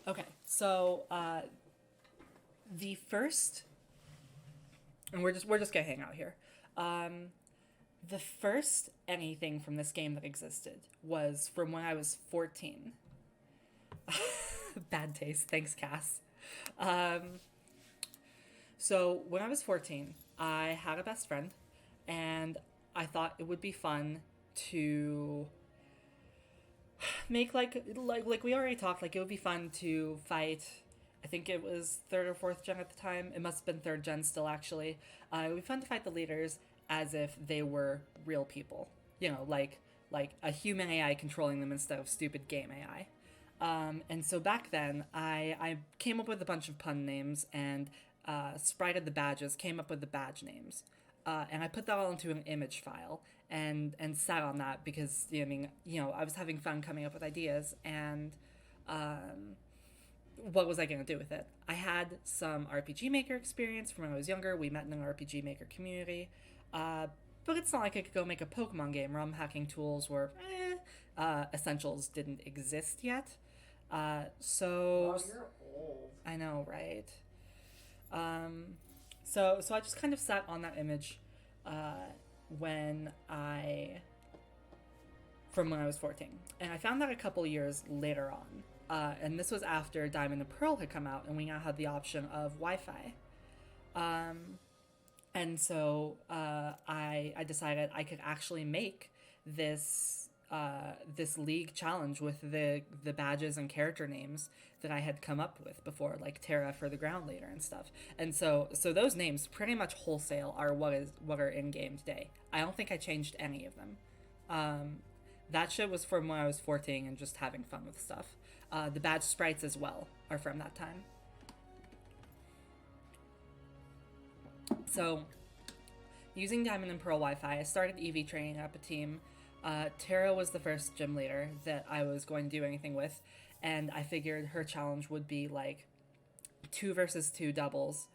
Okay, so the first, and we're just gonna hang out here. Um, the first anything from this game that existed was from when I was 14. Bad taste. Thanks, Cass. Um, so when I was 14, I had a best friend, and I thought it would be fun to make like we already talked. Like it would be fun to fight. I think it was third or fourth gen at the time. It must have been third gen still, actually. It would be fun to fight the leaders as if they were real people. You know, like a human AI controlling them instead of stupid game AI. And so back then, I came up with a bunch of pun names and sprited the badges, came up with the badge names. And I put that all into an image file and sat on that because I mean I was having fun coming up with ideas and what was I going to do with it? I had some RPG Maker experience from when I was younger. We met in an RPG Maker community. But it's not like I could go make a Pokemon game. ROM hacking tools were essentials didn't exist yet. So Wow, you're old. I know, right? So I just kind of sat on that image when I from when I was 14, and I found that a couple years later on. And this was after Diamond and Pearl had come out, and we now had the option of Wi-Fi. Um, and so I decided I could actually make this league challenge with the badges and character names that I had come up with before, like Terra for the ground leader and stuff. And so those names pretty much wholesale are what are in game today. I don't think I changed any of them. Um, that shit was from when I was 14 and just having fun with stuff. The badge sprites as well are from that time. So, using Diamond and Pearl Wi-Fi, I started EV training up a team. Tara was the first gym leader that I was going to do anything with, and I figured her challenge would be like 2 versus 2 doubles.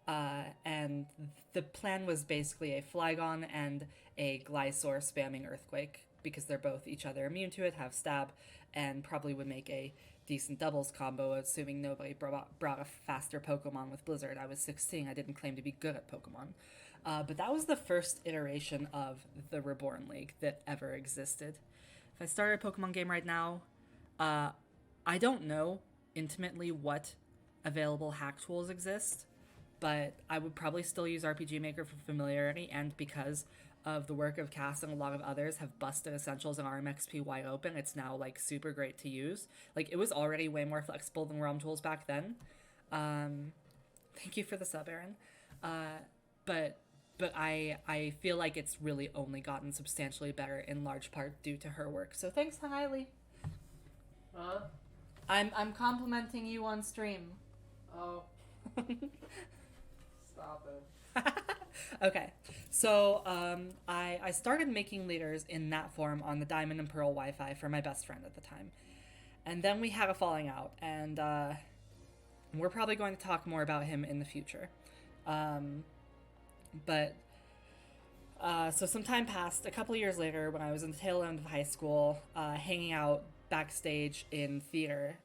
And the plan was basically a Flygon and a Glysaur spamming Earthquake because they're both each other immune to it, have stab, and probably would make a decent doubles combo, assuming nobody brought a faster Pokemon with Blizzard. I was 16, I didn't claim to be good at Pokemon. But that was the first iteration of the Reborn League that ever existed. If I started a Pokemon game right now, uh, I don't know intimately what available hack tools exist, but I would probably still use RPG Maker for familiarity, and because of the work of Cass and a lot of others have busted Essentials and RMXP wide open, it's now like super great to use. Like it was already way more flexible than ROM tools back then. Um, Thank you for the sub, Aaron. But I feel like it's really only gotten substantially better in large part due to her work. So thanks, Hailey. Huh? I'm complimenting you on stream. Oh. Stop it. Okay, so I started making leaders in that form on the Diamond and Pearl Wi-Fi for my best friend at the time, and then we had a falling out, and we're probably going to talk more about him in the future. Um, but so some time passed. A couple years later, when I was in the tail end of high school, hanging out backstage in theater,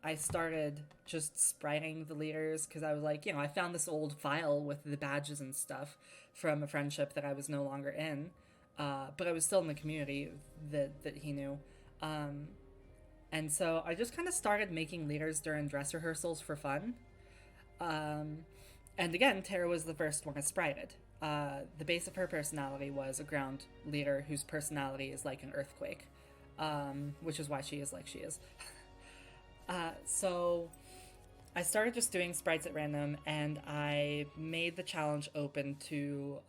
I started just spriting the leaders because I was like, I found this old file with the badges and stuff from a friendship that I was no longer in, but I was still in the community that he knew. Um, and so I just kind of started making leaders during dress rehearsals for fun. Um, and again, Tara was the first one I sprited. The base of her personality was a ground leader whose personality is like an earthquake, which is why she is like she is. So I started just doing sprites at random, and I made the challenge open to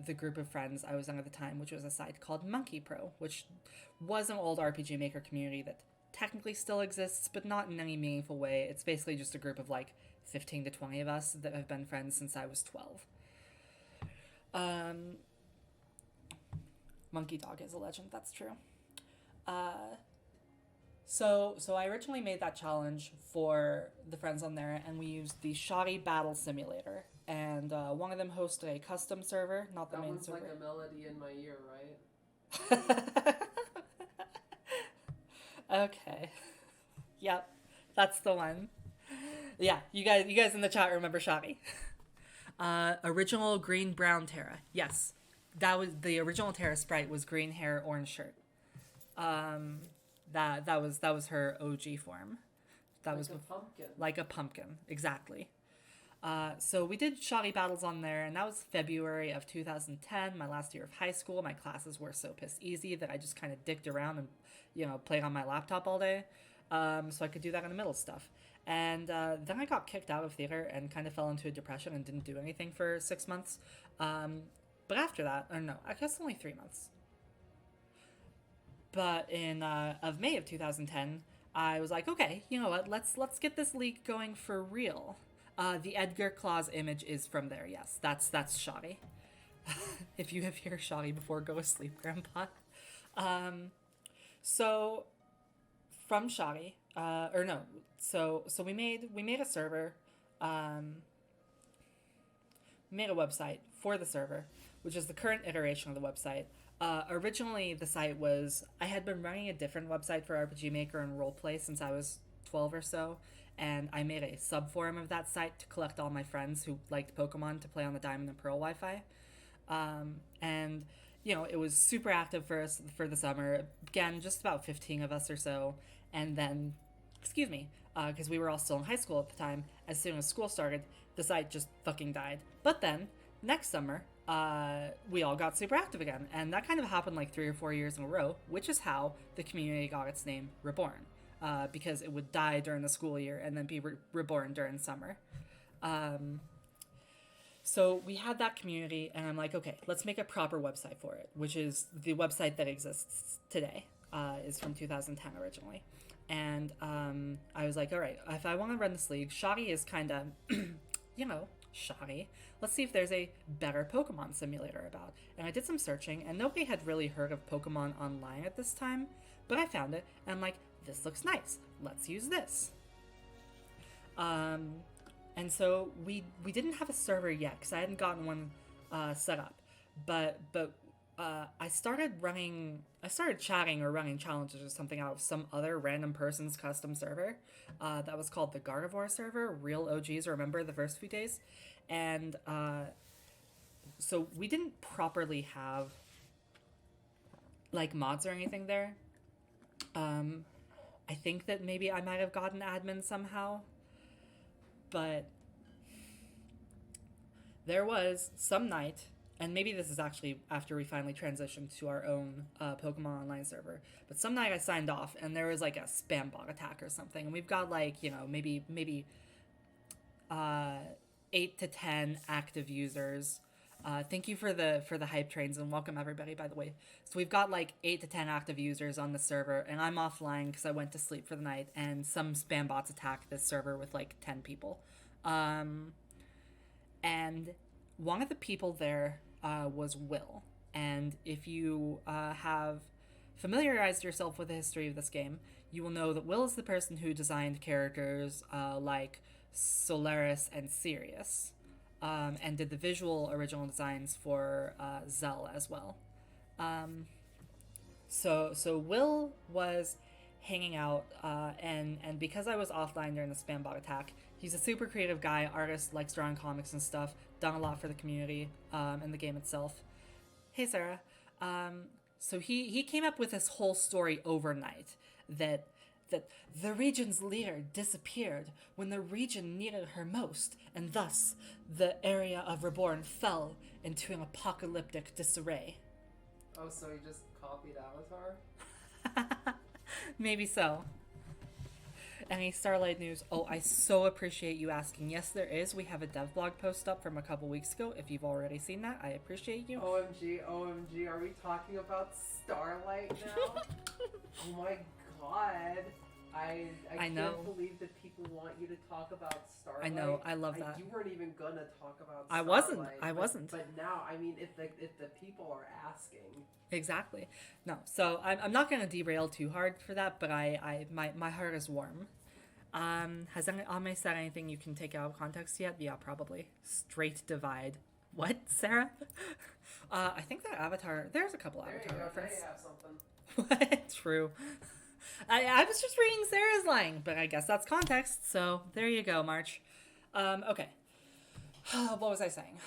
the group of friends I was on at the time, which was a site called Monkey Pro, which was an old RPG Maker community that technically still exists, but not in any meaningful way. It's basically just a group of like 15 to 20 of us that have been friends since I was 12. Um, Monkey Dog is a legend, that's true. Uh, so I originally made that challenge for the friends on there, and we used the Shoddy Battle Simulator. And one of them hosted a custom server, not the That main one's server. like a melody in my ear, right? Okay. Yep. That's the one. Yeah, you guys in the chat remember Shaggy. Original green brown Terra. Yes, that was the original Terra sprite. Was green hair, orange shirt. Um, that was her OG form. That Like was a pumpkin. like a pumpkin, exactly. So we did shoddy battles on there, and that was February of 2010, my last year of high school. My classes were so piss easy that I just kind of dicked around and, played on my laptop all day, so I could do that in the middle stuff. And then I got kicked out of theater and kind of fell into a depression and didn't do anything for 6 months. But after that, or no, I guess only 3 months. But in of May of 2010, I was like, okay, you know what? Let's get this league going for real. The Edgar Claus image is from there. Yes, that's shoddy. If you have your shoddy before, go to sleep, Grandpa. Um, so from shoddy, or no, so we made a server, um, we made a website for the server, which is the current iteration of the website. Originally, the site was I had been running a different website for RPG Maker and Roleplay since I was 12 or so, and I made a subforum of that site to collect all my friends who liked Pokemon to play on the Diamond and Pearl Wi-Fi. And it was super active for us for the summer. Again, just about 15 of us or so, and then, excuse me, because we were all still in high school at the time. As soon as school started, the site just fucking died. But then next summer, we all got super active again, and that kind of happened like 3 or 4 years in a row, which is how the community got its name, Reborn, because it would die during the school year and then be reborn during summer. So we had that community, and I'm like, okay, let's make a proper website for it, which is the website that exists today, is from 2010 originally. And I was like, all right, if I want to run this league, shoddy is kind of, shoddy. Let's see if there's a better Pokemon simulator about. And I did some searching, and nobody had really heard of Pokemon Online at this time, but I found it, and I'm like, this looks nice. Let's use this. And so we didn't have a server yet because I hadn't gotten one set up, but I started chatting or running challenges or something out of some other random person's custom server that was called the Gardevoir server. Real OGs remember the first few days, and so we didn't properly have like mods or anything there. I think that maybe I might have gotten admin somehow. But there was some night, and maybe this is actually after we finally transitioned to our own Pokemon Online server, but some night I signed off, and there was like a spam bot attack or something, and we've got like, maybe 8 to 10 active users. Thank you for the hype trains, and welcome everybody, by the way. So we've got like 8 to 10 active users on the server, and I'm offline because I went to sleep for the night, and some spam bots attacked this server with like 10 people. And one of the people there was Will. And if you have familiarized yourself with the history of this game, you will know that Will is the person who designed characters like Solaris and Sirius. And did the visual original designs for Zell as well. So Will was hanging out, and because I was offline during the spam bot attack, he's a super creative guy, artist, likes drawing comics and stuff, done a lot for the community and the game itself. Hey, Sarah. So he came up with this whole story overnight that the region's leader disappeared when the region needed her most, and thus the area of Reborn fell into an apocalyptic disarray. Oh, so he just copied Avatar? Maybe so. Any Starlight news? Oh, I so appreciate you asking. Yes, there is. We have a dev blog post up from a couple weeks ago. If you've already seen that, I appreciate you. OMG, are we talking about Starlight now? Oh my god. I know. can't believe that people want you to talk about Starlight. I know, I love that. You weren't even gonna talk about I Starlight. wasn't. But now, I mean, if the people are asking. Exactly. No, so I'm not going to derail too hard for that, but my heart is warm. Has Ame said anything you can take out of context yet? Yeah, probably. Straight divide. What, Sarah? I think that Avatar, there's a couple Avatar references. There you have something. What? True. I was just reading Sarah's line, but I guess that's context, so there you go, March. Okay. What was I saying?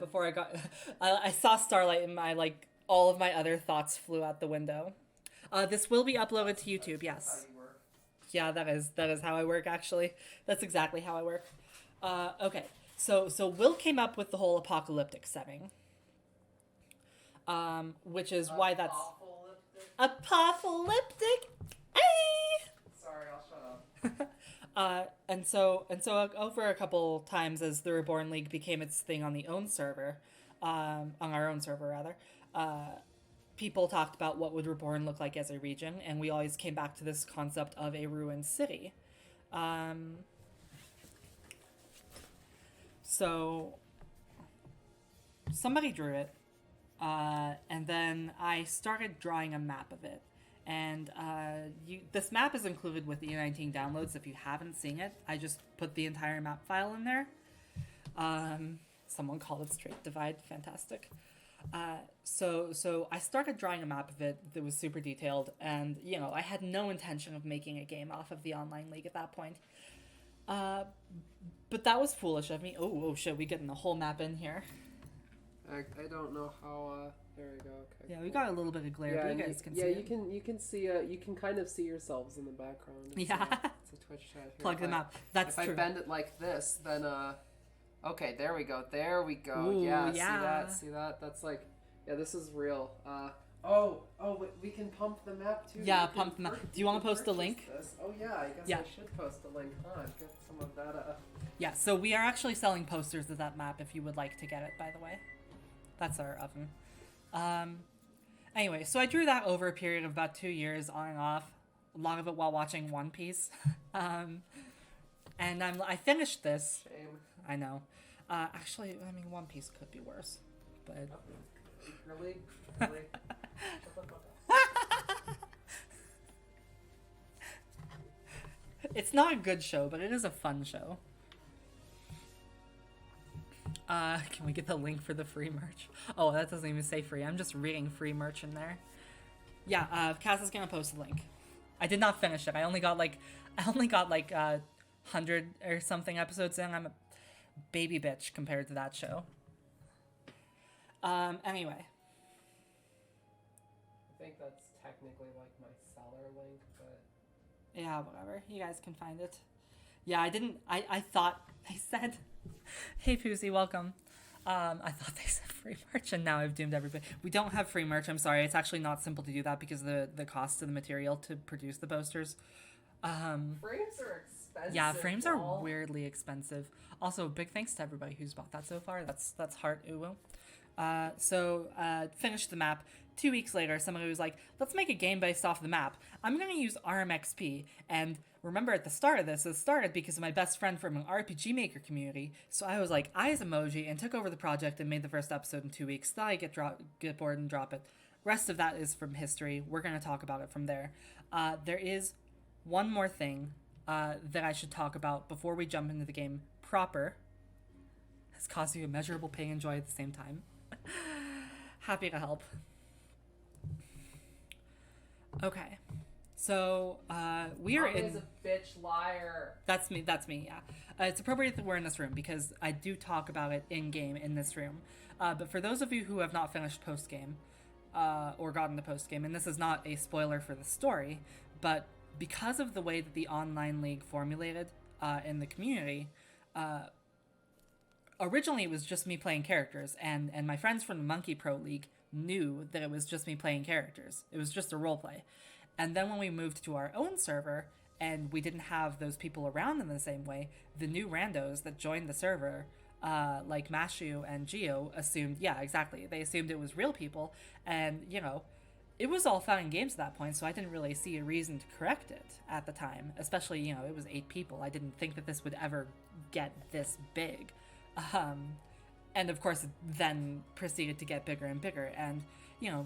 Before I got... I saw Starlight and all of my other thoughts flew out the window. This will be uploaded to YouTube, yes. Yeah, that is how I work, actually. That's exactly how I work. Okay, so Will came up with the whole apocalyptic setting. Which is why that's... Apocalyptic? Hey! Sorry, I'll shut up. And so over a couple times as the Reborn League became its thing on the own server, on our own server rather, people talked about what would Reborn look like as a region, and we always came back to this concept of a ruined city. So somebody drew it, and then I started drawing a map of it. And this map is included with the E19 downloads. If you haven't seen it, I just put the entire map file in there. Someone called it Straight Divide. Fantastic. So I started drawing a map of it that was super detailed, and I had no intention of making a game off of the online league at that point. But that was foolish of me. Oh shit, we getting the whole map in here. I don't know how. There we go. Okay. Yeah, cool. we got a little bit of glare, but you guys can see. Yeah, it. you can see. You can kind of see yourselves in the background. It's, yeah. It's a Twitch chat. Here. Plug the map. That's true. If I bend it like this, then okay, there we go. There we go. Ooh, yeah. See that? That's like. Yeah, this is real. We can pump the map too. Yeah, pump the map. Do you want to post a link? This. Oh yeah, I guess I should post a link. Get some of that. Yeah, so we are actually selling posters of that map if you would like to get it, by the way. That's our oven. Anyway, so I drew that over a period of about 2 years on and off. A lot of it while watching One Piece. And I finished this. Shame. I know. Actually, I mean, One Piece could be worse. But... Really? It's not a good show, but it is a fun show. Can we get the link for the free merch? Oh, that doesn't even say free. I'm just reading free merch in there. Yeah, Cass is gonna post the link. I did not finish it. I only got like 100 or something episodes in. I'm a baby bitch compared to that show. Anyway. I think that's technically like my seller link, but... Yeah, whatever. You guys can find it. Yeah, I thought they said... Hey, Poosy, welcome. I thought they said free merch, and now I've doomed everybody. We don't have free merch, I'm sorry. It's actually not simple to do that because of the cost of the material to produce the posters. Frames are expensive. Yeah, frames are weirdly expensive. Also, big thanks to everybody who's bought that so far. That's heart uwu. Finished the map. 2 weeks later, somebody was like, let's make a game based off the map. I'm going to use RMXP. And remember at the start of this, it started because of my best friend from an RPG Maker community. So I was like, eyes emoji, and took over the project and made the first episode in 2 weeks. Thought I'd get bored and drop it. Rest of that is from history. We're going to talk about it from there. There is one more thing that I should talk about before we jump into the game proper. Has caused you immeasurable pain and joy at the same time. Happy to help. Okay, so we are in... is a bitch liar. That's me, yeah. It's appropriate that we're in this room because I do talk about it in-game in this room. But for those of you who have not finished post-game, or gotten to post-game, and this is not a spoiler for the story, but because of the way that the online league formulated in the community, originally it was just me playing characters, and my friends from the Monkey Pro League knew that it was just me playing characters. It was just a roleplay. And then when we moved to our own server, and we didn't have those people around in the same way, the new randos that joined the server, like Mashu and Geo, assumed, yeah, exactly, they assumed it was real people, and, it was all fun and games at that point, so I didn't really see a reason to correct it at the time, especially, it was 8 people. I didn't think that this would ever get this big. And of course, it then proceeded to get bigger and bigger, and,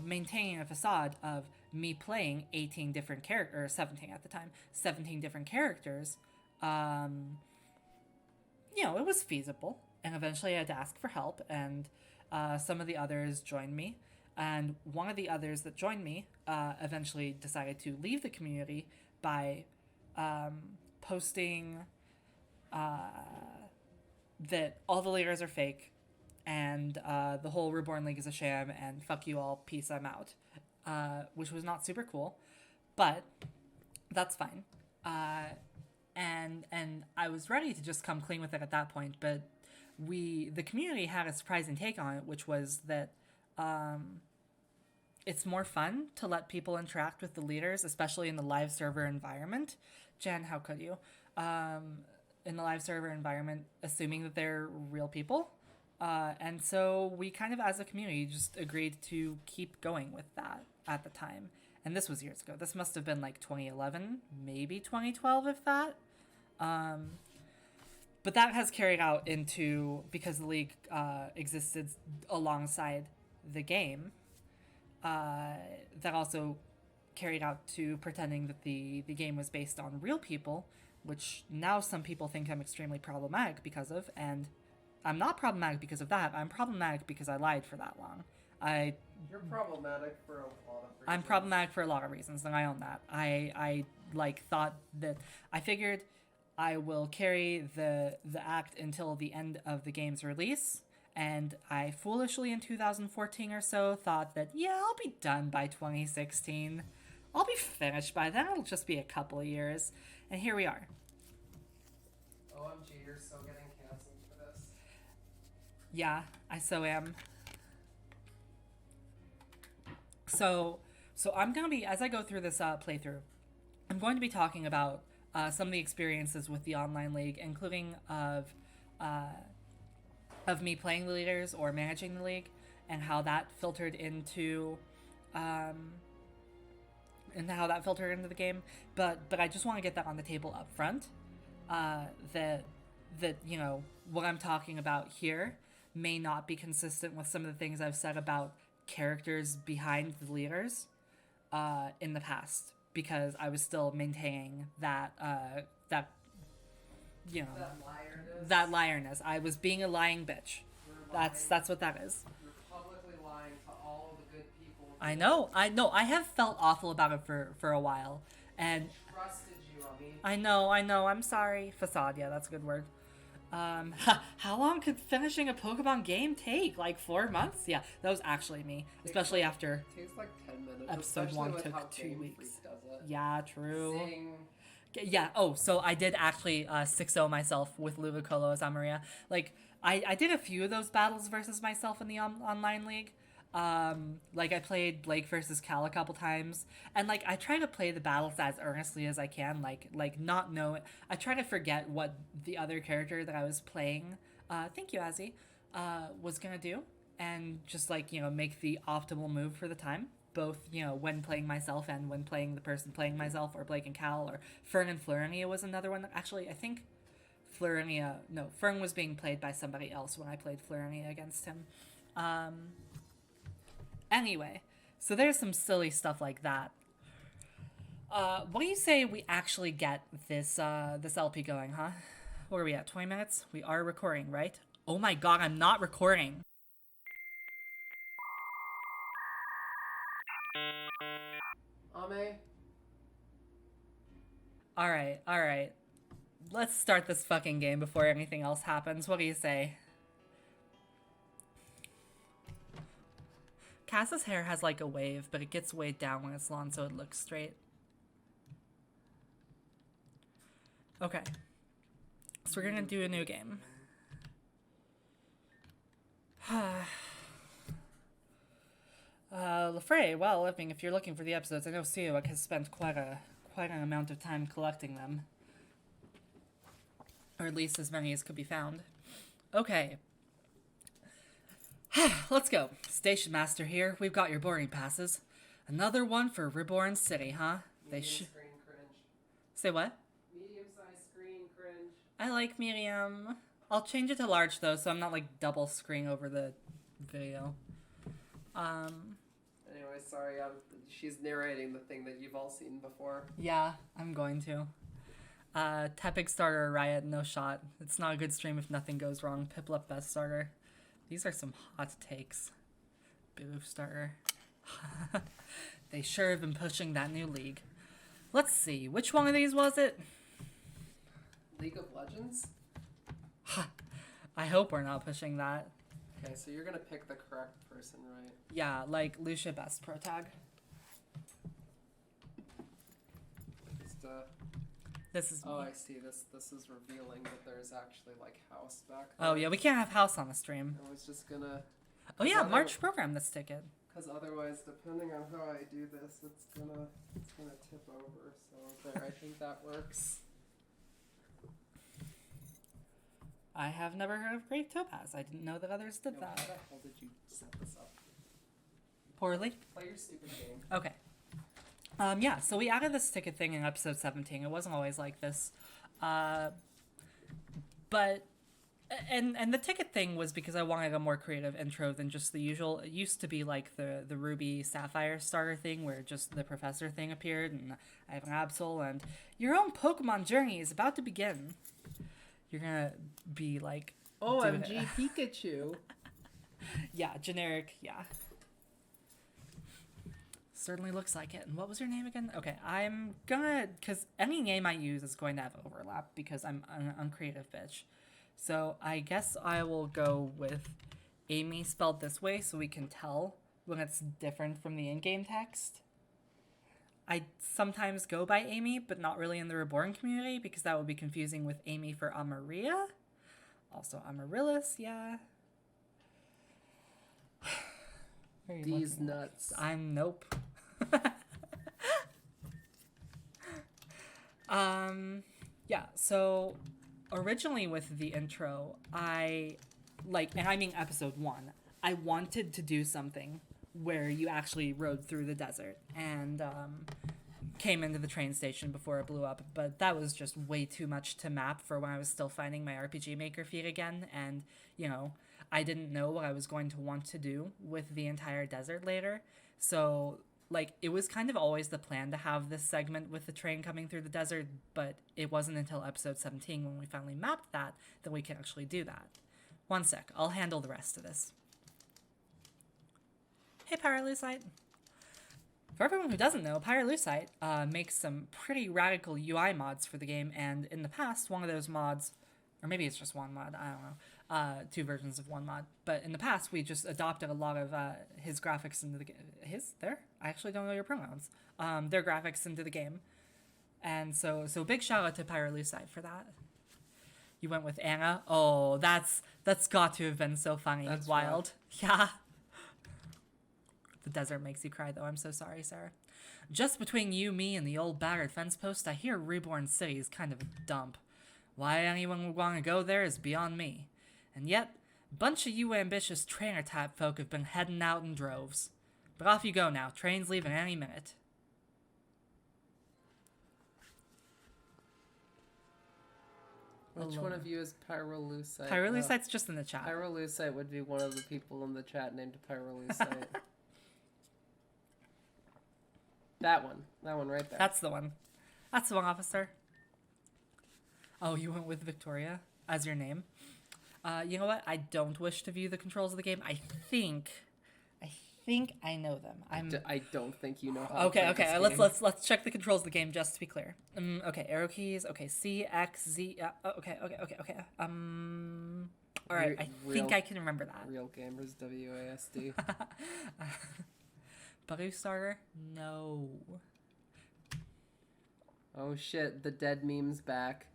maintaining a facade of me playing 18 different characters, or 17 at the time, 17 different characters, it was feasible, and eventually I had to ask for help, and some of the others joined me. And one of the others that joined me eventually decided to leave the community by posting that all the leaders are fake and the whole Reborn League is a sham and fuck you all, peace, I'm out. Which was not super cool, but that's fine. And I was ready to just come clean with it at that point, but the community had a surprising take on it, which was that it's more fun to let people interact with the leaders, especially in the live server environment. Jen, how could you? In the live server environment, assuming that they're real people. And so we kind of, as a community, just agreed to keep going with that at the time. And this was years ago. This must have been like 2011, maybe 2012, if that. But that has carried out into, because the league existed alongside the game, that also carried out to pretending that the game was based on real people, which now some people think I'm extremely problematic because of, and I'm not problematic because of that. I'm problematic because I lied for that long. You're problematic for a lot of reasons. I'm problematic for a lot of reasons, and I own that. I thought that I figured I will carry the act until the end of the game's release, and I foolishly in 2014 or so thought that, yeah, I'll be done by 2016. I'll be finished by then. It'll just be a couple of years. And here we are. OMG, you're so getting canceled for this. Yeah, I so am. So I'm going to be, as I go through this playthrough, I'm going to be talking about some of the experiences with the online league, including of me playing the leaders or managing the league, and how that filtered into the game. But I just want to get that on the table up front. That you know, what I'm talking about here may not be consistent with some of the things I've said about characters behind the leaders in the past, because I was still maintaining that you know, that liarness. I was being a lying bitch. That's what that is. You're publicly lying to all of the good people. I know. I have felt awful about it for a while, and Trusted you, Ami. I know. I'm sorry. Facade. Yeah, that's a good word. How long could finishing a Pokemon game take? Like 4 months? Yeah, that was actually me. Especially after It takes like 10 minutes. episode 1 took 2 weeks. Yeah, true. Zing. Yeah, oh, so I did actually 6-0 myself with Ludicolo as Amaria. Like, I did a few of those battles versus myself in the online league. Like, I played Blake versus Cal a couple times, and, like, I try to play the battles as earnestly as I can, like not know it. I try to forget what the other character that I was playing, thank you, Azzy, was gonna do, and just, like, you know, make the optimal move for the time. Both, you know, when playing myself and when playing the person playing myself, or Blake and Cal, or Fern and Florinia was another one. Actually, I think Fern was being played by somebody else when I played Florinia against him. Anyway, so there's some silly stuff like that. What do you say we actually get this LP going, huh? What are we at, 20 minutes? We are recording, right? Oh my god, I'm not recording. Ame? Alright. Let's start this fucking game before anything else happens. What do you say? Cass's hair has like a wave, but it gets weighed down when it's long, so it looks straight. Okay. So we're gonna do a new game. Lefray, well, I mean, if you're looking for the episodes, I know Siowak has spent quite an amount of time collecting them. Or at least as many as could be found. Okay. Let's go. Station Master here. We've got your boarding passes. Another one for Reborn City, huh? Medium screen cringe. Say what? Medium-sized screen cringe. I like medium. I'll change it to large, though, so I'm not, like, double screen over the video. Anyway, sorry, she's narrating the thing that you've all seen before. Yeah, I'm going to. Tepig starter Riot, no shot. It's not a good stream if nothing goes wrong. Piplup best starter. These are some hot takes. Boo starter. They sure have been pushing that new league. Let's see, which one of these was it? League of Legends? I hope we're not pushing that. Okay, so you're gonna pick the correct person, right? Yeah, like Lucia Best Pro Tag. Just, This is... Oh, I see. This is revealing that there's actually, like, house back there. Oh, yeah, we can't have house on the stream. I was just gonna... Oh, yeah, March program this ticket. Because otherwise, depending on how I do this, it's gonna tip over. So there, I think that works. I have never heard of Great Topaz. I didn't know that others did that. How the hell did you set this up? Poorly? Play your stupid game. Okay. Yeah, so we added this ticket thing in episode 17. It wasn't always like this. But... And the ticket thing was because I wanted a more creative intro than just the usual. It used to be like the Ruby Sapphire starter thing where just the professor thing appeared and I have an Absol and your own Pokemon journey is about to begin. You're gonna be like... OMG Pikachu! Yeah, generic, yeah. Certainly looks like it. And what was your name again? Okay, I'm gonna... Because any name I use is going to have overlap because I'm an uncreative bitch. So I guess I will go with Amy spelled this way so we can tell when it's different from the in-game text. I sometimes go by Amy, but not really in the Reborn community because that would be confusing with Amy for Amaria. Also Amaryllis, yeah. These nuts. I'm nope. Yeah, so originally with the intro, and I mean episode 1, I wanted to do something where you actually rode through the desert and came into the train station before it blew up, but that was just way too much to map for when I was still finding my RPG Maker feed again, and, you know, I didn't know what I was going to want to do with the entire desert later, so... Like, it was kind of always the plan to have this segment with the train coming through the desert, but it wasn't until episode 17 when we finally mapped that we can actually do that. One sec, I'll handle the rest of this. Hey, Pyrolusite. For everyone who doesn't know, Pyrolusite makes some pretty radical UI mods for the game, and in the past, one of those mods, or maybe it's just one mod, I don't know, 2 versions of one mod. But in the past, we just adopted a lot of his graphics into the game. I actually don't know your pronouns. Their graphics into the game. And so big shout out to Pyrolusite for that. You went with Anna? Oh, that's got to have been so funny. That's wild. Rough. Yeah. The desert makes you cry, though. I'm so sorry, Sarah. Just between you, me, and the old battered fence post, I hear Reborn City is kind of a dump. Why anyone would want to go there is beyond me. And yet, a bunch of you ambitious trainer-type folk have been heading out in droves. But off you go now. Train's leaving any minute. Which one of you is Pyrolusite? Pyrolusite's just in the chat. Pyrolusite would be one of the people in the chat named Pyrolusite. That one right there. That's the one. That's the one, officer. Oh, you went with Victoria as your name? You know what? I don't wish to view the controls of the game. I think I know them. I don't think you know how. Okay. Let's check the controls of the game just to be clear. Okay, arrow keys. Okay, C, X, Z. Okay. All right. I think I can remember that. Real gamers, WASD. Buggy starter? No. Oh shit! The dead meme's back.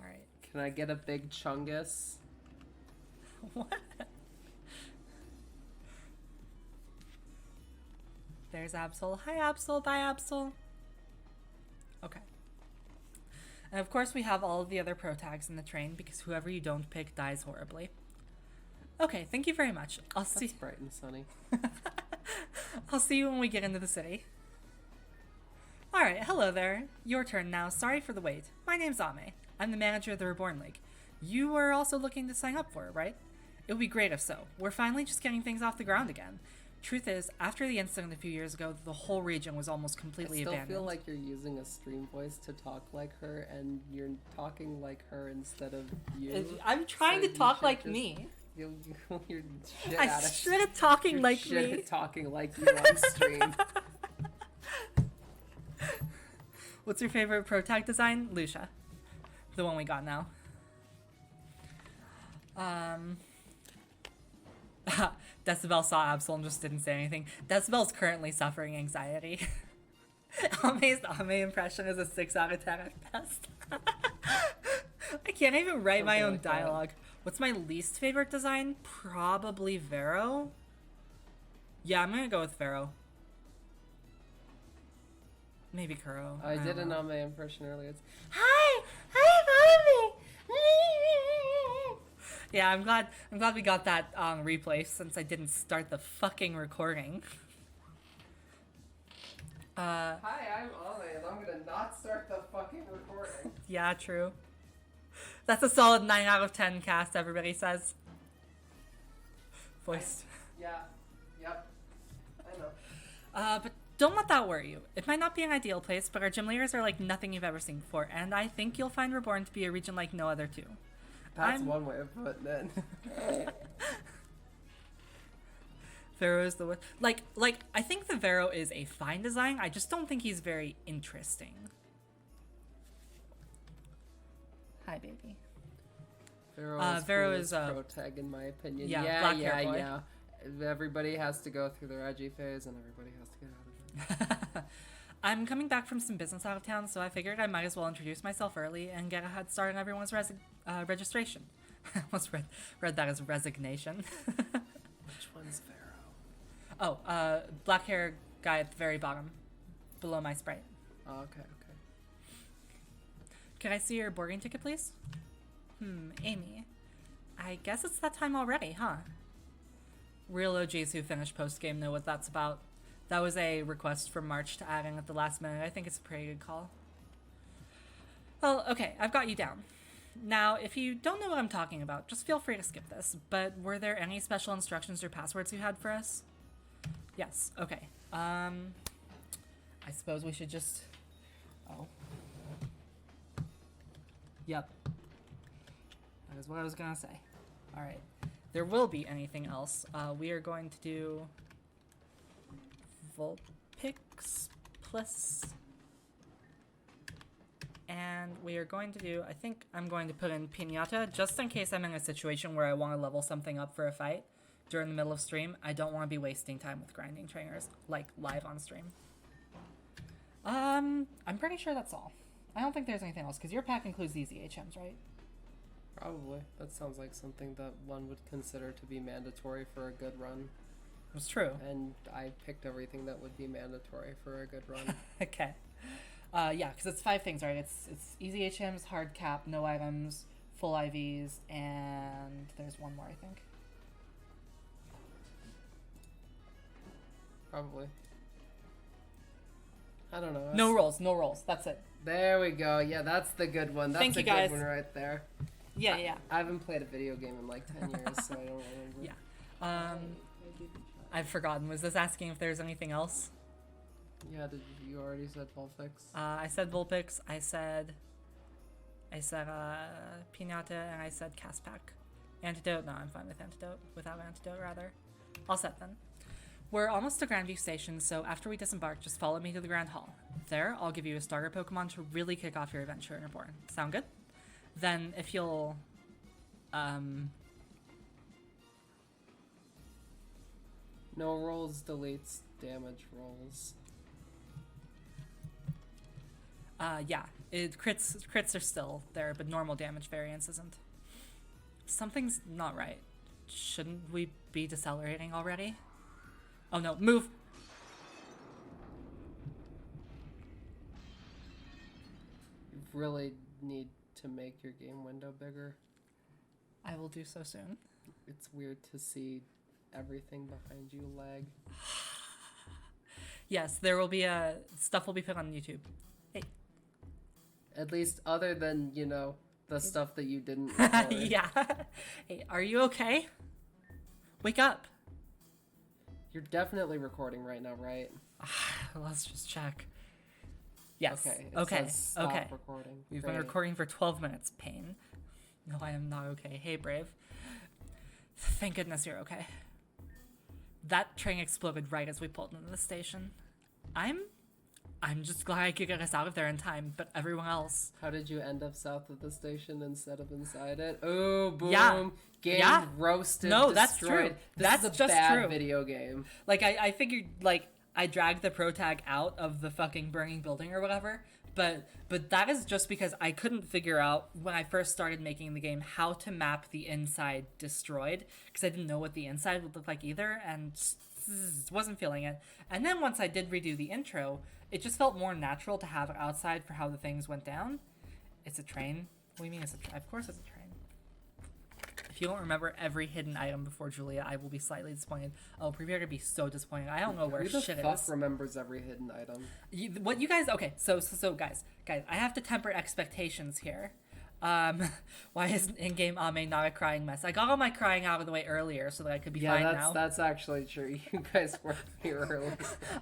Alright. Can I get a big chungus? What? There's Absol. Hi, Absol. Bye, Absol. Okay. And of course we have all of the other pro tags in the train because whoever you don't pick dies horribly. Okay, thank you very much. That's bright and sunny. I'll see you when we get into the city. Alright, hello there. Your turn now. Sorry for the wait. My name's Ame. I'm the manager of the Reborn League. You were also looking to sign up for it, right? It would be great if so. We're finally just getting things off the ground again. Truth is, after the incident a few years ago, the whole region was almost completely abandoned. I still feel like you're using a stream voice to talk like her, and you're talking like her instead of you. I'm trying to talk like me. You're shit I at it. should have talking You're like shit me. at talking like you on stream. What's your favorite pro tag design? Lucia. The one we got now. Decibel saw Absol and just didn't say anything. Decibel's currently suffering anxiety. Ame's Ame impression is a 6 out of 10 at best. I can't even write my own dialogue. What's my least favorite design? Probably Vero. Yeah, I'm gonna go with Vero. Maybe Kuro. I did an Ame impression earlier. It's, Hi! Hi, Ame! Yeah, I'm glad we got that replay since I didn't start the fucking recording. Hi, I'm Ame, and I'm gonna not start the fucking recording. Yeah, true. That's a solid 9 out of 10 cast, everybody says. Voiced. Yeah. Yep. I know. But don't let that worry you. It might not be an ideal place, but our gym leaders are like nothing you've ever seen before, and I think you'll find Reborn to be a region like no other too. That's one way of putting it. Vero is the like I think the Vero is a fine design. I just don't think he's very interesting. Hi, baby. Vero is pro tag in my opinion. Yeah. Everybody has to go through their edgy phase, and everybody has to get out of it. I'm coming back from some business out of town, so I figured I might as well introduce myself early and get a head start on everyone's registration. I almost read that as resignation. Which one's Vero? Oh, black hair guy at the very bottom, below my sprite. Oh, okay. Can I see your boarding ticket, please? Amy. I guess it's that time already, huh? Real OGs who finish post-game know what that's about. That was a request from March to add in at the last minute. I think it's a pretty good call. Well, okay, I've got you down. Now, if you don't know what I'm talking about, just feel free to skip this, but were there any special instructions or passwords you had for us? Yes, okay. I suppose we should just... Oh. Yep. That is what I was gonna say. Alright. There will be anything else. We are going to do... Vulpix plus... And we are going to do... I think I'm going to put in Pinata, just in case I'm in a situation where I want to level something up for a fight during the middle of stream. I don't want to be wasting time with grinding trainers, like, live on stream. I'm pretty sure that's all. I don't think there's anything else, because your pack includes these EHMs, right? Probably. That sounds like something that one would consider to be mandatory for a good run. It's true. And I picked everything that would be mandatory for a good run. Okay. Yeah, because it's 5 things, right? It's easy HMs, hard cap, no items, full IVs, and there's one more, I think. Probably. I don't know. No rolls. That's it. There we go. Yeah, that's the good one. That's a good one right there. Yeah. I haven't played a video game in like 10 years, so I don't remember. Yeah. I've forgotten. Was this asking if there's anything else? Yeah, you already said Vulpix? I said Vulpix. I said Pinata, and I said Cast Pack. Antidote? No, I'm fine with Antidote. Without Antidote, rather. All set then. We're almost to Grandview Station, so after we disembark, just follow me to the Grand Hall. There, I'll give you a starter Pokemon to really kick off your adventure in Reborn. Sound good? Then, if you'll... No rolls deletes damage rolls. Yeah. Crits are still there, but normal damage variance isn't. Something's not right. Shouldn't we be decelerating already? Oh no, move! You really need to make your game window bigger. I will do so soon. It's weird to see everything behind you lag. Yes, there will be stuff will be put on YouTube. Hey. At least other than, the stuff that you didn't record. Yeah. Hey, are you okay? Wake up. You're definitely recording right now, right? Let's just check. Yes. Okay. Stop recording. We've been recording for 12 minutes. Pain. No, I am not okay. Hey, Brave. Thank goodness you're okay. That train exploded right as we pulled into the station. I'm just glad I could get us out of there in time, but everyone else... How did you end up south of the station instead of inside it? Oh, boom. Yeah. Game roasted, No, destroyed. that's true. That's is a just bad true. video game. Like, I figured, like, I dragged the pro tag out of the fucking burning building or whatever, but that is just because I couldn't figure out, when I first started making the game, how to map the inside destroyed, because I didn't know what the inside would look like either, and wasn't feeling it. And then once I did redo the intro, it just felt more natural to have it outside for how the things went down. It's a train. What do you mean it's a train? Of course it's a train. If you don't remember every hidden item before Julia, I will be slightly disappointed. Oh, prepare to be so disappointed. I don't know where shit is. Who the fuck remembers every hidden item? What you guys... Okay, so guys, I have to temper expectations here. Why is in-game Ame not a crying mess? I got all my crying out of the way earlier so that I could be fine now. Yeah, that's actually true. You guys weren't here early.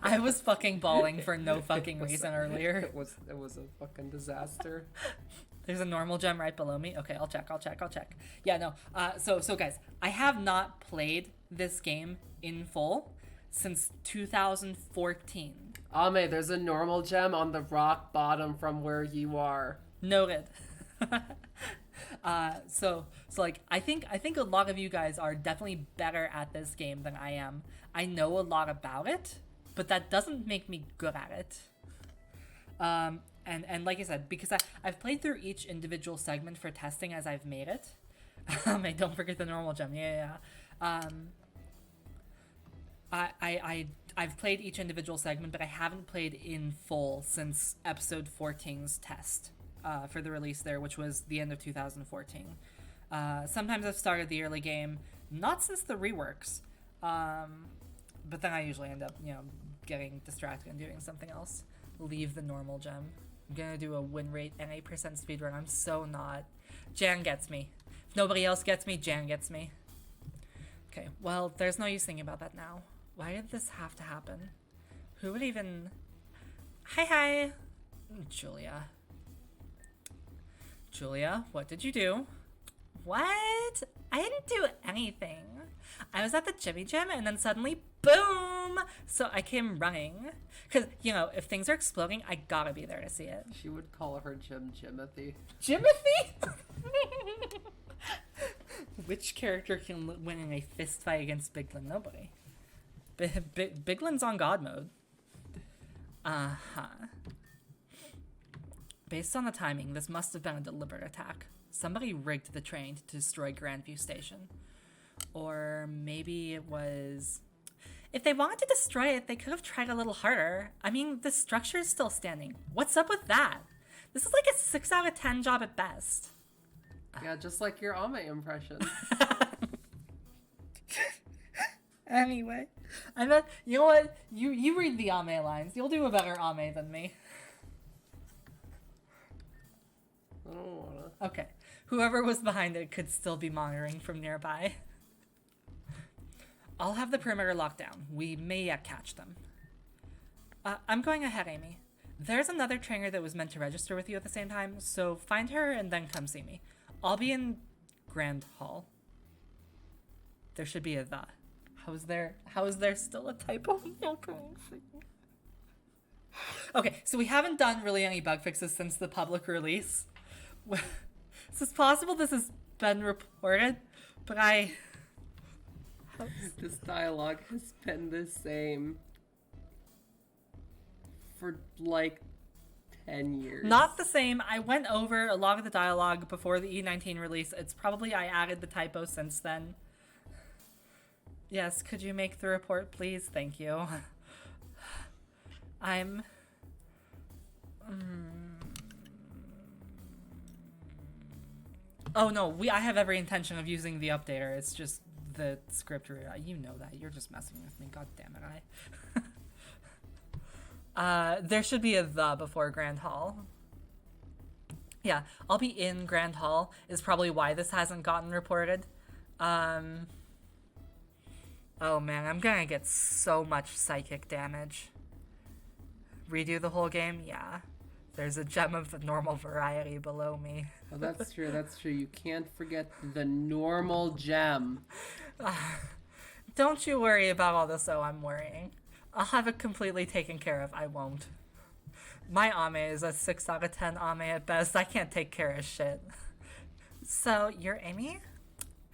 I was fucking bawling for no fucking reason earlier. It was a fucking disaster. There's a normal gem right below me. Okay, I'll check. Yeah, no. So guys, I have not played this game in full since 2014. Ame, there's a normal gem on the rock bottom from where you are. Noted. So like I think a lot of you guys are definitely better at this game than I am. I know a lot about it, but that doesn't make me good at it. And like I said, because I've played through each individual segment for testing as I've made it. And don't forget the normal gem. Yeah. I've played each individual segment, but I haven't played in full since episode 14's test. For the release there, which was the end of 2014. Sometimes I've started the early game, not since the reworks, but then I usually end up, getting distracted and doing something else. Leave the normal gem. I'm gonna do a win rate and 8% speedrun. I'm so not. Jan gets me. If nobody else gets me, Jan gets me. Okay, well, there's no use thinking about that now. Why did this have to happen? Who would even... Hi! Julia, what did you do? What? I didn't do anything. I was at the Jimmy Gym and then suddenly, boom! So I came running. Because, if things are exploding, I gotta be there to see it. She would call her gym Jimothy. Jimothy? Which character can win in a fist fight against Biglin? Nobody. Biglin's on God mode. Uh-huh. Based on the timing, this must have been a deliberate attack. Somebody rigged the train to destroy Grandview Station. Or maybe it was... If they wanted to destroy it, they could have tried a little harder. I mean, the structure is still standing. What's up with that? This is like a 6 out of 10 job at best. Yeah, just like your Ame impression. Anyway. I bet, you know what? You read the Ame lines. You'll do a better Ame than me. I don't wanna. Okay. Whoever was behind it could still be monitoring from nearby. I'll have the perimeter locked down. We may yet catch them. I'm going ahead, Amy. There's another trainer that was meant to register with you at the same time, so find her and then come see me. I'll be in Grand Hall. There should be a the. How is there still a typo? Okay, so we haven't done really any bug fixes since the public release. It's possible this has been reported, but This dialogue has been the same for like 10 years. Not the same. I went over a lot of the dialogue before the E19 release. It's probably I added the typo since then. Yes, could you make the report, please? Thank you. I'm... Oh no, I have every intention of using the updater. It's just the script. You know that. You're just messing with me. God damn it, there should be a the before Grand Hall. Yeah, I'll be in Grand Hall is probably why this hasn't gotten reported. Oh man, I'm gonna get so much psychic damage. Redo the whole game? Yeah. There's a gem of the normal variety below me. Oh, that's true. That's true. You can't forget the normal gem. Don't you worry about all this, I'm worrying. I'll have it completely taken care of. I won't. My Ame is a 6 out of 10 Ame at best. I can't take care of shit. So, you're Amy?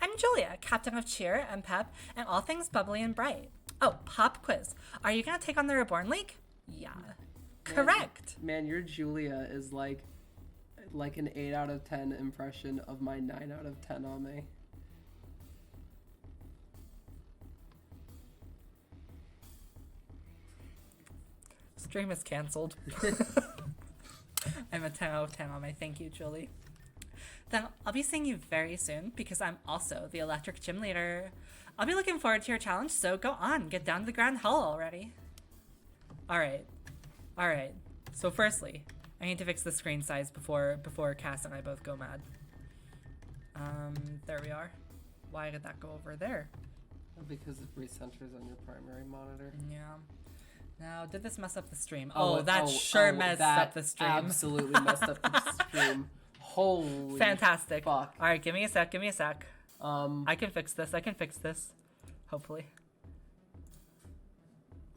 I'm Julia, captain of cheer and pep and all things bubbly and bright. Oh, pop quiz. Are you gonna take on the Reborn League? Yeah. Correct. Man, your Julia is like an 8 out of 10 impression of my 9 out of 10 Ame. Stream is canceled. I'm a 10 out of 10 Ame. Thank you, Julie. Then I'll be seeing you very soon because I'm also the electric gym leader. I'll be looking forward to your challenge, so go on, get down to the grand hall already. Alright. So firstly, I need to fix the screen size before Cass and I both go mad. There we are. Why did that go over there? Because it recenters on your primary monitor. Yeah. Now, did this mess up the stream? That messed up the stream. Absolutely messed up the stream. Holy fantastic. Fuck. Alright, give me a sec. I can fix this. Hopefully.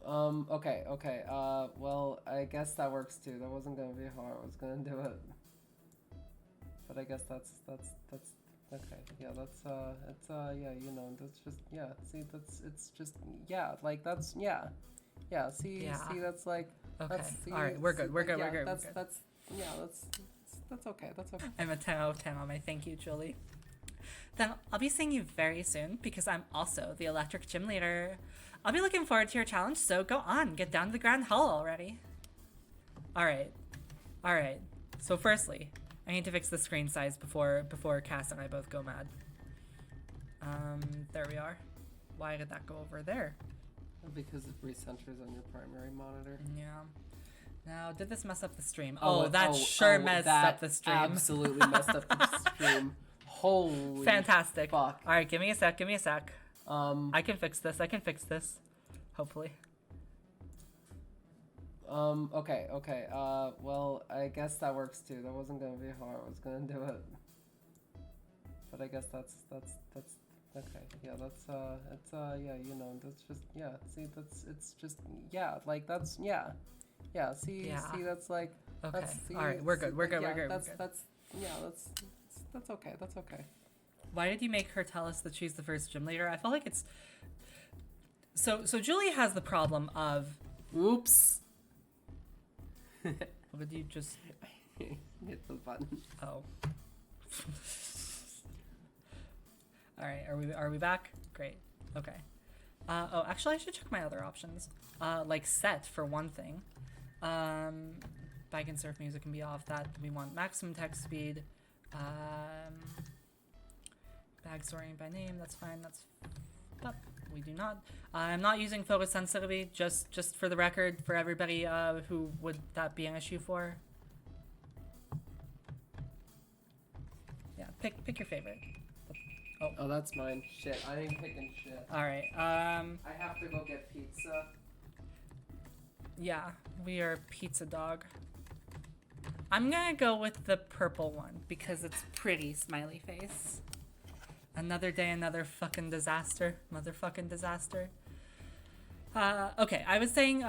Okay. Well, I guess that works too. That wasn't gonna be hard. I was gonna do it. But I guess that's okay. Yeah, that's yeah, you know, that's just, yeah, see, it's just, yeah, like, that's, yeah, see, that's like, okay. See, alright, we're good. That's okay. I'm a 10 out of 10 on my thank you, Julie. Then I'll be seeing you very soon because I'm also the electric gym leader. I'll be looking forward to your challenge, so go on, get down to the grand hall already. Alright. So firstly, I need to fix the screen size before Cass and I both go mad. There we are. Why did that go over there? Because it recenters on your primary monitor. Yeah. Now, did this mess up the stream? That messed up the stream. Absolutely messed up the stream. Holy fantastic. Fuck. Alright, give me a sec. I can fix this. Hopefully. Okay. Well, I guess that works too. That wasn't gonna be hard. I was gonna do it. But I guess that's okay. Yeah, that's yeah, you know, that's just, yeah, see, it's just, yeah, like, that's, yeah, see, that's like, okay. That's, alright, we're good. That's okay. Why did you make her tell us that she's the first gym leader? I feel like it's... So Julie has the problem of... Oops. Would you just... Hit the button. Oh. Alright, are we back? Great. Okay. Actually I should check my other options. Like set, for one thing. Bike and surf music can be off. That we want maximum text speed. Bag sorting by name, that's fine, we do not. I'm not using photosensitivity, just for the record, for everybody who would that be an issue for. Yeah, pick your favorite. Oh, that's mine. Shit, I ain't picking shit. Alright, I have to go get pizza. Yeah, we are pizza dog. I'm gonna go with the purple one because it's pretty, smiley face. Another day, another fucking disaster. Motherfucking disaster. Okay, I was saying,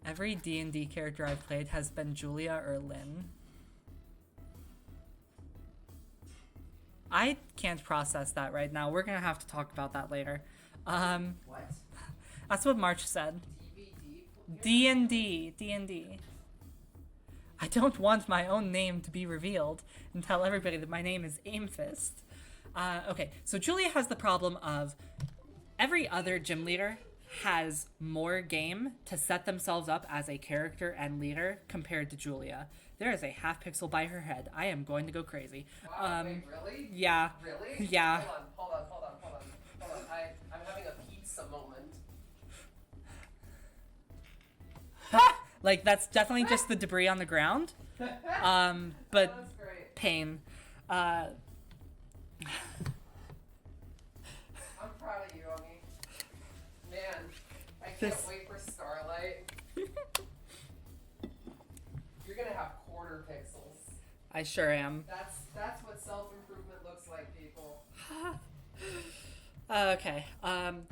every D&D character I've played has been Julia or Lynn. I can't process that right now. We're gonna have to talk about that later. What? That's what March said. DVD? D&D. I don't want my own name to be revealed and tell everybody that my name is Aimfist. Okay, so Julia has the problem of every other gym leader has more game to set themselves up as a character and leader compared to Julia. There is a half pixel by her head. I am going to go crazy. Wow, wait, really? Yeah. Really? Yeah. Hold on. I'm having a pizza moment. Like, that's definitely just the debris on the ground. But That's great. pain. I'm proud of you, Omi. Man, I can't wait for Starlight. I sure am. That's what self-improvement looks like, people. Okay.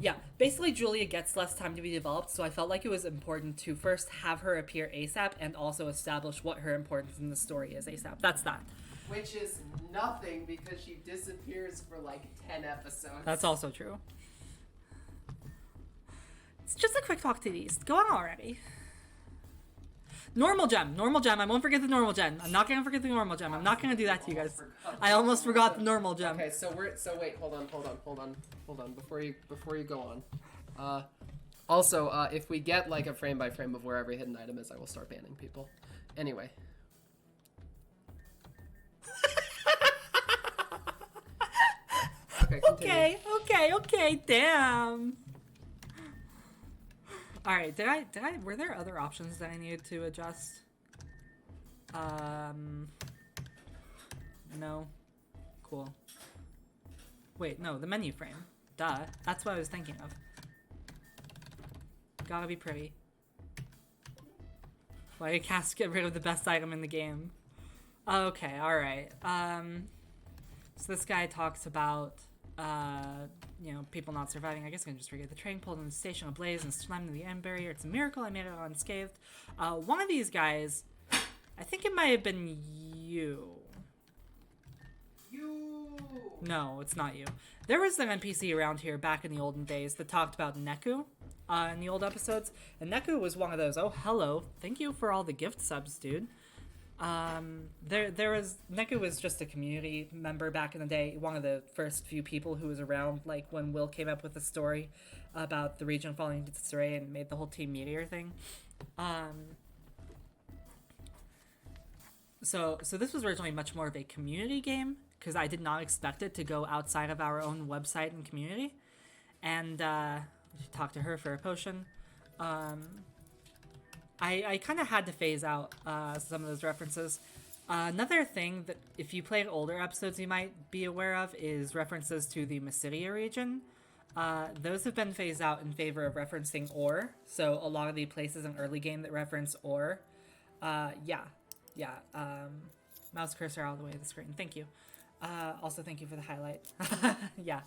Yeah. Basically, Julia gets less time to be developed, so I felt like it was important to first have her appear ASAP and also establish what her importance in the story is ASAP. That's that. Which is nothing because she disappears for like 10 episodes. That's also true. It's just a quick talk to these. Go on already. Normal gem. I won't forget the normal gem. I'm not gonna forget the normal gem. I'm not gonna do that to you guys. I almost forgot the normal gem. Okay, so wait, hold on. Before you go on. Also, if we get like a frame by frame of where every hidden item is, I will start banning people. Anyway. Okay, continue. Okay, damn. Alright, were there other options that I needed to adjust? No. Cool. Wait, no, the menu frame. Duh, that's what I was thinking of. Gotta be pretty. Why you can't get rid of the best item in the game? Okay, alright. So this guy talks about you know, people not surviving. I guess I can just forget. The train pulled in the station ablaze and slammed into the end barrier. It's a miracle I made it unscathed. One of these guys, I think it might have been you. No, it's not you. There was an NPC around here back in the olden days that talked about Neku in the old episodes. And Neku was one of those. Oh, hello. Thank you for all the gift subs, dude. Neku was just a community member back in the day, one of the first few people who was around, like, when Will came up with the story about the region falling into disarray and made the whole Team Meteor thing. So this was originally much more of a community game, because I did not expect it to go outside of our own website and community, and, talk to her for a potion. I kind of had to phase out some of those references. Another thing that if you played older episodes you might be aware of is references to the Mysidia region. Those have been phased out in favor of referencing ore. So a lot of the places in early game that reference ore. Mouse cursor out of the way of the screen. Thank you. Also thank you for the highlight. Yeah.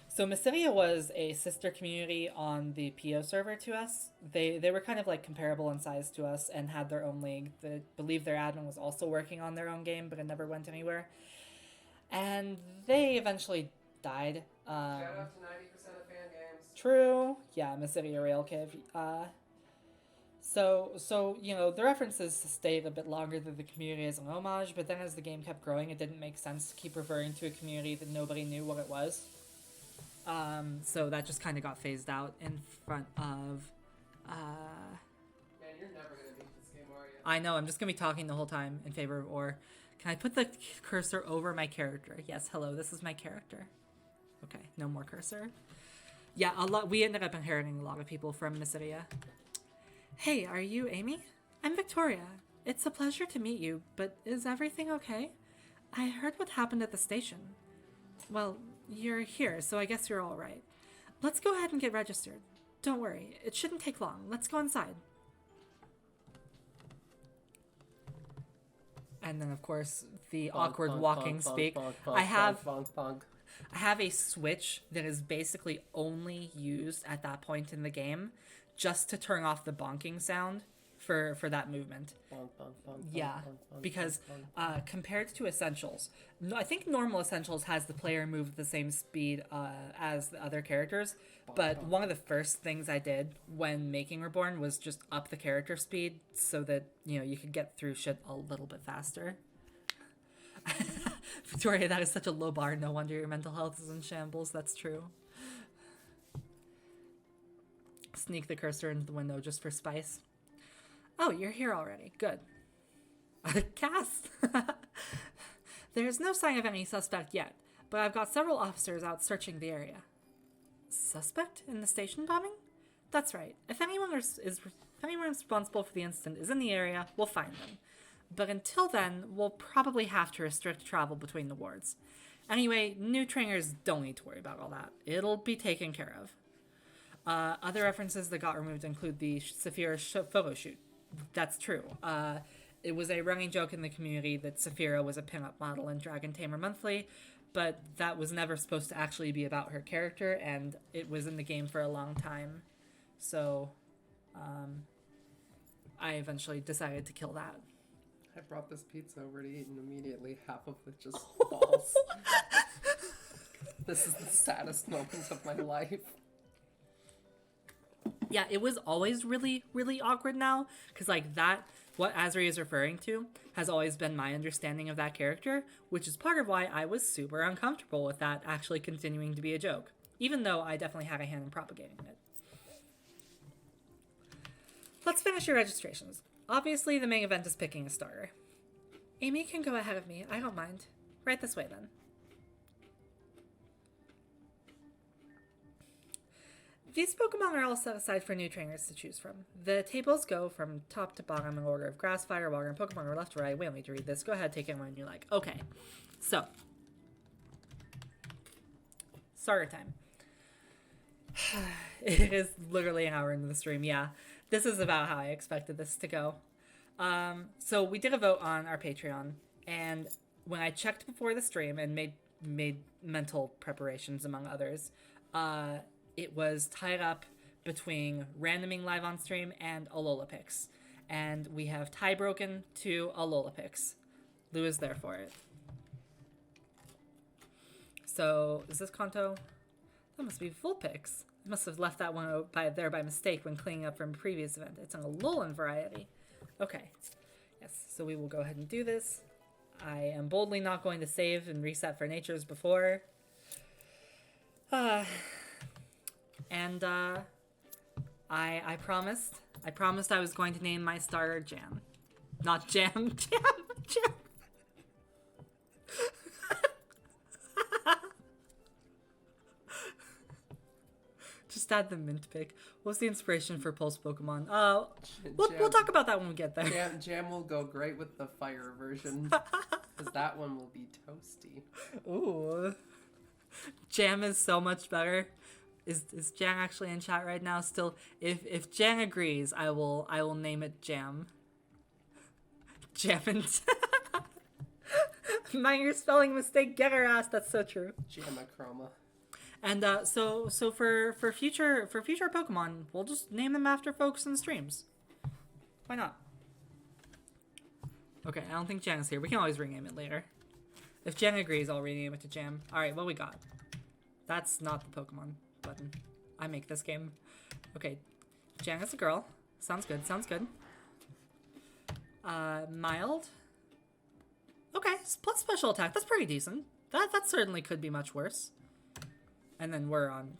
So Mysidia was a sister community on the PO server to us. They were kind of like comparable in size to us and had their own league. I believe their admin was also working on their own game, but it never went anywhere. And they eventually died. Shout out to 90% of fan games. True. Yeah, Mysidia Rail Cave. So you know, the references stayed a bit longer than the community as an homage, but then as the game kept growing, it didn't make sense to keep referring to a community that nobody knew what it was. So that just kind of got phased out in front of, Man, you're never gonna beat this game, are you? I know, I'm just gonna be talking the whole time in favor of ore. Can I put the cursor over my character? Yes, hello, this is my character. Okay, no more cursor. Yeah, we ended up inheriting a lot of people from Mysidia. Hey, are you Amy? I'm Victoria. It's a pleasure to meet you, but is everything okay? I heard what happened at the station. Well, you're here, so I guess you're all right. Let's go ahead and get registered. Don't worry, it shouldn't take long. Let's go inside. And then, of course, the awkward walking speak. I have a switch that is basically only used at that point in the game just to turn off the bonking sound for that movement. Yeah, because compared to Essentials, I think normal Essentials has the player move at the same speed as the other characters, but one of the first things I did when making Reborn was just up the character speed so that, you know, you could get through shit a little bit faster. Victoria, that is such a low bar. No wonder your mental health is in shambles. That's true. Sneak the cursor into the window just for spice. Oh, you're here already. Good. Cass! There's no sign of any suspect yet, but I've got several officers out searching the area. Suspect in the station bombing? That's right. If anyone responsible for the incident is in the area, we'll find them. But until then, we'll probably have to restrict travel between the wards. Anyway, new trainers don't need to worry about all that. It'll be taken care of. Other references that got removed include the Saphira photo shoot. That's true. It was a running joke in the community that Saphira was a pinup model in Dragon Tamer Monthly, but that was never supposed to actually be about her character, and it was in the game for a long time. So, I eventually decided to kill that. I brought this pizza over to eat, and immediately half of it just falls. This is the saddest moment of my life. Yeah, it was always really, really awkward now, because, like, that, what Azri is referring to, has always been my understanding of that character, which is part of why I was super uncomfortable with that actually continuing to be a joke, even though I definitely had a hand in propagating it. Let's finish your registrations. Obviously, the main event is picking a starter. Amy can go ahead of me. I don't mind. Right this way, then. These Pokemon are all set aside for new trainers to choose from. The tables go from top to bottom in order of grass, fire, water, and Pokemon, or left to right. We don't need to read this. Go ahead, take anyone you like. Okay, so. Starter time. It is literally an hour into the stream, yeah. This is about how I expected this to go. So we did a vote on our Patreon, and when I checked before the stream and made mental preparations, among others, it was tied up between randoming live on stream and Alola picks. And we have tie broken to Alola picks. Lou is there for it. So, is this Kanto? That must be full picks. I must have left that one there by mistake when cleaning up from a previous event. It's an Alolan variety. Okay. Yes, so we will go ahead and do this. I am boldly not going to save and reset for natures before. I promised I was going to name my starter Jam. Not Jam. Jam. Just add the mint pick. What's the inspiration for Pulse Pokemon? We'll talk about that when we get there. Jam will go great with the fire version. Because that one will be toasty. Ooh. Jam is so much better. Is Jan actually in chat right now? Still, if Jan agrees, I will name it Jam. Jammin'. Mind your spelling mistake, get her ass. That's so true. Jamachroma. And so for future Pokemon, we'll just name them after folks in streams. Why not? Okay, I don't think Jan is here. We can always rename it later. If Jan agrees, I'll rename it to Jam. All right, what we got? That's not the Pokemon button. I make this game. Okay, Jan is a girl. Sounds good. Sounds good. Mild. Okay, plus special attack. That's pretty decent. That certainly could be much worse. And then we're on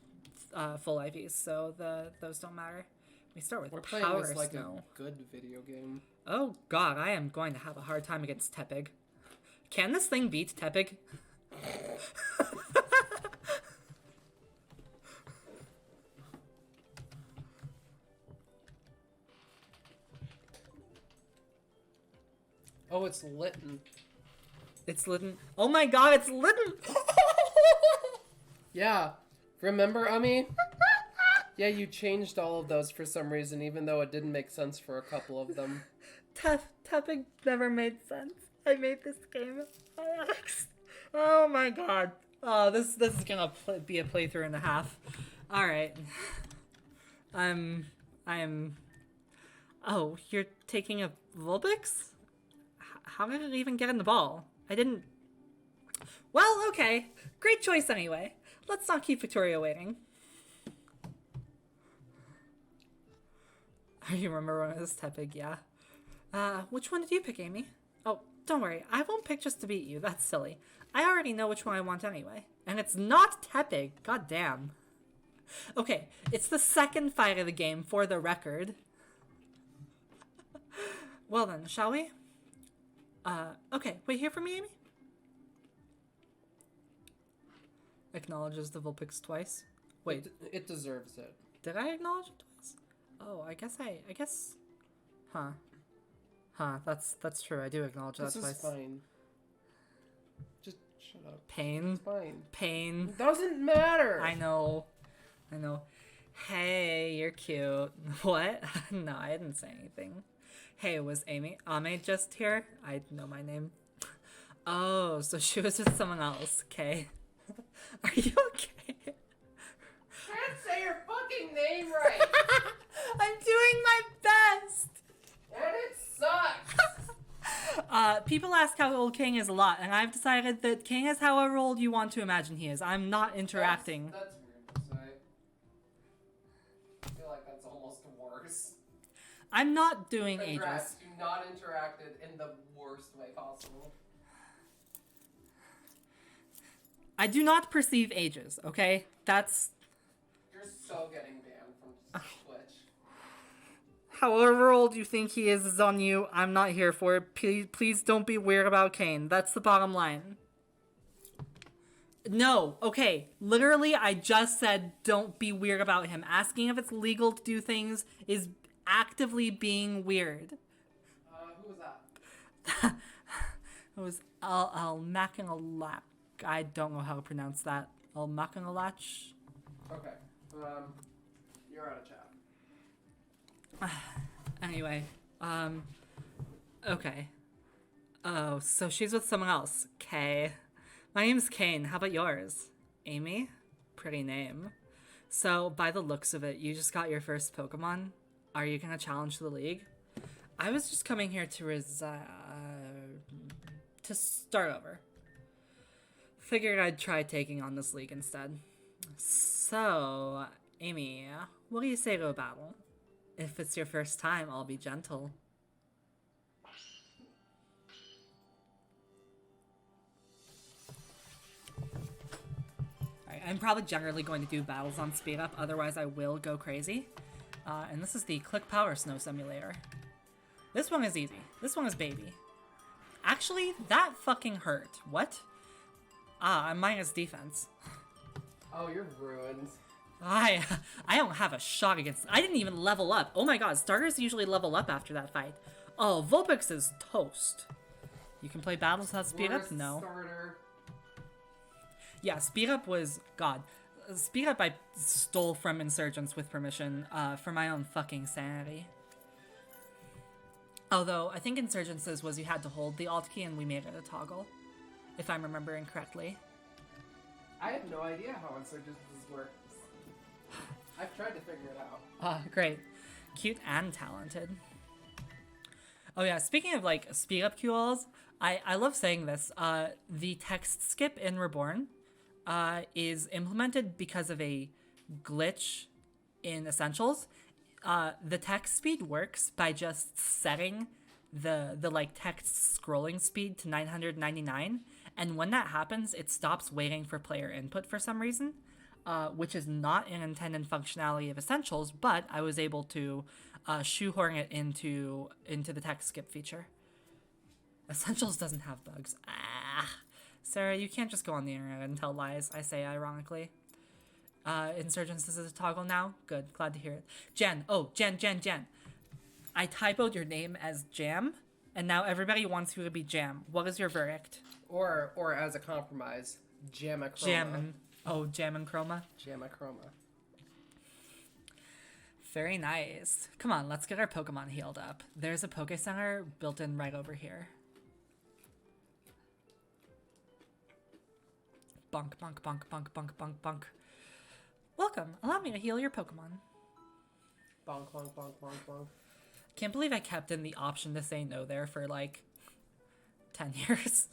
full IVs, so those don't matter. We start with We're Power playing this like Snow. a good video game. Oh god, I am going to have a hard time against Tepig. Can this thing beat Tepig? Oh, it's Litten. It's Litten. Oh my god, it's Litten! Yeah. Remember, Ummy? Yeah, you changed all of those for some reason, even though it didn't make sense for a couple of them. Tepig never made sense. I made this game by accident. Oh my god. Oh, this is gonna be a playthrough and a half. Alright. I am... Oh, you're taking a Vulpix? How did it even get in the ball? I didn't... Well, okay. Great choice anyway. Let's not keep Victoria waiting. You remember when it was Tepig, yeah. Which one did you pick, Amy? Oh, don't worry. I won't pick just to beat you. That's silly. I already know which one I want anyway. And it's not Tepig. God damn. Okay, it's the second fight of the game, for the record. Well then, shall we? Okay. Wait here for me, Amy? Acknowledges the Vulpix twice. Wait. It deserves it. Did I acknowledge it twice? Oh, I guess... Huh. Huh, that's true. I do acknowledge that twice. This is fine. Just shut up. Pain. It's fine. Pain. It doesn't matter! I know. Hey, you're cute. What? No, I didn't say anything. Hey, was Ame just here? I know my name. Oh, so she was with someone else. Okay. Are you okay? Can't say your fucking name right! I'm doing my best! And it sucks! People ask how old King is a lot, and I've decided that King is however old you want to imagine he is. I'm not interacting. That's weird to say. I feel like that's almost worse. I'm not doing Congrats, ages. you not interacted in the worst way possible. I do not perceive ages, okay? That's... You're so getting banned from Twitch. However old you think he is on you. I'm not here for it. Please don't be weird about Kane. That's the bottom line. No, okay. Literally, I just said don't be weird about him. Asking if it's legal to do things is actively being weird. Who was that? It was Al-Makinalak. I don't know how to pronounce that. Al-Makinalach? Okay. You're out of chat. Anyway, okay. Oh, so she's with someone else. Kay. My name's Kane. How about yours? Amy? Pretty name. So, by the looks of it, you just got your first Pokemon? Are you gonna challenge the league? I was just coming here to start over. Figured I'd try taking on this league instead. So, Amy, what do you say to a battle? If it's your first time, I'll be gentle. Alright, I'm probably generally going to do battles on speed up, otherwise I will go crazy. And this is the Click Power Snow Simulator. This one is easy. This one is baby. Actually, that fucking hurt. What? I'm minus defense. Oh, you're ruined. I don't have a shot against... I didn't even level up. Oh my god, starters usually level up after that fight. Oh, Vulpix is toast. You can play battles without speed up? No. Starter. Yeah, speed up was... God. Speed up I stole from Insurgents with permission, for my own fucking sanity. Although, I think Insurgences was you had to hold the Alt key and we made it a toggle. If I'm remembering correctly. I have no idea how Insurgences work. I've tried to figure it out. Great. Cute and talented. Oh yeah, speaking of like speed up QLs, I love saying this. The text skip in Reborn is implemented because of a glitch in Essentials. The text speed works by just setting the like text scrolling speed to 999, and when that happens, it stops waiting for player input for some reason. Which is not an intended functionality of Essentials, but I was able to shoehorn it into the text skip feature. Essentials doesn't have bugs. Sarah, you can't just go on the internet and tell lies, I say ironically. Insurgents is a toggle now? Good, glad to hear it. Jen, Jen. I typoed your name as Jam, and now everybody wants you to be Jam. What is your verdict? Or as a compromise, Jamachroma. Jam and Chroma? Jamachroma. Very nice. Come on, let's get our Pokemon healed up. There's a Poke Center built in right over here. Bonk, bonk, bonk, bonk, bonk, bonk, bonk. Welcome. Allow me to heal your Pokemon. Bonk, bonk, bonk, bonk, bonk. Can't believe I kept in the option to say no there for like 10 years.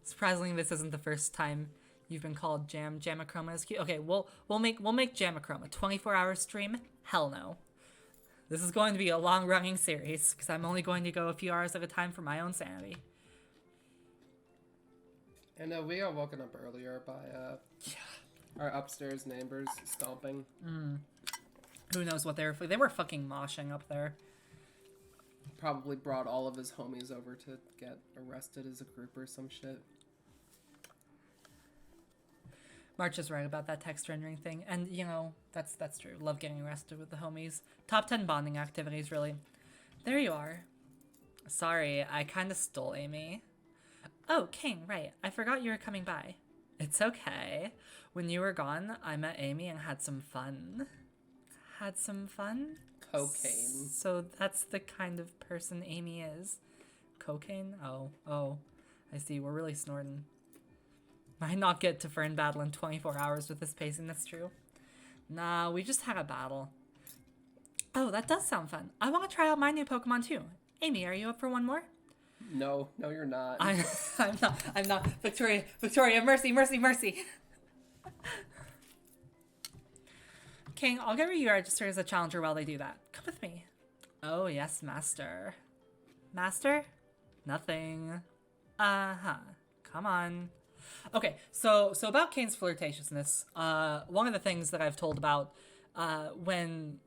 Surprisingly, this isn't the first time you've been called Jamachroma is cute. Okay, we'll make Jamachroma 24-hour stream. Hell no. This is going to be a long-running series because I'm only going to go a few hours at a time for my own sanity. And we got woken up earlier by our upstairs neighbors stomping. Who knows what they were fucking moshing up there. Probably brought all of his homies over to get arrested as a group or some shit. March is right about that text rendering thing, and you know, that's true. Love getting arrested with the homies. Top 10 bonding activities, really. There you are. Sorry, I kinda stole Amy. Oh, King, right. I forgot you were coming by. It's okay. When you were gone, I met Amy and had some fun. Had some fun? Cocaine. So that's the kind of person Amy is. Cocaine? Oh. I see. We're really snorting. Might not get to Fern battle in 24 hours with this pacing, that's true. Nah, we just had a battle. Oh, that does sound fun. I want to try out my new Pokemon too. Amy, are you up for one more? No, you're not. I'm not. Victoria, mercy. King, I'll get re-registered as a challenger while they do that. Come with me. Oh, yes, master. Master? Nothing. Uh-huh. Come on. Okay, so about Kane's flirtatiousness, one of the things that I've told about when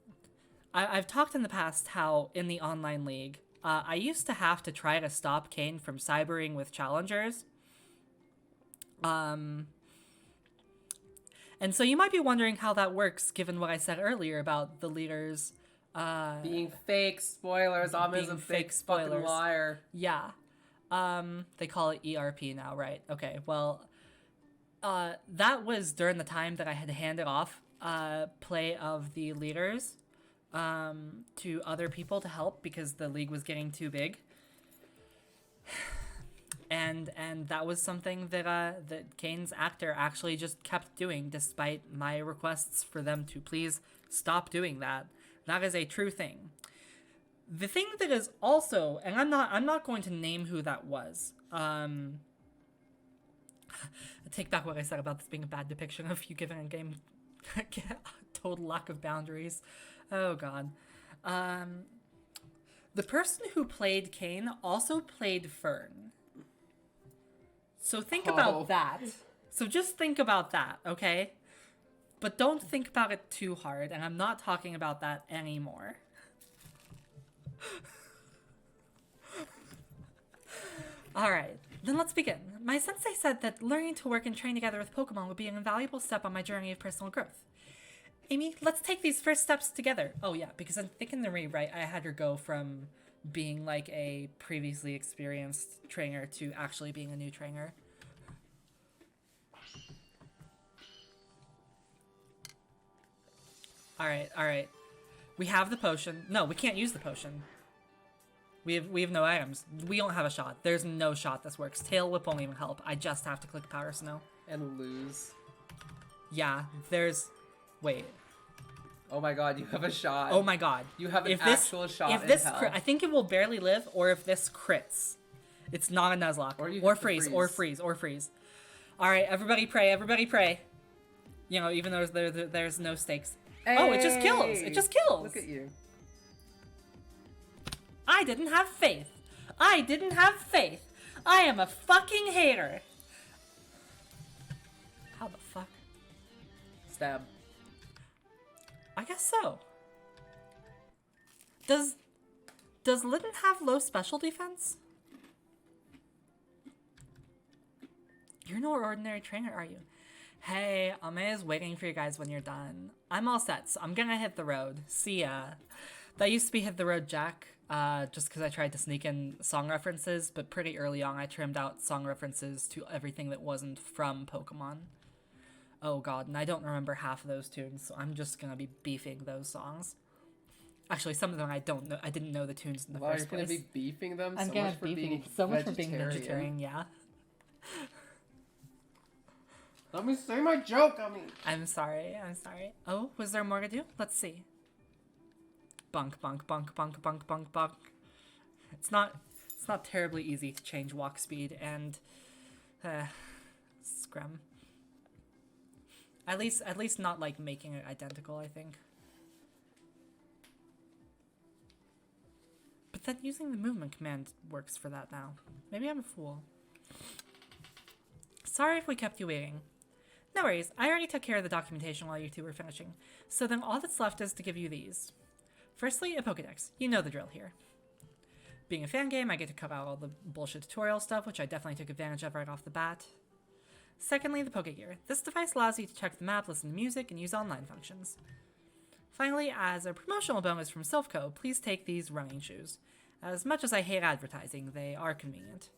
I've talked in the past how in the online league, I used to have to try to stop Kane from cybering with challengers. And so you might be wondering how that works, given what I said earlier about the leaders being fake spoilers. Ama's a fake fucking liar. Yeah. They call it ERP now, right? Okay, well, that was during the time that I had handed off play of the leaders to other people to help because the league was getting too big. And that was something that Kane's actor actually just kept doing despite my requests for them to please stop doing that. That is a true thing. The thing that is also, and I'm not going to name who that was. I take back what I said about this being a bad depiction of you giving a game total lack of boundaries. Oh god. The person who played Kane also played Fern. So think about that. So just think about that, okay? But don't think about it too hard, and I'm not talking about that anymore. Alright, then let's begin. My sensei said that learning to work and train together with Pokemon would be an invaluable step on my journey of personal growth. Amy, let's take these first steps together. Oh yeah, because I think in the rewrite I had her go from being like a previously experienced trainer to actually being a new trainer. Alright. We have the potion. No, we can't use the potion. We have no items. We don't have a shot. There's no shot this works. Tail Whip won't even help. I just have to click Power Snow. And lose. Yeah, there's... Wait. Oh my god, you have a shot. Oh my god. You have an actual shot if in this hell. I think it will barely live, or if this crits. It's not a Nuzlocke. Or freeze. Alright, everybody pray. You know, even though there's no stakes. Hey! Oh, it just kills! Look at you. I didn't have faith. I am a fucking hater. How the fuck? Stab. I guess so. Does Litten have low special defense? You're no ordinary trainer, are you? Hey, Ame is waiting for you guys when you're done. I'm all set, so I'm gonna hit the road. See ya. That used to be Hit the Road Jack, just because I tried to sneak in song references, but pretty early on I trimmed out song references to everything that wasn't from Pokemon. Oh god, and I don't remember half of those tunes, so I'm just gonna be beefing those songs. Actually, some of them I don't know. I didn't know the tunes in the first place. You're gonna be beefing them? I'm gonna beefing so much for being vegetarian, yeah. Let me say my joke, I'm sorry. Oh, was there more to do? Let's see. Bunk. It's not terribly easy to change walk speed and scrum. At least not like making it identical, I think. But then using the movement command works for that now. Maybe I'm a fool. Sorry if we kept you waiting. No worries, I already took care of the documentation while you two were finishing, so then all that's left is to give you these. Firstly, a Pokedex. You know the drill here. Being a fan game, I get to cut out all the bullshit tutorial stuff, which I definitely took advantage of right off the bat. Secondly, the Pokegear. This device allows you to check the map, listen to music, and use online functions. Finally, as a promotional bonus from Silphco, please take these running shoes. As much as I hate advertising, they are convenient.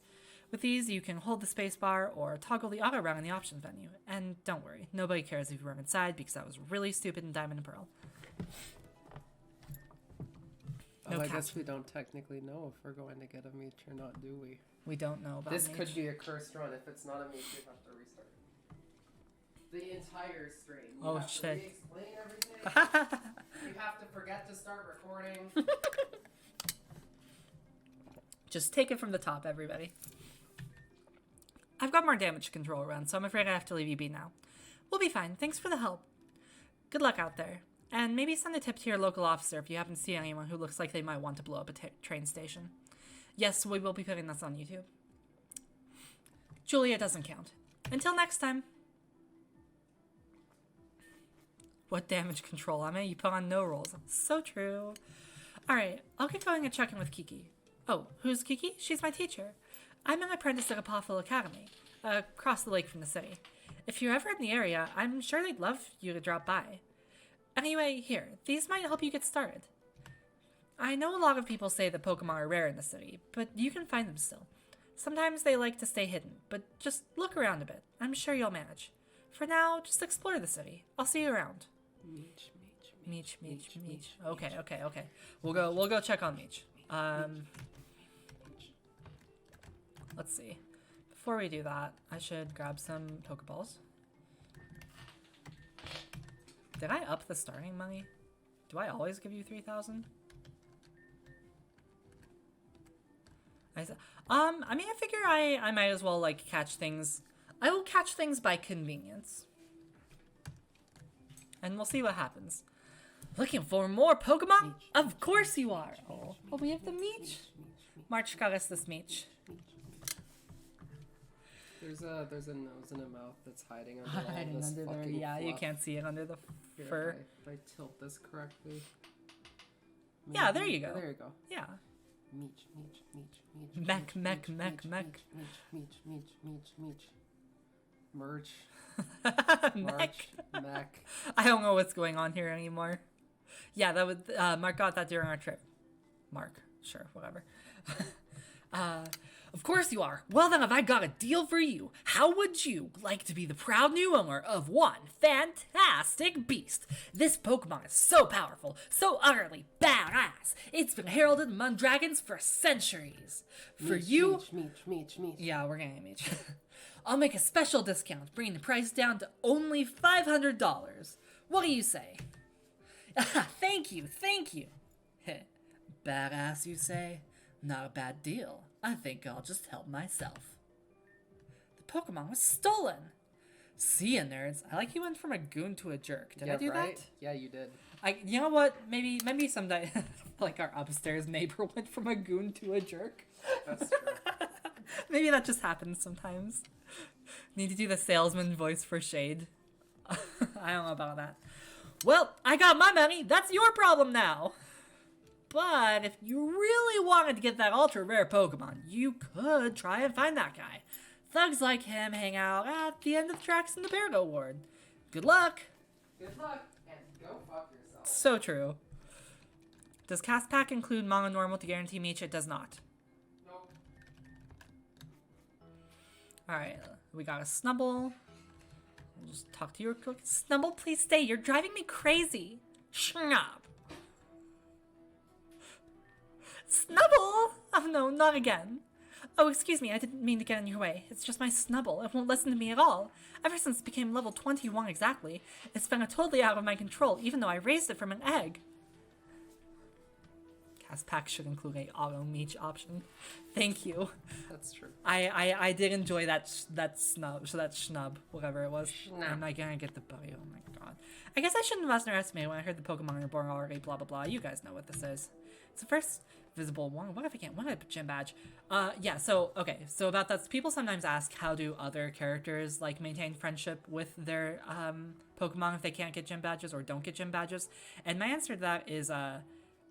With these, you can hold the spacebar or toggle the auto run in the options menu. And don't worry, nobody cares if you run inside because that was really stupid in Diamond and Pearl. No I catch. guess we don't technically know if we're going to get a meet or not, do we? We don't know about This Mage. could be a cursed run. If it's not a meet, we have to restart the entire stream. You Oh, have shit. to re-explain everything. You have to forget to start recording. Just take it from the top, everybody. I've got more damage control around, so I'm afraid I have to leave you be now. We'll be fine. Thanks for the help. Good luck out there. And maybe send a tip to your local officer if you happen to see anyone who looks like they might want to blow up a train station. Yes, we will be putting this on YouTube. Julia doesn't count. Until next time. What damage control? I mean, you put on no rolls. So true. Alright, I'll get going and check in with Kiki. Oh, who's Kiki? She's my teacher. I'm an apprentice at Apophil Academy, across the lake from the city. If you're ever in the area, I'm sure they'd love you to drop by. Anyway, here, these might help you get started. I know a lot of people say that Pokemon are rare in the city, but you can find them still. Sometimes they like to stay hidden, but just look around a bit. I'm sure you'll manage. For now, just explore the city. I'll see you around. Meech. Okay. We'll go check on Meech. Let's see. Before we do that, I should grab some Pokeballs. Did I up the starting money? Do I always give you 3,000? I mean, I figure I might as well, like, catch things. I will catch things by convenience. And we'll see what happens. Looking for more Pokemon? Of course you are! Oh, we have the Meech. March got us this Meech. There's a nose and a mouth that's hiding under all Hiding this under there, fucking yeah, you fluff. can't see it under the Here, fur. If I tilt this correctly. Yeah, there you go. There you go. Yeah. Meech. Mech. Merch. Mech. Mech. I don't know what's going on here anymore. Yeah, that would Mark got that during our trip. Mark, sure, whatever. Of course you are. Well then, have I got a deal for you? How would you like to be the proud new owner of one fantastic beast? This Pokemon is so powerful, so utterly badass. It's been heralded among dragons for centuries. For you... Meech. Yeah, we're getting Meech. I'll make a special discount, bringing the price down to only $500. What do you say? Thank you. Badass, you say? Not a bad deal. I think I'll just help myself. The Pokemon was stolen! See ya, nerds. I like you went from a goon to a jerk. Did I do right? that? Yeah, you did. You know what? Maybe someday, like our upstairs neighbor went from a goon to a jerk. That's true. Maybe that just happens sometimes. Need to do the salesman voice for shade. I don't know about that. Well, I got my money. That's your problem now. But if you really wanted to get that ultra rare Pokemon, you could try and find that guy. Thugs like him hang out at the end of the tracks in the Peargo Ward. Good luck. Good luck, and go fuck yourself. So true. Does Cast Pack include Mono Normal to guarantee Meech? It does not. Nope. Alright, we got a Snubble. We'll just talk to you real quick. Snubble, please stay. You're driving me crazy. Schnob. Snubble! Oh no, not again. Oh, excuse me, I didn't mean to get in your way. It's just my Snubble. It won't listen to me at all. Ever since it became level 21 exactly, it's been totally out of my control, even though I raised it from an egg. Cast Pack should include a auto Meech option. Thank you. That's true. I did enjoy that schnub, whatever it was. Schnub. I'm not gonna get the buddy. Oh my god. I guess I shouldn't have underestimated when I heard the Pokemon Reborn already. Blah blah blah. You guys know what this is. It's the first visible one. What if I can't? What if I gym badge? Yeah. So okay. So about that, people sometimes ask how do other characters like maintain friendship with their Pokemon if they can't get gym badges or don't get gym badges. And my answer to that is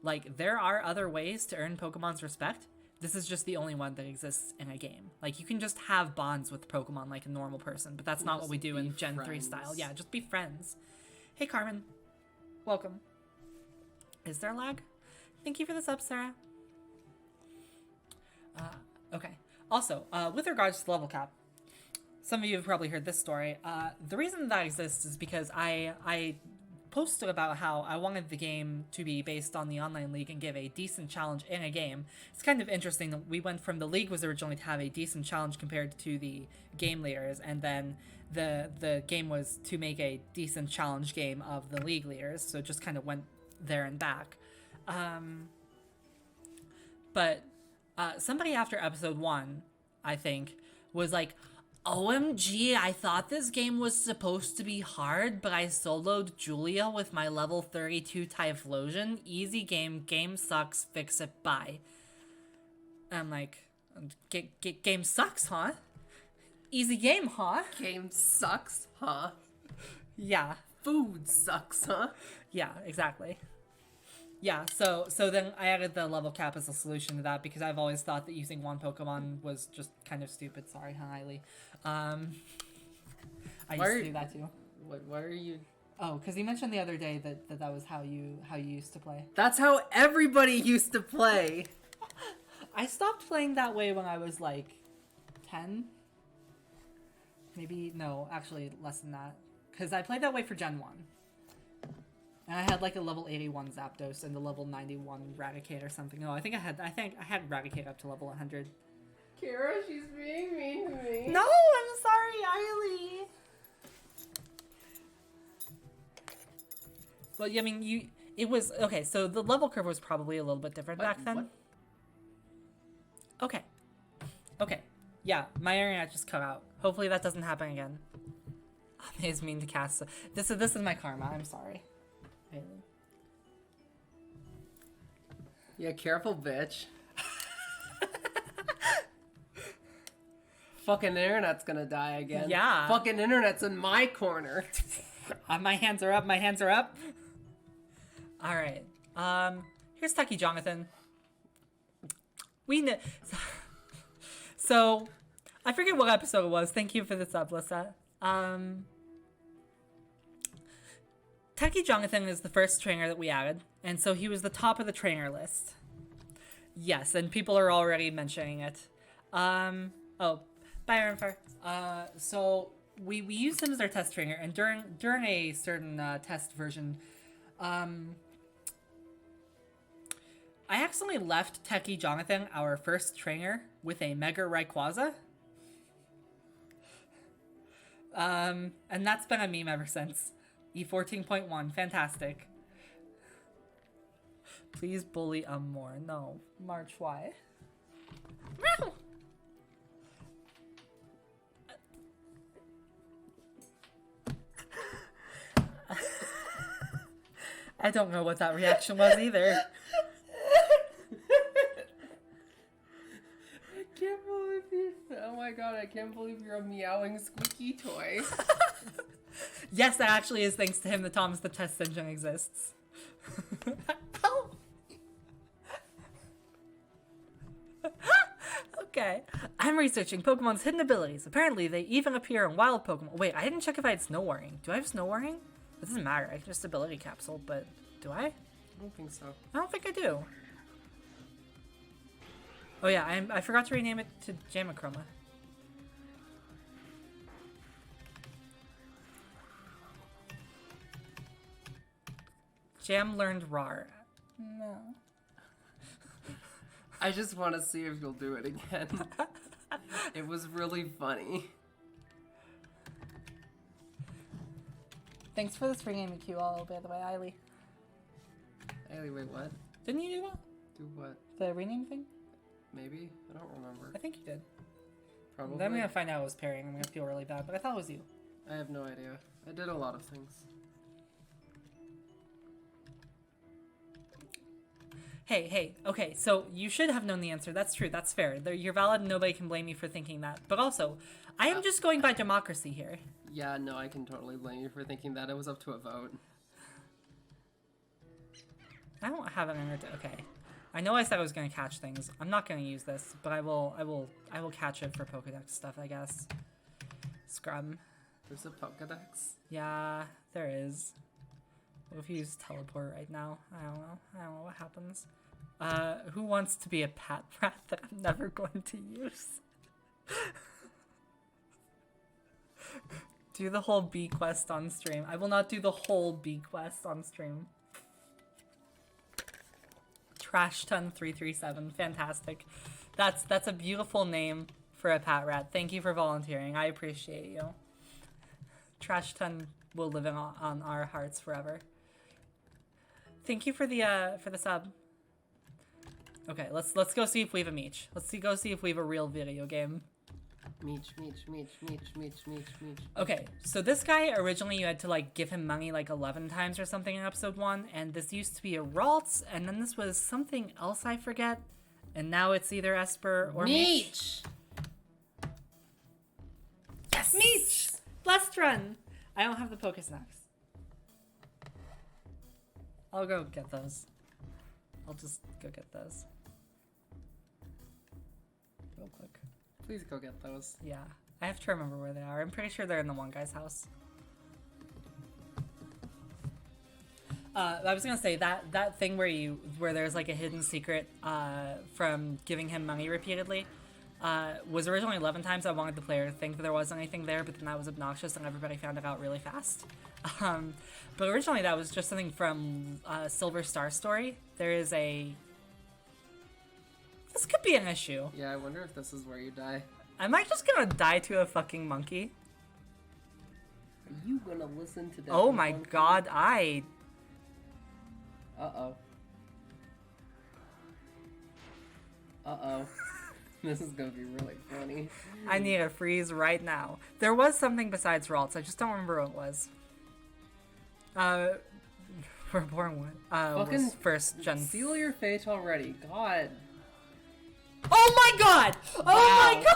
like there are other ways to earn Pokemon's respect. This is just the only one that exists in a game. Like, you can just have bonds with Pokemon like a normal person, but that's not what we do in Gen 3 style. Yeah, just be friends. Hey, Carmen. Welcome. Is there lag? Thank you for the sub, Sarah. Okay. Also, with regards to the level cap, some of you have probably heard this story. The reason that exists is because I posted about how I wanted the game to be based on the online league and give a decent challenge in a game. It's kind of interesting that we went from the league was originally to have a decent challenge compared to the game leaders, and then the game was to make a decent challenge game of the league leaders, so it just kind of went there and back. But somebody after episode 1, I think, was like, OMG, I thought this game was supposed to be hard, but I soloed Julia with my level 32 Typhlosion. Easy game sucks, fix it, bye. I'm like, game sucks, huh? Easy game, huh? Game sucks, huh? Yeah. Food sucks, huh? Yeah, exactly. Yeah, so then I added the level cap as a solution to that because I've always thought that using one Pokemon was just kind of stupid. Sorry, Hailey. I used to do that too. Why are you... Oh, because you mentioned the other day that was how you used to play. That's how everybody used to play! I stopped playing that way when I was like 10. Maybe, no, actually less than that. Because I played that way for Gen 1. And I had like a level 81 Zapdos and a level 91 Raticate or something. No, I think I had Raticate up to level 100. Kira, she's being mean to me. No, I'm sorry, Eiley. Well, I mean, it was okay. So the level curve was probably a little bit different back then. What? Okay. Yeah, my internet just cut out. Hopefully that doesn't happen again. It's mean to cast. This is my karma. I'm sorry. Yeah, careful, bitch. Fucking internet's gonna die again. Yeah. Fucking internet's in my corner. My hands are up. My hands are up. All right. Here's Tucky Jonathan. We know. So, I forget what episode it was. Thank you for the sub, Lissa. Tucky Jonathan is the first trainer that we added, and so he was the top of the trainer list. Yes, and people are already mentioning it. Oh, bye, Ironfire. So we used him as our test trainer, and during a certain test version, I accidentally left Techie Jonathan, our first trainer, with a Mega Rayquaza. And that's been a meme ever since. E14.1, fantastic. Please bully more. No. March, why? I don't know what that reaction was either. I can't believe you... Oh my god, I can't believe you're a meowing squeaky toy. Yes, that actually is thanks to him that Thomas the Test Engine exists. Oh. Okay. I'm researching Pokemon's hidden abilities. Apparently, they even appear in wild Pokemon. Wait, I didn't check if I had Snow Warning. Do I have Snow Warning? It doesn't matter. I can just ability capsule, but do I? I don't think so. I don't think I do. Oh yeah, I forgot to rename it to Jamachroma. Jam learned RAR. No. I just want to see if you'll do it again. It was really funny. Thanks for this renaming queue all, by the way, Eiley. Eiley, wait, what? Didn't you do that? Do what? The rename thing? Maybe? I don't remember. I think you did. Probably. Then I'm gonna find out it was pairing. I'm gonna feel really bad, but I thought it was you. I have no idea. I did a lot of things. Hey, okay, so you should have known the answer. That's true, that's fair. You're valid and nobody can blame you for thinking that. But also, I am just going by democracy here. Yeah, no, I can totally blame you for thinking that. It was up to a vote. I don't have an energy. Okay. I know I said I was gonna catch things. I'm not gonna use this, but I will catch it for Pokedex stuff, I guess. Scrum. There's a Pokedex? Yeah, there is. What if you use teleport right now? I don't know what happens. Who wants to be a pat rat that I'm never going to use? Do the whole bee quest on stream. I will not do the whole bee quest on stream. TrashTon337, fantastic. That's a beautiful name for a pat rat. Thank you for volunteering. I appreciate you. TrashTon will live on our hearts forever. Thank you for the sub. Okay, let's go see if we have a Meech. Go see if we have a real video game. Meech. Okay, so this guy, originally you had to, like, give him money, like, 11 times or something in episode 1, and this used to be a Ralts, and then this was something else I forget, and now it's either Esper or Meech. Yes! Meech! Blessed Run! I don't have the Pokesnacks. I'll go get those. I'll just go get those. Real quick. Please go get those. Yeah, I have to remember where they are. I'm pretty sure they're in the one guy's house. I was gonna say that thing where there's like a hidden secret from giving him money repeatedly was originally 11 times. I wanted the player to think that there wasn't anything there, but then that was obnoxious and everybody found it out really fast. But originally that was just something from Silver Star Story. There is a... This could be an issue. Yeah, I wonder if this is where you die. Am I just gonna die to a fucking monkey? Are you gonna listen to that? Oh my monkey? god, Uh-oh. Uh-oh. This is gonna be really funny. I need a freeze right now. There was something besides Ralts, I just don't remember what it was. Reborn Fucking was first gen. Seal your fate already, God. Oh my god! Oh my god!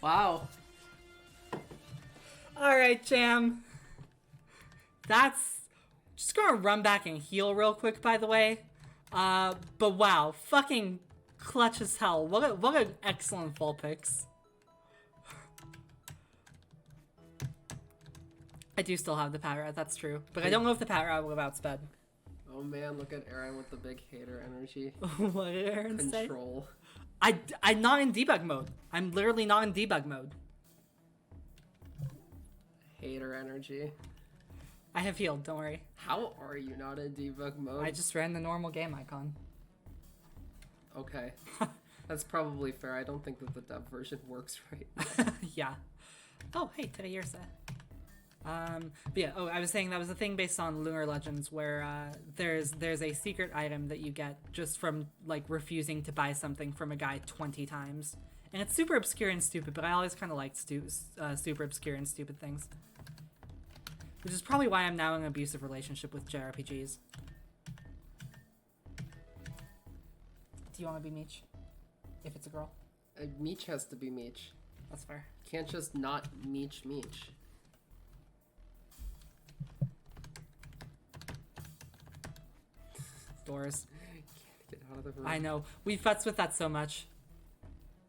Wow. Alright, Jam. That's... Just gonna run back and heal real quick, by the way. But wow, fucking clutch as hell. What an excellent full picks. I do still have the Pat Rat, that's true. But I don't know if the Pat Rat will have outsped. Oh man, look at Aaron with the big hater energy. What did Aaron say? Control. I'm not in debug mode. I'm literally not in debug mode. Hater energy. I have healed, don't worry. How are you not in debug mode? I just ran the normal game icon. Okay. That's probably fair. I don't think that the dev version works right now. Yeah. Oh, hey, Tadayursa. But yeah, I was saying that was a thing based on Lunar Legends where there's a secret item that you get just from like refusing to buy something from a guy 20 times. And it's super obscure and stupid, but I always kind of liked super obscure and stupid things. Which is probably why I'm now in an abusive relationship with JRPGs. Do you want to be Meech? If it's a girl? Meech has to be Meech. That's fair. Can't just not Meech. Doors. Can't get out of the room. I know. We futz with that so much.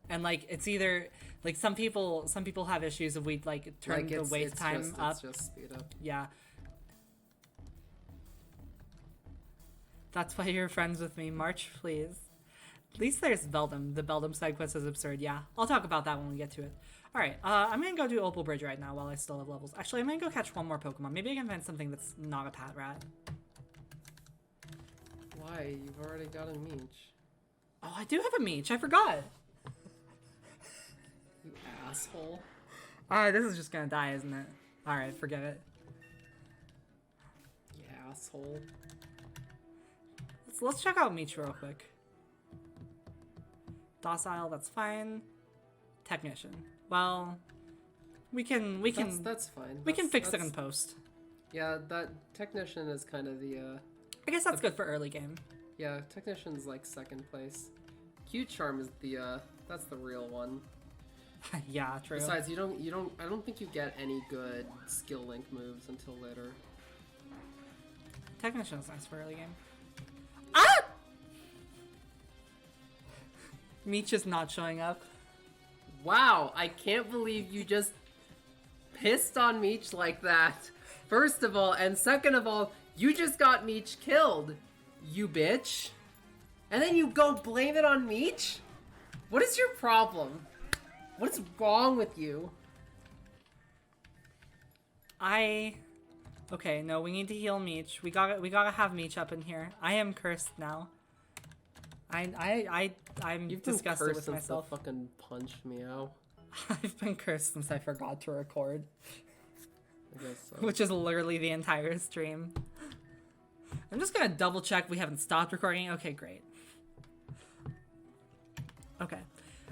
And like it's either like some people have issues if we like turn like the wait time up. It's just speed up. Yeah. That's why you're friends with me. March, please. At least there's Beldum. The Beldum side quest is absurd. Yeah, I'll talk about that when we get to it. All right, I'm gonna go do Opal Bridge right now while I still have levels. Actually, I'm gonna go catch one more Pokemon. Maybe I can find something that's not a Pat Rat. Why? You've already got a Meech. Oh, I do have a Meech. I forgot. You asshole. Alright, this is just gonna die, isn't it? Alright, forget it. You asshole. Let's check out Meech real quick. Docile, that's fine. Technician. Well, we can that's fine. We can fix it in post. Yeah, that Technician is kind of the I guess that's good for early game. yeah, Technician's like second place. Q-Charm is the that's the real one. Yeah, true. Besides, I don't think you get any good skill link moves until later. Technician's nice for early game. Ah! Meech is not showing up. Wow, I can't believe you just pissed on Meech like that. First of all, and second of all, you just got Meech killed, you bitch. And then you go blame it on Meech? What is your problem? What is wrong with you? Okay, no, we need to heal Meech. We gotta have Meech up in here. I am cursed now. I'm You've been disgusted cursed with since myself. the fucking punch meow. I've been cursed since I forgot to record. I guess so. Which is literally the entire stream. I'm just gonna double check we haven't stopped recording. Okay, great. Okay.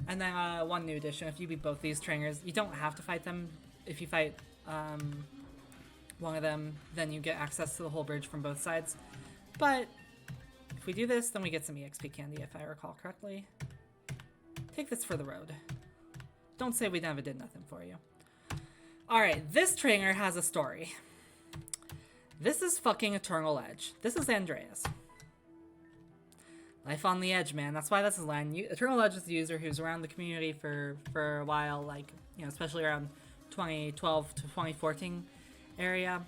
And then one new addition. If you beat both these trainers, you don't have to fight them. If you fight one of them, then you get access to the whole bridge from both sides. But if we do this, then we get some EXP candy, if I recall correctly. Take this for the road. Don't say we never did nothing for you. Alright, this trainer has a story. This is fucking Eternal Edge. This is Andreas. Life on the edge, man. That's why this is line. Eternal Edge is the user who's around the community for a while, like, you know, especially around 2012 to 2014 area.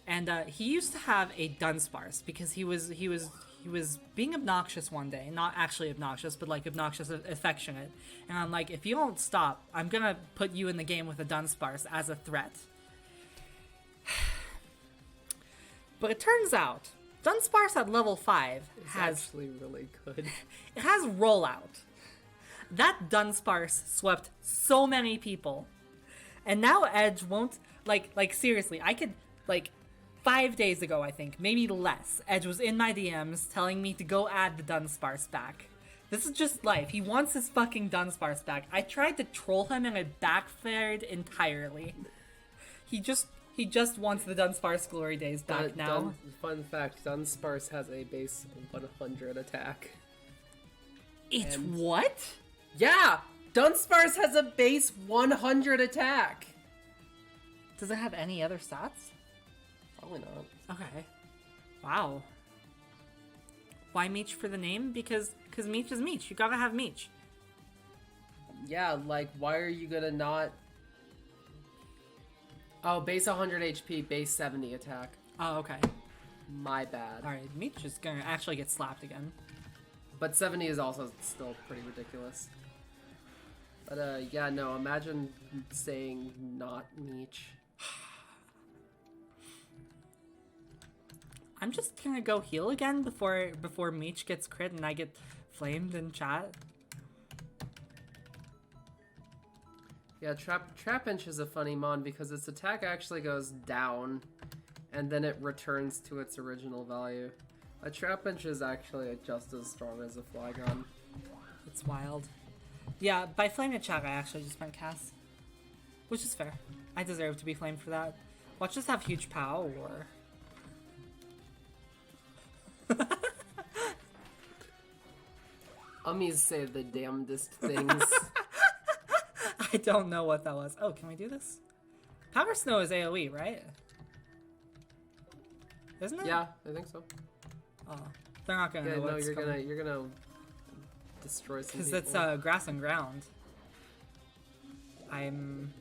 And he used to have a Dunsparce because he was being obnoxious one day. Not actually obnoxious, but like obnoxious affectionate. And I'm like, if you don't stop, I'm gonna put you in the game with a Dunsparce as a threat. But it turns out Dunsparce at level 5 has actually really good. It has rollout. That Dunsparce swept so many people. And now Edge won't like seriously, I could 5 days ago, I think, maybe less, Edge was in my DMs telling me to go add the Dunsparce back. This is just life. He wants his fucking Dunsparce back. I tried to troll him and it backfired entirely. He just wants the Dunsparce glory days back now. Fun fact, Dunsparce has a base 100 attack. It's what? Yeah! Dunsparce has a base 100 attack! Does it have any other stats? Probably not. Okay. Wow. Why Meech for the name? Because Meech is Meech. You gotta have Meech. Yeah, like, why are you gonna not... Oh, base 100 HP, base 70 attack. Oh, okay. My bad. Alright, Meech is gonna actually get slapped again. But 70 is also still pretty ridiculous. But, yeah, no, imagine saying not Meech. I'm just gonna go heal again before Meech gets crit and I get flamed in chat. Yeah, Trapinch is a funny mon because its attack actually goes down, and then it returns to its original value. A Trapinch is actually just as strong as a Flygon. It's wild. Yeah, by flaming in chat, I actually just meant Cass. Which is fair. I deserve to be flamed for that. Watch us have huge power. Ummies say the damnedest things. I don't know what that was. Oh, can we do this? Power Snow is AoE, right? Isn't it? Yeah, I think so. Oh, they're not gonna know no, what's coming. you're gonna destroy some Because people. it's grass and ground. I'm...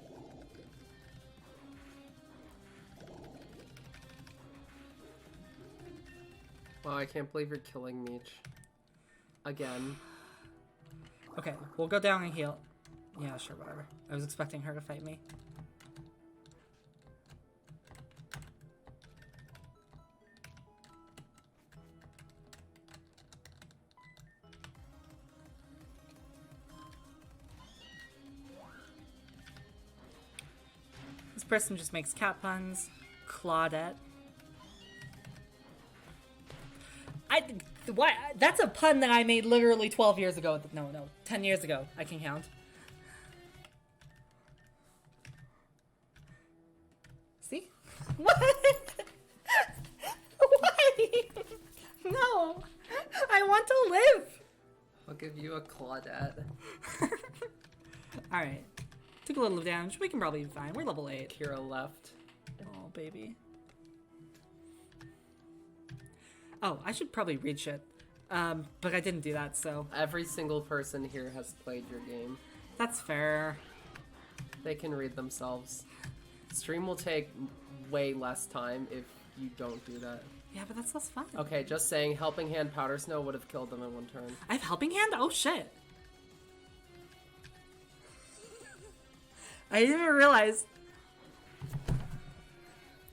Wow, I can't believe you're killing Meech. Again. Okay, we'll go down and heal. Yeah, sure, whatever. I was expecting her to fight me. This person just makes cat puns. Claudette. What? That's a pun that I made literally 12 years ago. No, 10 years ago. I can count. See? What? Why? No. I want to live. I'll give you a Claudette. Alright. Took a little damage. We can probably be fine. We're level 8. Kira left. Oh, baby. Oh, I should probably read shit. But I didn't do that, so... Every single person here has played your game. That's fair. They can read themselves. Stream will take way less time if you don't do that. Yeah, but that's less fun. Okay, just saying, Helping Hand Powder Snow would have killed them in one turn. I have Helping Hand? Oh, shit. I didn't even realize.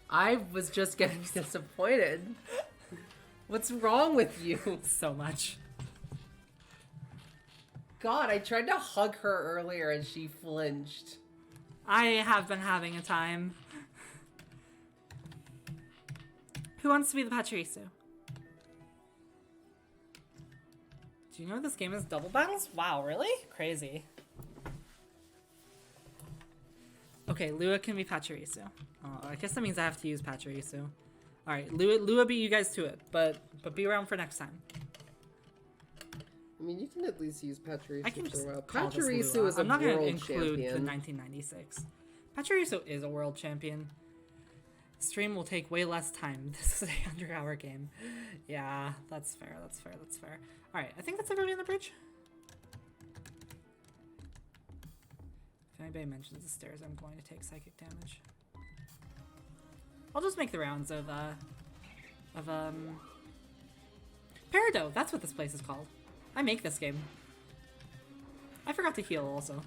I was just getting disappointed. What's wrong with you? So much. God, I tried to hug her earlier and she flinched. I have been having a time. Who wants to be the Pachirisu? Do you know this game is double battles? Wow, really? Crazy. Okay, Lua can be Pachirisu. Oh, I guess that means I have to use Pachirisu. Alright, Lua beat you guys to it, but be around for next time. I mean, you can at least use Pachirisu I can for a while. call this Pachirisu Lua. is a I'm not going to world include champion. the 1996. Pachirisu is a world champion. Stream will take way less time. This is a 100-hour game. Yeah, that's fair, that's fair, that's fair. Alright, I think that's everybody on the bridge. If anybody mentions the stairs, I'm going to take psychic damage. I'll just make the rounds of Peridot, that's what this place is called. I make this game. I forgot to heal also.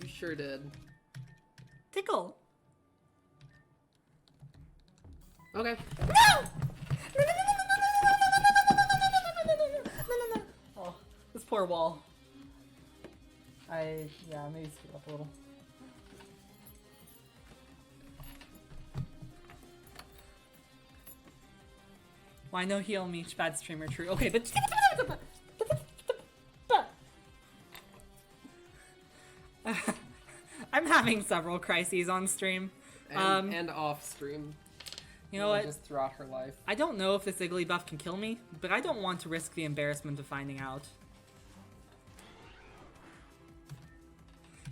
You sure did. Tickle! Okay. No! Oh, this poor wall. Maybe screw up a little. Why no heal me, bad streamer, true. Okay, but I'm having several crises on stream. And off stream. You know what? Just throughout her life. I don't know if this Iggly buff can kill me, but I don't want to risk the embarrassment of finding out.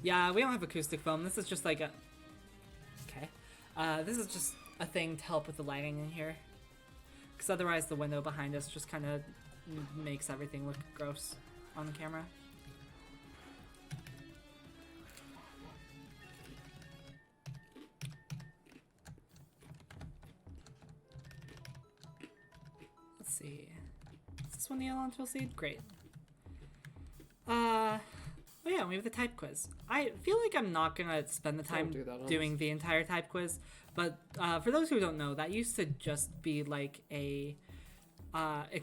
Yeah, we don't have acoustic foam. This is just like a... Okay. This is just a thing to help with the lighting in here. Because otherwise the window behind us just kind of makes everything look gross on the camera. Let's see. Is this one the Elantil Seed? Great. Oh yeah, we have the type quiz. I feel like I'm not gonna spend the time doing the entire type quiz, but for those who don't know, that used to just be like a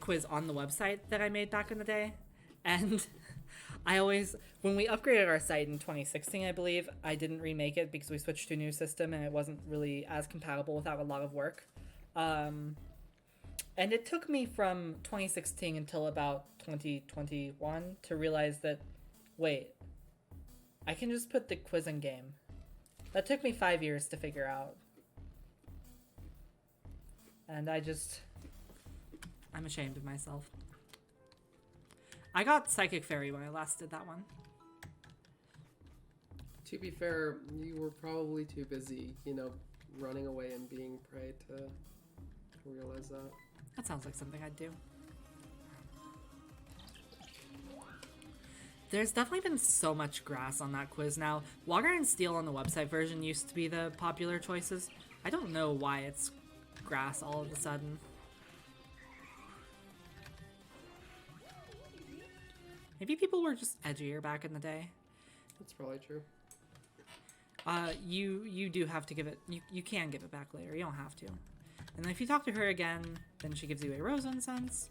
quiz on the website that I made back in the day, and I always, when we upgraded our site in 2016, I believe, I didn't remake it because we switched to a new system and it wasn't really as compatible without a lot of work. And it took me from 2016 until about 2021 to realize that, wait, I can just put the quiz in game. That took me 5 years to figure out. And I'm ashamed of myself. I got Psychic Fairy when I last did that one. To be fair, you were probably too busy, running away and being prey to realize that. That sounds like something I'd do. There's definitely been so much grass on that quiz now. Water and Steel on the website version used to be the popular choices. I don't know why it's grass all of a sudden. Maybe people were just edgier back in the day. That's probably true. You do have to give it, you can give it back later, you don't have to. And then if you talk to her again, then she gives you a rose incense.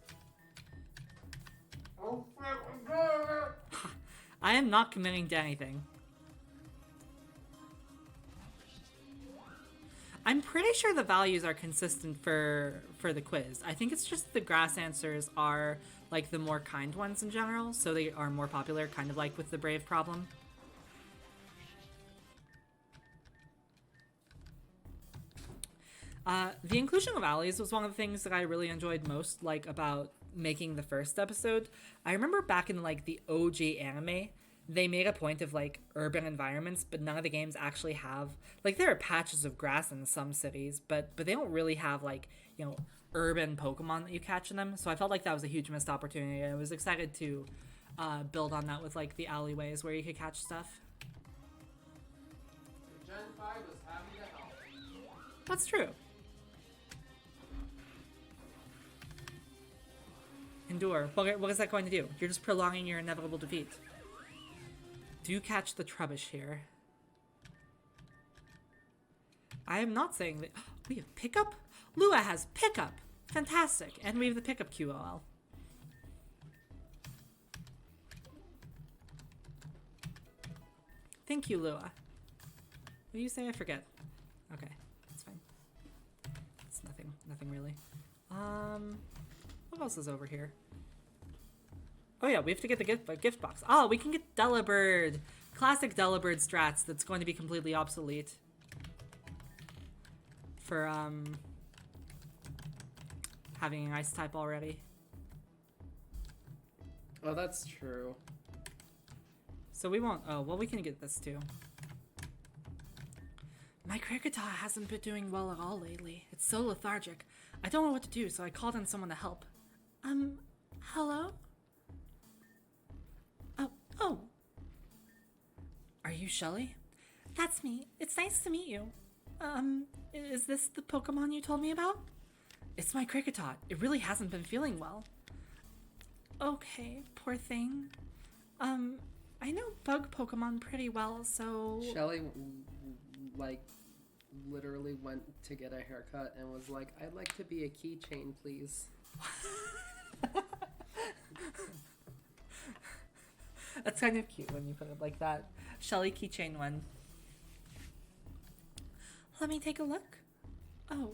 I am not committing to anything. I'm pretty sure the values are consistent for the quiz. I think it's just the grass answers are like the more kind ones in general, so they are more popular, kind of like with the Brave problem. The inclusion of alleys was one of the things that I really enjoyed most, like, about making the first episode. I remember back in, like, the OG anime, they made a point of, like, urban environments, but none of the games actually have, like, there are patches of grass in some cities, but they don't really have, like, urban Pokemon that you catch in them, so I felt like that was a huge missed opportunity. I was excited to build on that with, like, the alleyways where you could catch stuff. Gen 5 was happy to help. That's true. Endure. What is that going to do? You're just prolonging your inevitable defeat. Do catch the trubbish here. I am not saying that... We have pickup? Lua has pickup! Fantastic. And we have the pickup QOL. Thank you, Lua. What do you say? I forget. Okay, that's fine. It's nothing really. What else is over here? Oh yeah, we have to get the gift box. Oh, we can get Delibird. Classic Delibird strats that's going to be completely obsolete. For, having an ice type already. Oh, that's true. So we won't... Oh, well, we can get this too. My Kricketot hasn't been doing well at all lately. It's so lethargic. I don't know what to do, so I called in someone to help. Hello? Oh. Are you Shelly? That's me. It's nice to meet you. Is this the Pokemon you told me about? It's my Kricketot. It really hasn't been feeling well. Okay, poor thing. I know bug Pokemon pretty well, so... Shelly, like, literally went to get a haircut and was like, I'd like to be a keychain, please. That's kind of cute when you put it like that. Shelly keychain one. Let me take a look. Oh.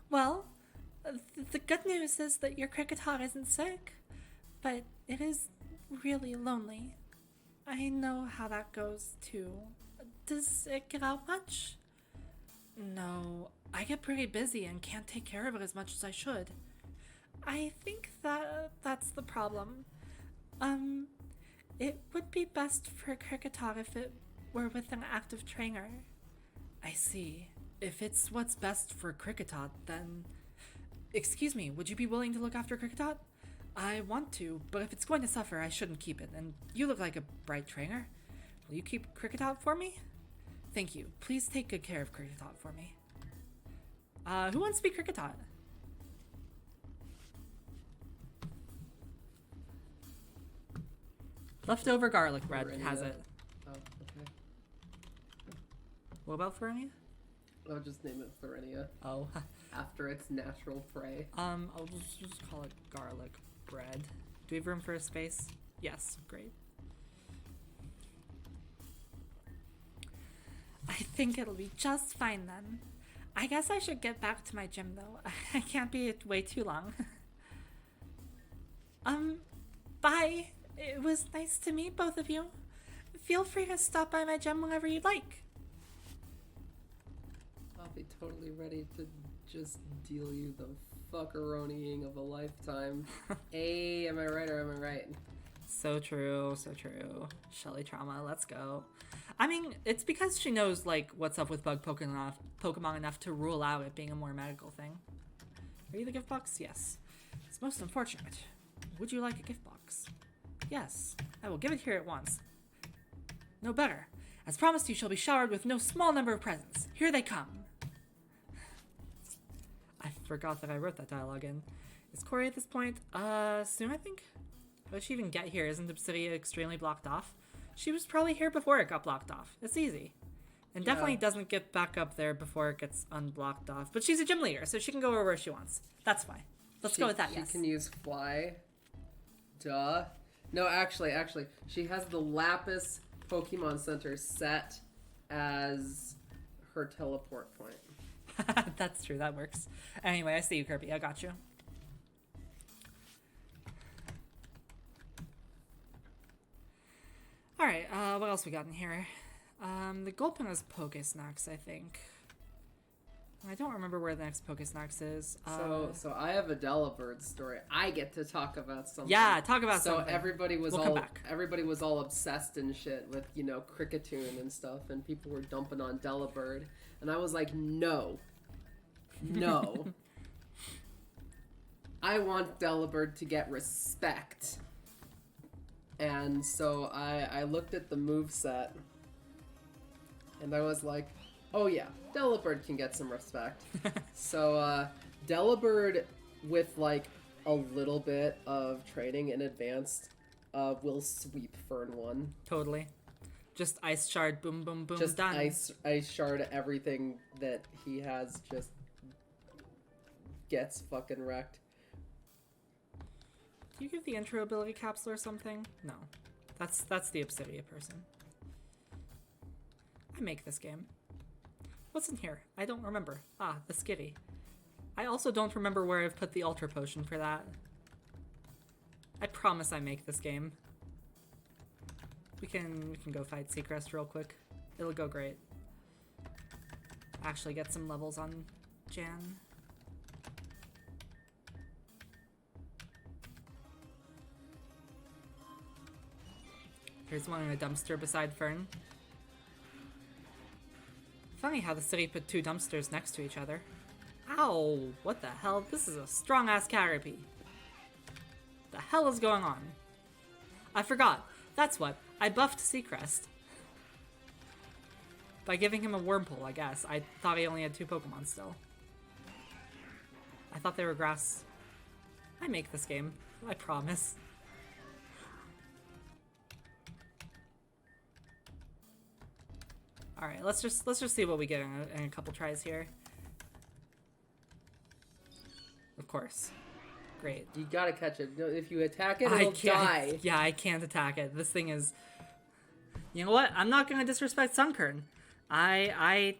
Well, the good news is that your Kricketot isn't sick, but it is really lonely. I know how that goes, too. Does it get out much? No, I get pretty busy and can't take care of it as much as I should. I think that's the problem. It would be best for Kricketot if it were with an active trainer. I see. If it's what's best for Kricketot, then... Excuse me, would you be willing to look after Kricketot? I want to, but if it's going to suffer, I shouldn't keep it, and you look like a bright trainer. Will you keep Kricketot for me? Thank you. Please take good care of Kricketot for me. Who wants to be Kricketot? Leftover garlic bread has it. Oh, okay. What about Ferenia? I'll just name it Ferenia. Oh. After its natural prey. I'll just call it garlic bread. Do we have room for a space? Yes, great. I think it'll be just fine then. I guess I should get back to my gym though. I can't be way too long. Bye. It was nice to meet both of you. Feel free to stop by my gym whenever you'd like. I'll be totally ready to just deal you the fuckeroniing of a lifetime. Hey, am I right or am I right? So true, so true. Shelly trauma, let's go. I mean, it's because she knows, like, what's up with bug Pokemon enough to rule out it being a more magical thing. Are you the gift box? Yes. It's most unfortunate. Would you like a gift box? Yes. I will give it here at once. No better. As promised, you shall be showered with no small number of presents. Here they come. I forgot that I wrote that dialogue in. Is Corey at this point? Soon, I think? How did she even get here? Isn't Obsidia extremely blocked off? She was probably here before it got blocked off. It's easy. And definitely doesn't get back up there before it gets unblocked off. But she's a gym leader, so she can go wherever she wants. That's fine. Let's go with that, yes. She can use fly. Duh. No, actually, she has the Lapis Pokemon Center set as her teleport point. That's true, that works. Anyway, I see you, Kirby. I got you. Alright, what else we got in here? The Gulpin has Pokesnacks, I think. I don't remember where the next Pokesnacks is. So I have a Delibird story. I get to talk about something. Yeah, talk about something. So everybody was all obsessed and shit with, you know, Cricketune and stuff, and people were dumping on Delibird, and I was like, no. I want Delibird to get respect. And so I looked at the moveset, And I was like, oh yeah, Delibird can get some respect. So, Delibird, with like a little bit of training in advanced, will sweep Fern 1. Totally. Just ice shard, boom, boom, boom, Just done. ice shard everything that he has, just gets fucking wrecked. Do you give the intro ability capsule or something? No. That's the Obsidia person. I make this game. What's in here? I don't remember. Ah, the skitty. I also don't remember where I've put the Ultra Potion for that. I promise I make this game. We can go fight Seacrest real quick. It'll go great. Actually get some levels on Jan. Here's one in a dumpster beside Fern. Funny how the city put 2 dumpsters next to each other. Ow! What the hell? This is a strong-ass Caterpie. The hell is going on? I forgot. That's what. I buffed Seacrest. By giving him a Wurmple, I guess. I thought he only had 2 Pokemon still. I thought they were grass. I make this game. I promise. Alright, let's just see what we get in a couple tries here. Of course. Great. You gotta catch it. If you attack it, it'll die. Yeah, I can't attack it. This thing is... You know what? I'm not gonna disrespect Sunkern. I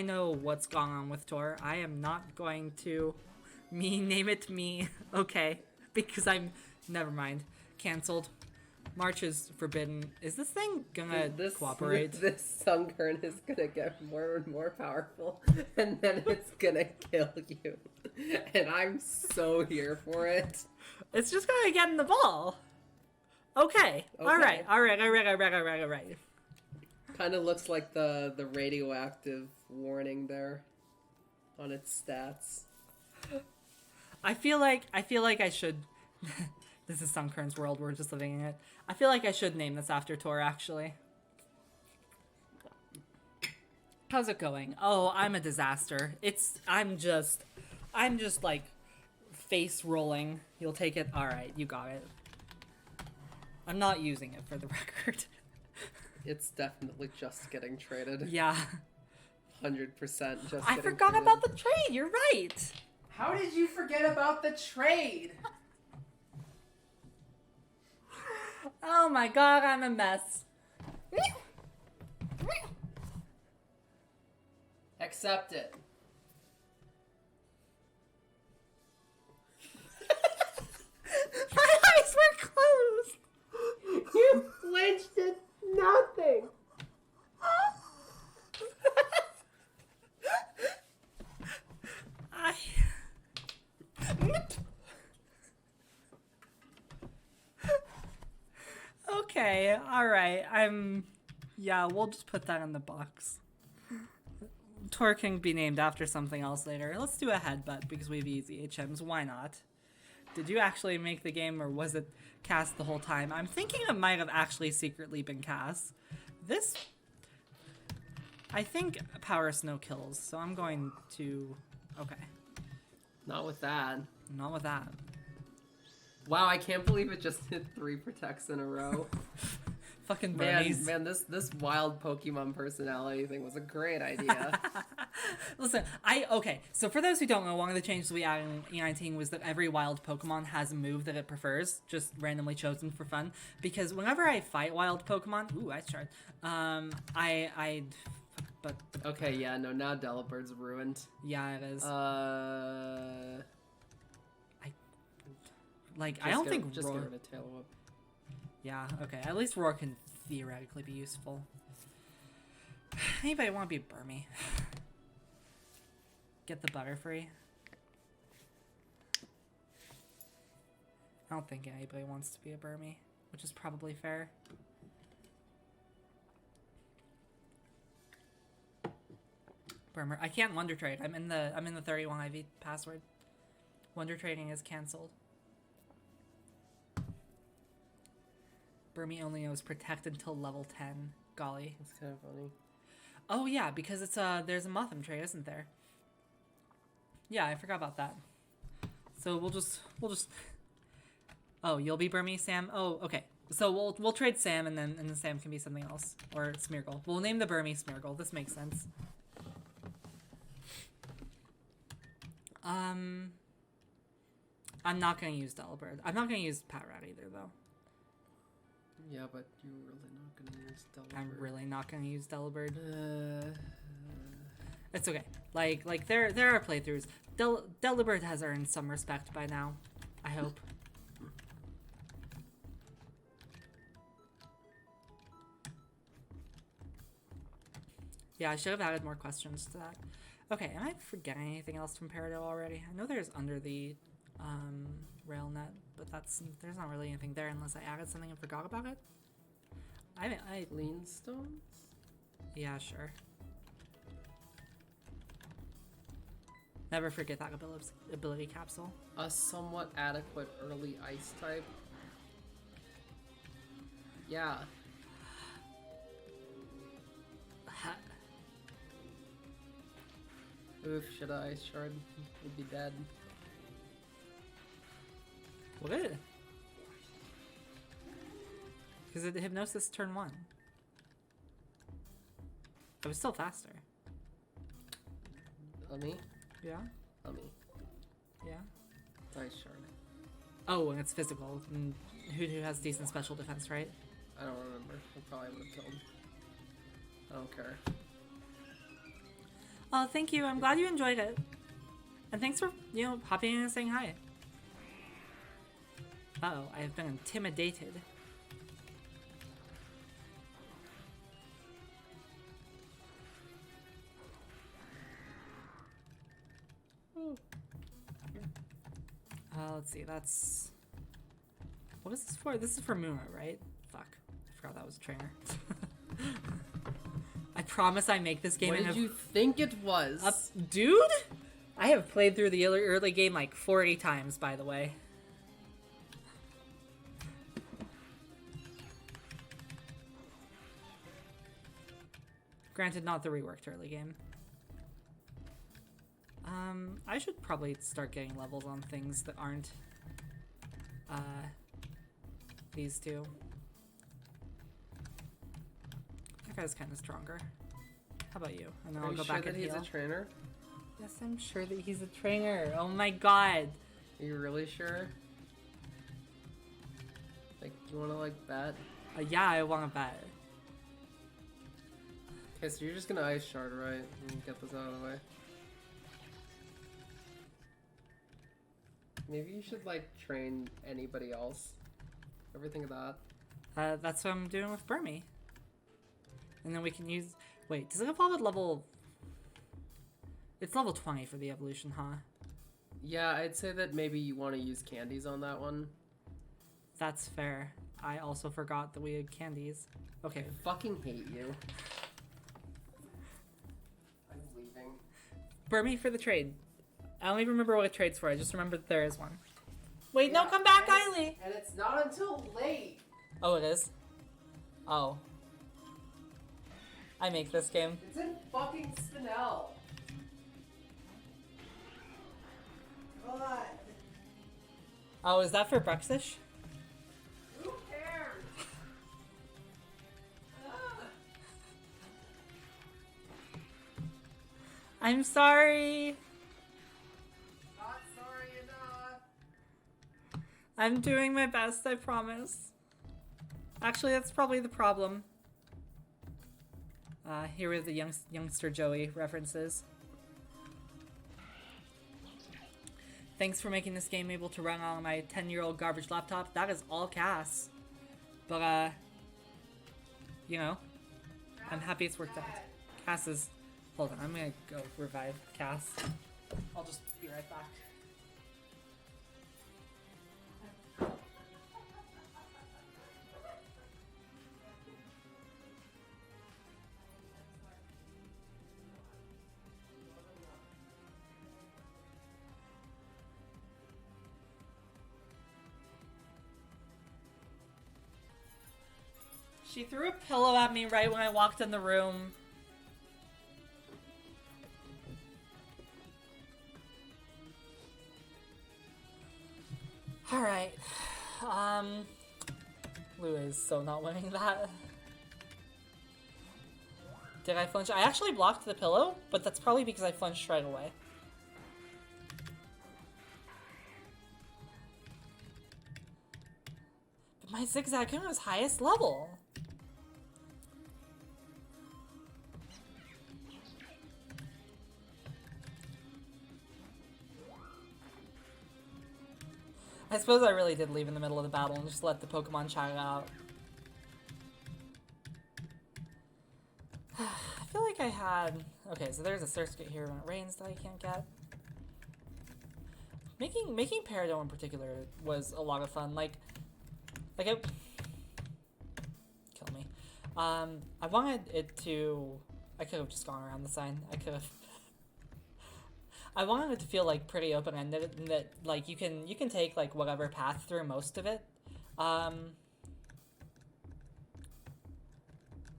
know what's going on with Tor. I am not going to... name it me. Okay. Because I'm... Never mind. Cancelled. March is forbidden. Is this thing gonna cooperate? This Sunkern is gonna get more and more powerful, and then it's gonna kill you. And I'm so here for it. It's just gonna get in the ball. Okay. Alright. Kind of looks like the radioactive warning there on its stats. I feel like I should... This is Sunkern's world, we're just living in it. I feel like I should name this after Tor, actually. How's it going? Oh, I'm a disaster. I'm just like face rolling. You'll take it. Alright, you got it. I'm not using it for the record. It's definitely just getting traded. Yeah. 100% just I forgot traded. about the trade, you're right. How did you forget about the trade? Oh my god, I'm a mess. Accept it. My eyes were closed. You flinched at nothing. Okay, alright, yeah, we'll just put that in the box. Tor can be named after something else later. Let's do a headbutt because we have easy HMs, why not? Did you actually make the game or was it cast the whole time? I'm thinking it might have actually secretly been cast. This... I think Power Snow kills, so I'm going to... Okay. Not with that. Not with that. Wow, I can't believe it just hit 3 protects in a row. Fucking Burmese. Man, this wild Pokemon personality thing was a great idea. Listen, okay, so for those who don't know, one of the changes we added in E19 was that every wild Pokemon has a move that it prefers, just randomly chosen for fun. Because whenever I fight wild Pokemon, ooh, Ice Shard, but... Okay, yeah, no, now Delabird's ruined. Yeah, it is. I don't think just Roar... get rid of Tail Whip. Yeah, okay, at least Roar can theoretically be useful. Anybody want to be Burmy? Get the Butterfree? I don't think anybody wants to be a Burmy, which is probably fair. Burmer. I can't Wonder Trade. I'm in the 31 IV password. Wonder Trading is cancelled. Burmy only knows Protect until level 10. Golly. That's kind of funny. Oh yeah, because it's there's a Motham tray, isn't there? Yeah, I forgot about that. So we'll just Oh, you'll be Burmy, Sam? Oh, okay. So we'll trade Sam and then Sam can be something else. Or Smeargle. We'll name the Burmy Smeargle. This makes sense. I'm not gonna use Delibird. I'm not gonna use Patrat either though. Yeah, but you're really not gonna use Delibird. I'm really not gonna use Delibird. It's okay. Like there are playthroughs. Delibird has earned some respect by now. I hope. Yeah, I should have added more questions to that. Okay, am I forgetting anything else from Peridot already? I know there's under the RailNet, but there's not really anything there unless I added something and forgot about it. I Lean stones? Yeah, sure. Never forget that ability capsule. A somewhat adequate early ice type. Yeah. Oof, should I ice shard? Would be dead. Would it? Because it hypnosis turn 1. It was still faster. Let me? Yeah? Let me. Yeah? It's ice shard. Oh, and it's physical. And who has decent special defense, right? I don't remember. I probably would have killed. I don't care. Oh, thank you. I'm glad you enjoyed it. And thanks for, hopping in and saying hi. Uh-oh, I have been intimidated. Let's see, that's... What is this for? This is for Muma, right? Fuck. I forgot that was a trainer. I promise I make this game What did you think it was? Dude? I have played through the early game like 40 times, by the way. Granted, not the reworked early game. I should probably start getting levels on things that aren't, these two. That guy's kind of stronger. How about you? And then I'll go back and heal. Are you sure that he's a trainer? Yes, I'm sure that he's a trainer. Oh my god. Are you really sure? Like, you wanna, like, bet? Yeah, I want to bet. Okay, so you're just gonna ice shard, right? And get this out of the way. Maybe you should, like, train anybody else. Ever think of that? That's what I'm doing with Burmy. And then we can use... Wait, does it evolve at level... It's level 20 for the evolution, huh? Yeah, I'd say that maybe you want to use candies on that one. That's fair. I also forgot that we had candies. Okay. I fucking hate you. I'm leaving. Burmy for the trade. I don't even remember what it trades for. I just remember that there is one. Wait, yeah, no, come back, Kylie! And it's not until late! Oh, it is? Oh. I make this game. It's in fucking Spinel. God. Oh, is that for Brexish? Who cares? I'm sorry. Not sorry enough. I'm doing my best, I promise. Actually, that's probably the problem. Here are the youngster Joey references. Thanks for making this game able to run on my 10-year-old garbage laptop. That is all Cass. But, I'm happy it's worked out. Cass is... Hold on, I'm gonna go revive Cass. I'll just be right back. She threw a pillow at me right when I walked in the room. Alright. Lou is so not winning that. Did I flinch? I actually blocked the pillow, but that's probably because I flinched right away. But my zigzag was highest level. I suppose I really did leave in the middle of the battle and just let the Pokemon chat it out. I feel like I had... Okay, so there's a Surskit here when it rains that I can't get. Making Peridot in particular was a lot of fun. Like it... Kill me. I wanted it to... I could have just gone around the sign. I could have... I wanted it to feel like pretty open-ended, and that like you can take like whatever path through most of it.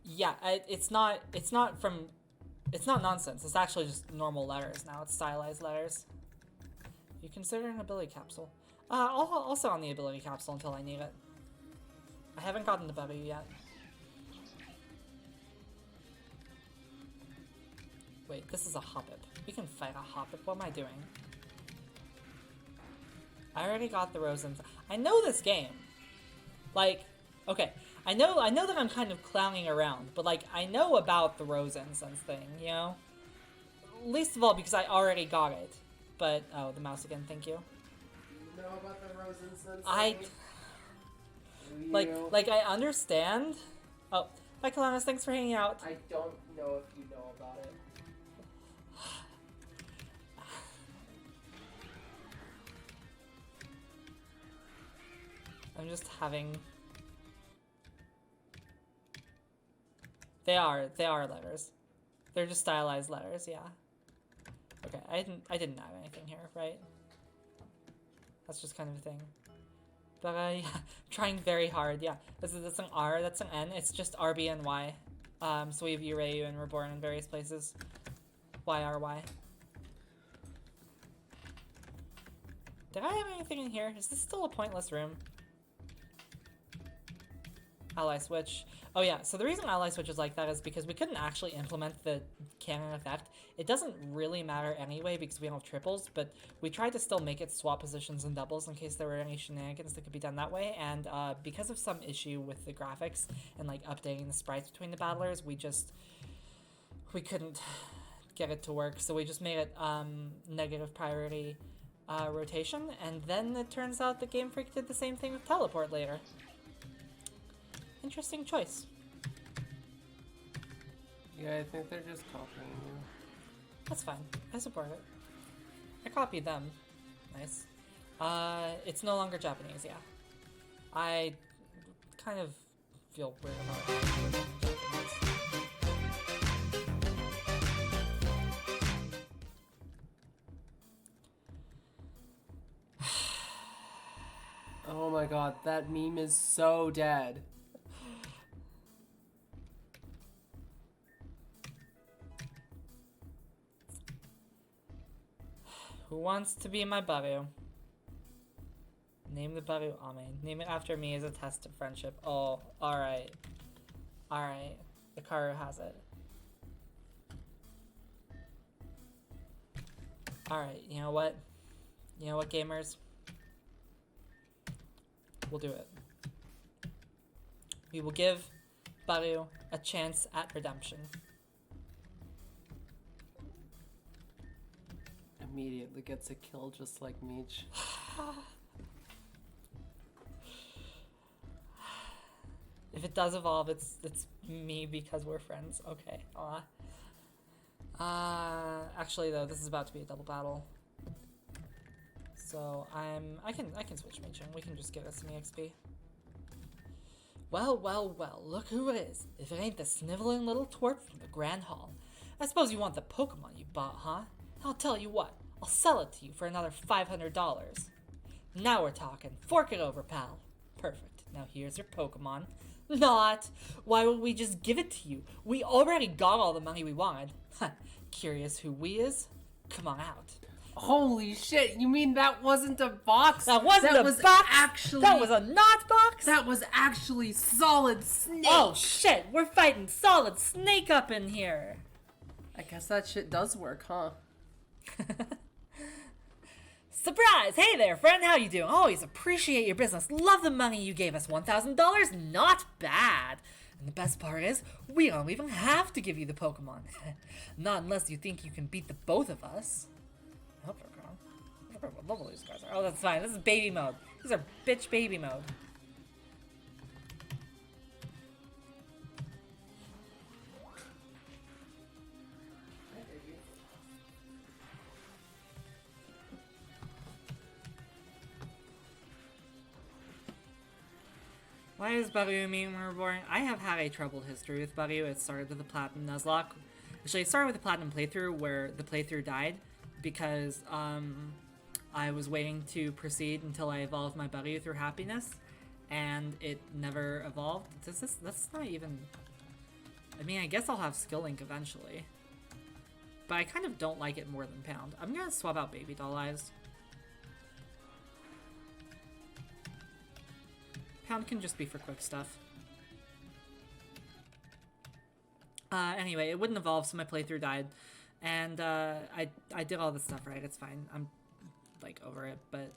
Yeah, it's not nonsense. It's actually just normal letters now. It's stylized letters. You consider an ability capsule. Also on the ability capsule until I need it. I haven't gotten the W yet. Wait, this is a Hoppip. We can fight a Hoppip. What am I doing? I already got the Rosens. I know this game. Like, okay. I know that I'm kind of clowning around, but like, I know about the Rosensense thing, you know? Least of all because I already got it. But, oh, the mouse again, thank you. You know about the Rosensense thing? Like, I understand. Oh, hi Kalanis, thanks for hanging out. I don't know if you know about it. I'm just having... They are letters. They're just stylized letters, yeah. Okay, I didn't add anything here, right? That's just kind of a thing. But yeah, trying very hard, yeah. That's an R, that's an N, it's just R, B, and Y. So we have Urayu and Reborn in various places. Y, R, Y. Did I have anything in here? Is this still a pointless room? Ally switch. Oh yeah, so the reason ally switch is like that is because we couldn't actually implement the cannon effect. It doesn't really matter anyway because we don't have triples, but we tried to still make it swap positions and doubles in case there were any shenanigans that could be done that way, and because of some issue with the graphics and like updating the sprites between the battlers, we couldn't get it to work, so we just made it negative priority rotation, and then it turns out that Game Freak did the same thing with teleport later. Interesting choice. Yeah, I think they're just copying you. That's fine. I support it. I copied them. Nice. It's no longer Japanese, yeah. I kind of feel weird about it. Oh my god, that meme is so dead. Who wants to be my Baru? Name the Baru Ame. Name it after me as a test of friendship. Oh, alright. Alright. The Karu has it. Alright, you know what? You know what, gamers? We'll do it. We will give Baru a chance at redemption. Immediately gets a kill just like Meech. If it does evolve, it's me because we're friends. Okay. Actually though, this is about to be a double battle. So I can switch Meech and we can just get us some EXP. Well, look who it is. If it ain't the sniveling little twerp from the Grand Hall. I suppose you want the Pokemon you bought, huh? I'll tell you what, I'll sell it to you for another $500. Now we're talking. Fork it over, pal. Perfect. Now here's your Pokemon. Not! Why would we just give it to you? We already got all the money we wanted. Curious who we is? Come on out. Holy shit, you mean that wasn't a box? That wasn't a was box. Actually, that was a not box. That was actually Solid Snake. Oh shit, we're fighting Solid Snake up in here. I guess that shit does work, huh? Surprise! Hey there, friend. How you doing? Always appreciate your business. Love the money you gave us. $1,000. Not bad. And the best part is, we don't even have to give you the Pokemon. Not unless you think you can beat the both of us. I hope they're gone. I forgot what level these guys are. Oh, that's fine. This is baby mode. These are bitch baby mode. Why is Baryu mean when Reborn? I have had a troubled history with Baryu. It started with the Platinum Nuzlocke. Actually, it started with the Platinum playthrough where the playthrough died because I was waiting to proceed until I evolved my Baryu through happiness, and it never evolved. That's not even... I mean, I guess I'll have Skill Link eventually. But I kind of don't like it more than Pound. I'm gonna swap out Baby Doll Eyes. Pound can just be for quick stuff. Anyway, it wouldn't evolve, so my playthrough died. And I did all this stuff right, it's fine. I'm, like, over it. But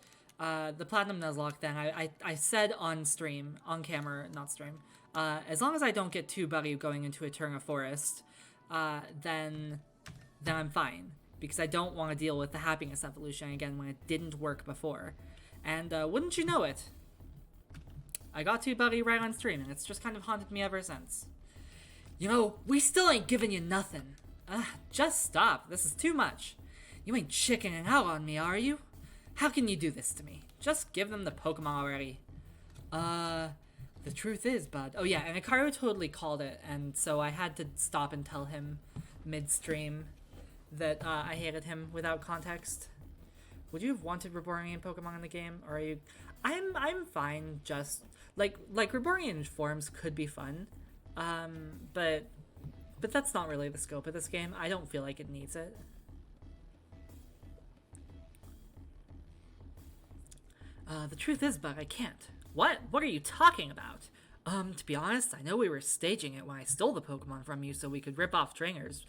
the Platinum Nuzlocke thing, I said on stream, on camera, not stream, as long as I don't get too buggy going into Eterna Forest, then I'm fine. Because I don't want to deal with the happiness evolution again when it didn't work before. And wouldn't you know it? I got too buggy right on stream, and it's just kind of haunted me ever since. You know, we still ain't giving you nothing. Just stop. This is too much. You ain't chickening out on me, are you? How can you do this to me? Just give them the Pokemon already. The truth is, bud. Oh yeah, and Hikaru totally called it, and so I had to stop and tell him mid-stream that I hated him without context. Would you have wanted Rebornian Pokemon in the game, or are you... I'm fine, just... Like Rebornian forms could be fun, but that's not really the scope of this game. I don't feel like it needs it. The truth is, bud, I can't. What? What are you talking about? To be honest, I know we were staging it when I stole the Pokemon from you so we could rip trainers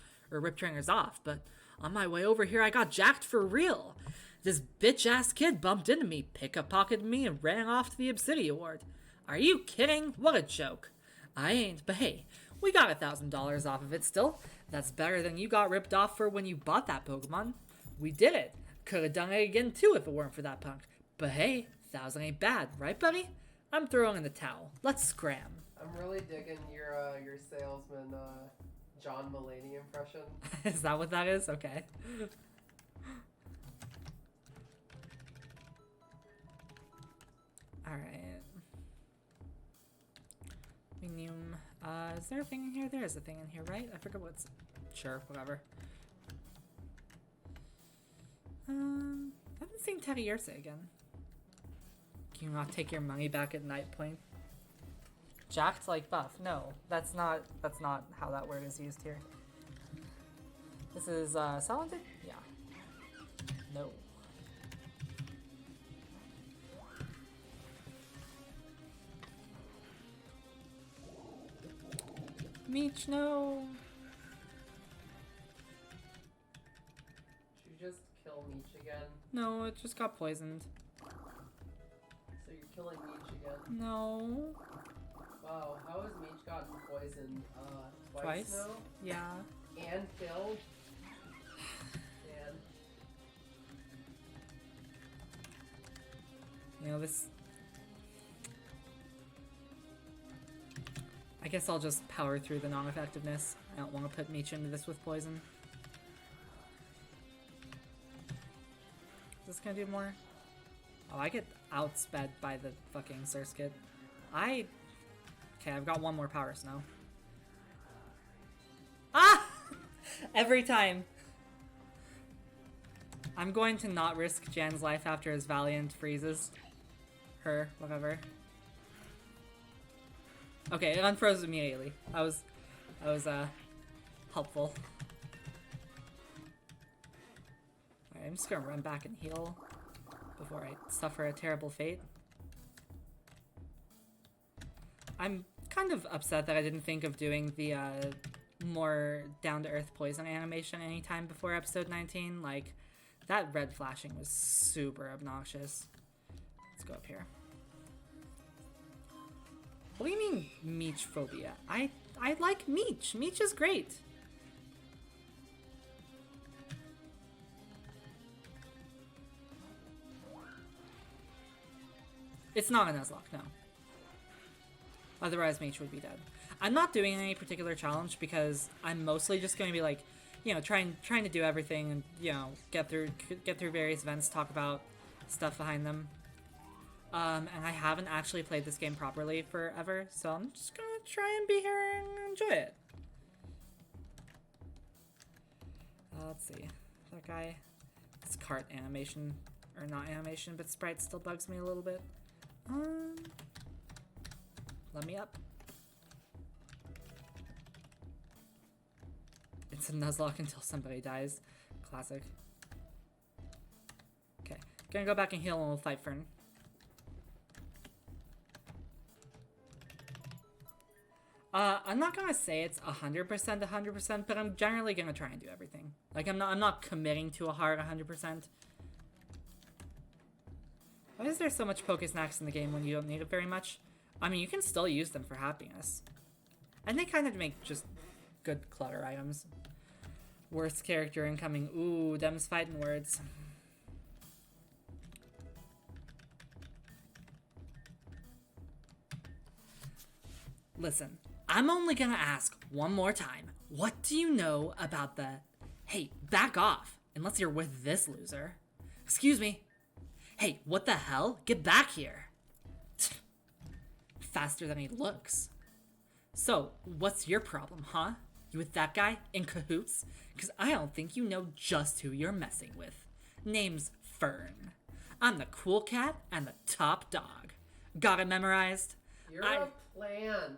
off, but on my way over here I got jacked for real. This bitch-ass kid bumped into me, pickpocketed me, and ran off to the Obsidian Ward. Are you kidding? What a joke. I ain't, but hey, we got $1,000 off of it still. That's better than you got ripped off for when you bought that Pokemon. We did it. Could have done it again too if it weren't for that punk. But hey, 1,000 ain't bad, right buddy? I'm throwing in the towel. Let's scram. I'm really digging your salesman, John Mulaney impression. Is that what that is? Okay. Alright. Medium. Is there a thing in here? There is a thing in here, right? I forget what's... Sure, whatever. I haven't seen Teddy Ursa again. Can you not take your money back at night point? Jacked like buff. No, that's not how that word is used here. This is, Salandit? Yeah. No. Meech, no. Should you just kill Meech again? No, it just got poisoned. So you're killing Meech again? No. Wow, how has Meech gotten poisoned? Twice? Now? Yeah. And killed? And... You know, this... I guess I'll just power through the non-effectiveness. I don't want to put Meech into this with poison. Is this gonna do more? Oh, I get outsped by the fucking Surskit. Okay, I've got one more Power Snow. Ah! Every time. I'm going to not risk Jan's life after his Valiant freezes. Her, whatever. Okay, it unfroze immediately. That was helpful. Alright, I'm just gonna run back and heal before I suffer a terrible fate. I'm kind of upset that I didn't think of doing the more down-to-earth poison animation anytime before episode 19. Like, that red flashing was super obnoxious. Let's go up here. What do you mean, Meech phobia? I like Meech. Meech is great. It's not a Nuzlocke, no. Otherwise, Meech would be dead. I'm not doing any particular challenge because I'm mostly just going to be like, you know, trying to do everything and, you know, get through various events, talk about stuff behind them. And I haven't actually played this game properly forever, so I'm just gonna try and be here and enjoy it. Let's see. That guy, this cart animation, or not animation, but sprite still bugs me a little bit. Let me up. It's a Nuzlocke until somebody dies. Classic. Okay, gonna go back and heal and we'll fight Fern. I'm not gonna say it's 100%, but I'm generally gonna try and do everything. Like, I'm not committing to a hard 100%. Why is there so much Pokesnacks in the game when you don't need it very much? I mean, you can still use them for happiness. And they kind of make just good clutter items. Worst character incoming. Ooh, them's fighting words. Listen, I'm only gonna ask one more time. What do you know about the... Hey, back off, unless you're with this loser. Excuse me. Hey, what the hell? Get back here. Faster than he looks. So, what's your problem, huh? You with that guy? In cahoots? Because I don't think you know just who you're messing with. Name's Fern. I'm the cool cat and the top dog. Got it memorized? You're a plant.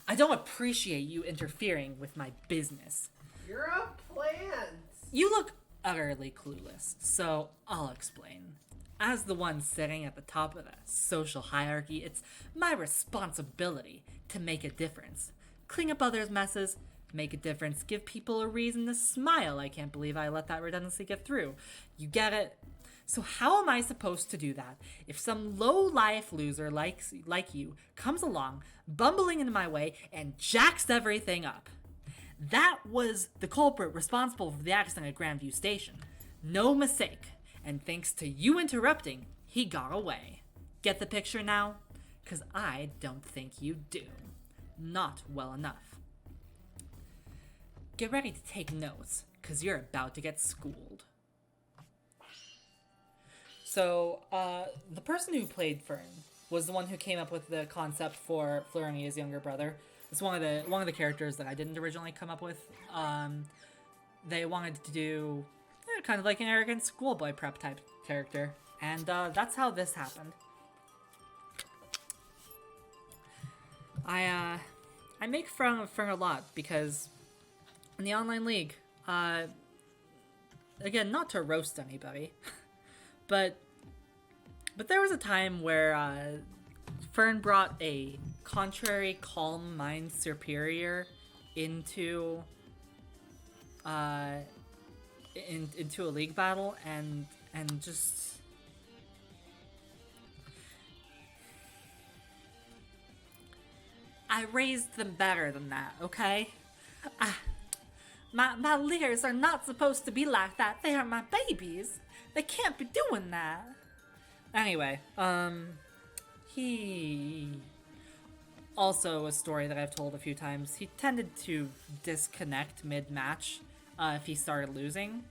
I don't appreciate you interfering with my business. You're a plant. You look utterly clueless, so I'll explain. As the one sitting at the top of the social hierarchy, it's my responsibility to make a difference. Clean up others' messes, make a difference, give people a reason to smile. I can't believe I let that redundancy get through. You get it? So how am I supposed to do that if some low-life loser like you comes along, bumbling into my way, and jacks everything up? That was the culprit responsible for the accident at Grandview Station. No mistake. And thanks to you interrupting, he got away. Get the picture now? 'Cause I don't think you do. Not well enough. Get ready to take notes, 'cause you're about to get schooled. So, the person who played Fern was the one who came up with the concept for Florinia's younger brother. It's one of the characters that I didn't originally come up with. They wanted to do kind of like an arrogant schoolboy prep type character, and that's how this happened. I make fun of Fern a lot because in the online league, again, not to roast anybody, but there was a time where Fern brought a contrary, calm mind superior into into a league battle, and just I raised them better than that, okay? My leaders are not supposed to be like that. They are my babies. They can't be doing that. Anyway, he... Also a story that I've told a few times. He tended to disconnect mid-match if he started losing.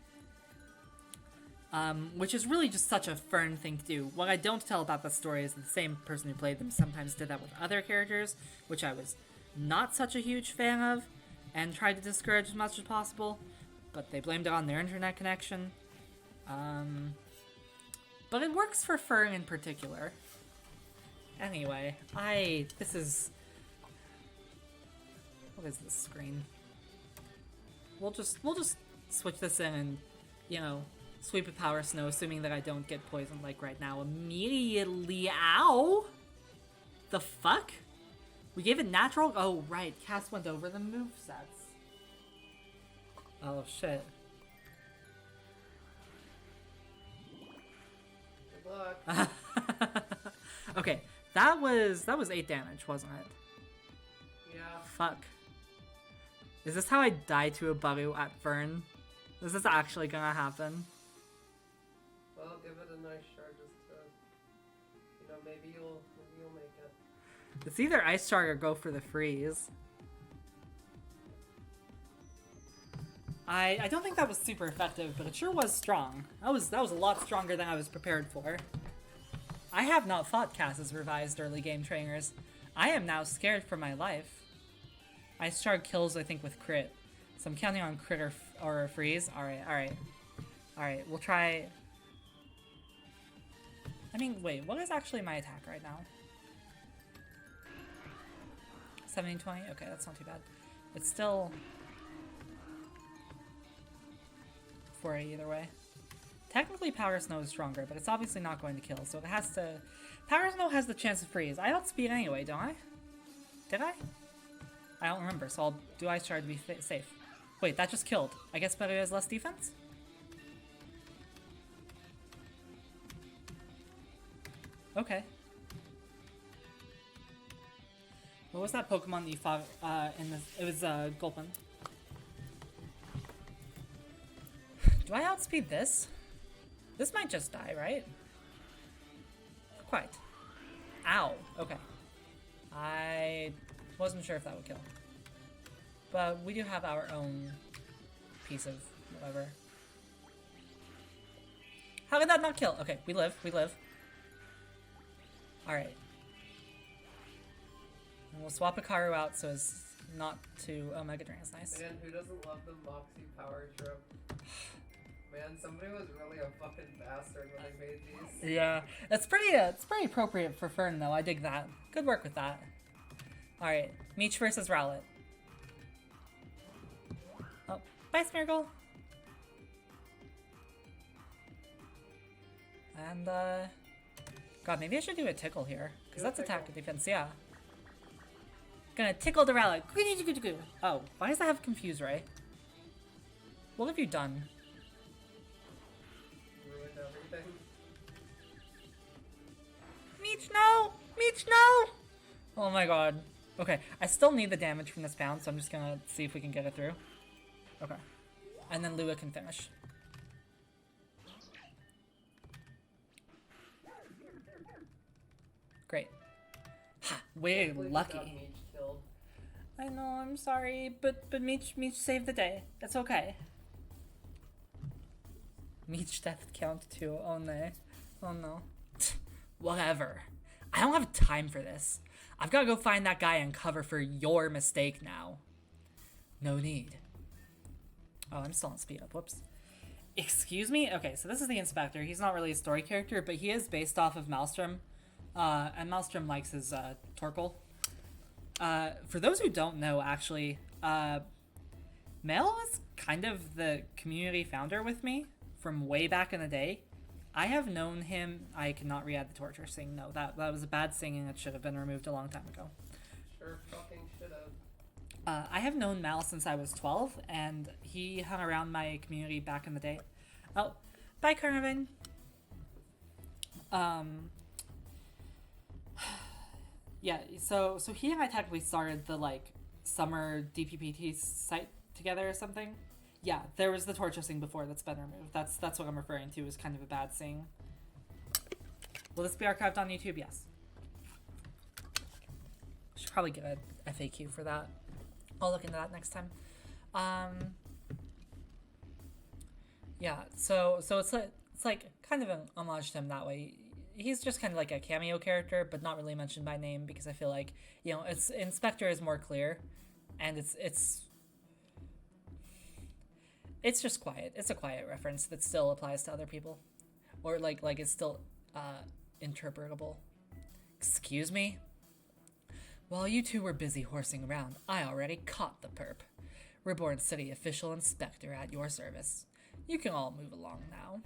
Which is really just such a Fern thing to do. What I don't tell about that story is that the same person who played them sometimes did that with other characters, which I was not such a huge fan of, and tried to discourage as much as possible, but they blamed it on their internet connection. But it works for Fern in particular. Anyway, this is... What is this screen? we'll just switch this in and, you know, sweep a power snow, assuming that I don't get poisoned like right now immediately. Ow! The fuck? We gave it natural? Oh, right. Cass went over the movesets. Oh, shit. Good luck. Okay, that was 8 damage, wasn't it? Yeah. Fuck. Is this how I die to a Baru at Fern? Is this actually gonna happen? Well, give it a nice shard just to, you know, maybe you'll make it. It's either Ice Shard or go for the freeze. I don't think that was super effective, but it sure was strong. That was a lot stronger than I was prepared for. I have not fought Cass's revised early game trainers. I am now scared for my life. Ice Shard kills, I think, with crit. So I'm counting on crit or freeze. Alright. We'll try... I mean, wait, what is actually my attack right now? 1720? Okay, that's not too bad. It's still... 4A either way. Technically, Power Snow is stronger, but it's obviously not going to kill, so it has to... Power Snow has the chance to freeze. I outspeed anyway, don't I? Did I? I don't remember, so I'll do Ice Shard to be safe. Wait, that just killed. I guess Better has less defense? Okay. What was that Pokemon that you fought in this? It was Gulpin. Do I outspeed this? This might just die, right? Quite. Ow. Okay. I wasn't sure if that would kill. But we do have our own piece of whatever. How did that not kill? Okay, we live. Alright. And we'll swap Hikaru out so as not to... Oh, Mega Drain is nice. Man, who doesn't love the Moxie Power Trip? Man, somebody was really a fucking bastard when they made these. Yeah, it's pretty appropriate for Fern though. I dig that. Good work with that. All right, Meech versus Rowlet. Oh, bye, Smeargle. And God, maybe I should do a tickle here because that's attack and defense. Yeah. Gonna tickle the Rowlet. Oh, why does that have Confuse Ray? What have you done? Everything. Meech, no! Meech, no! Oh my god. Okay, I still need the damage from this pound, so I'm just gonna see if we can get it through. Okay. And then Lua can finish. Great. We're lucky. I know, I'm sorry, but Meech saved the day. That's okay. Meech death count too. Oh no. Oh no. Whatever. I don't have time for this. I've got to go find that guy and cover for your mistake now. No need. Oh, I'm still on speed up. Whoops. Excuse me? Okay, so this is the Inspector. He's not really a story character, but he is based off of Maelstrom. And Maelstrom likes his Torkoal. For those who don't know, actually, Mel is kind of the community founder with me from way back in the day. I have known him. I cannot re-add the torture sing. No, that was a bad singing that should have been removed a long time ago. Sure fucking should have. I have known Mal since I was 12, and he hung around my community back in the day. Oh, bye, Carnarvon. Yeah, so he and I technically started the, like, summer DPPT site together or something. Yeah, there was the torture sing before that's been removed. That's what I'm referring to as kind of a bad sing. Will this be archived on YouTube? Yes. Should probably get a FAQ for that. I'll look into that next time. Yeah, so it's like kind of an homage to him that way. He's just kind of like a cameo character, but not really mentioned by name because I feel like, you know, it's Inspector is more clear, and it's just quiet. It's a quiet reference that still applies to other people, or like it's still interpretable. Excuse me? While you two were busy horsing around, I already caught the perp. Reborn City Official Inspector at your service. You can all move along now.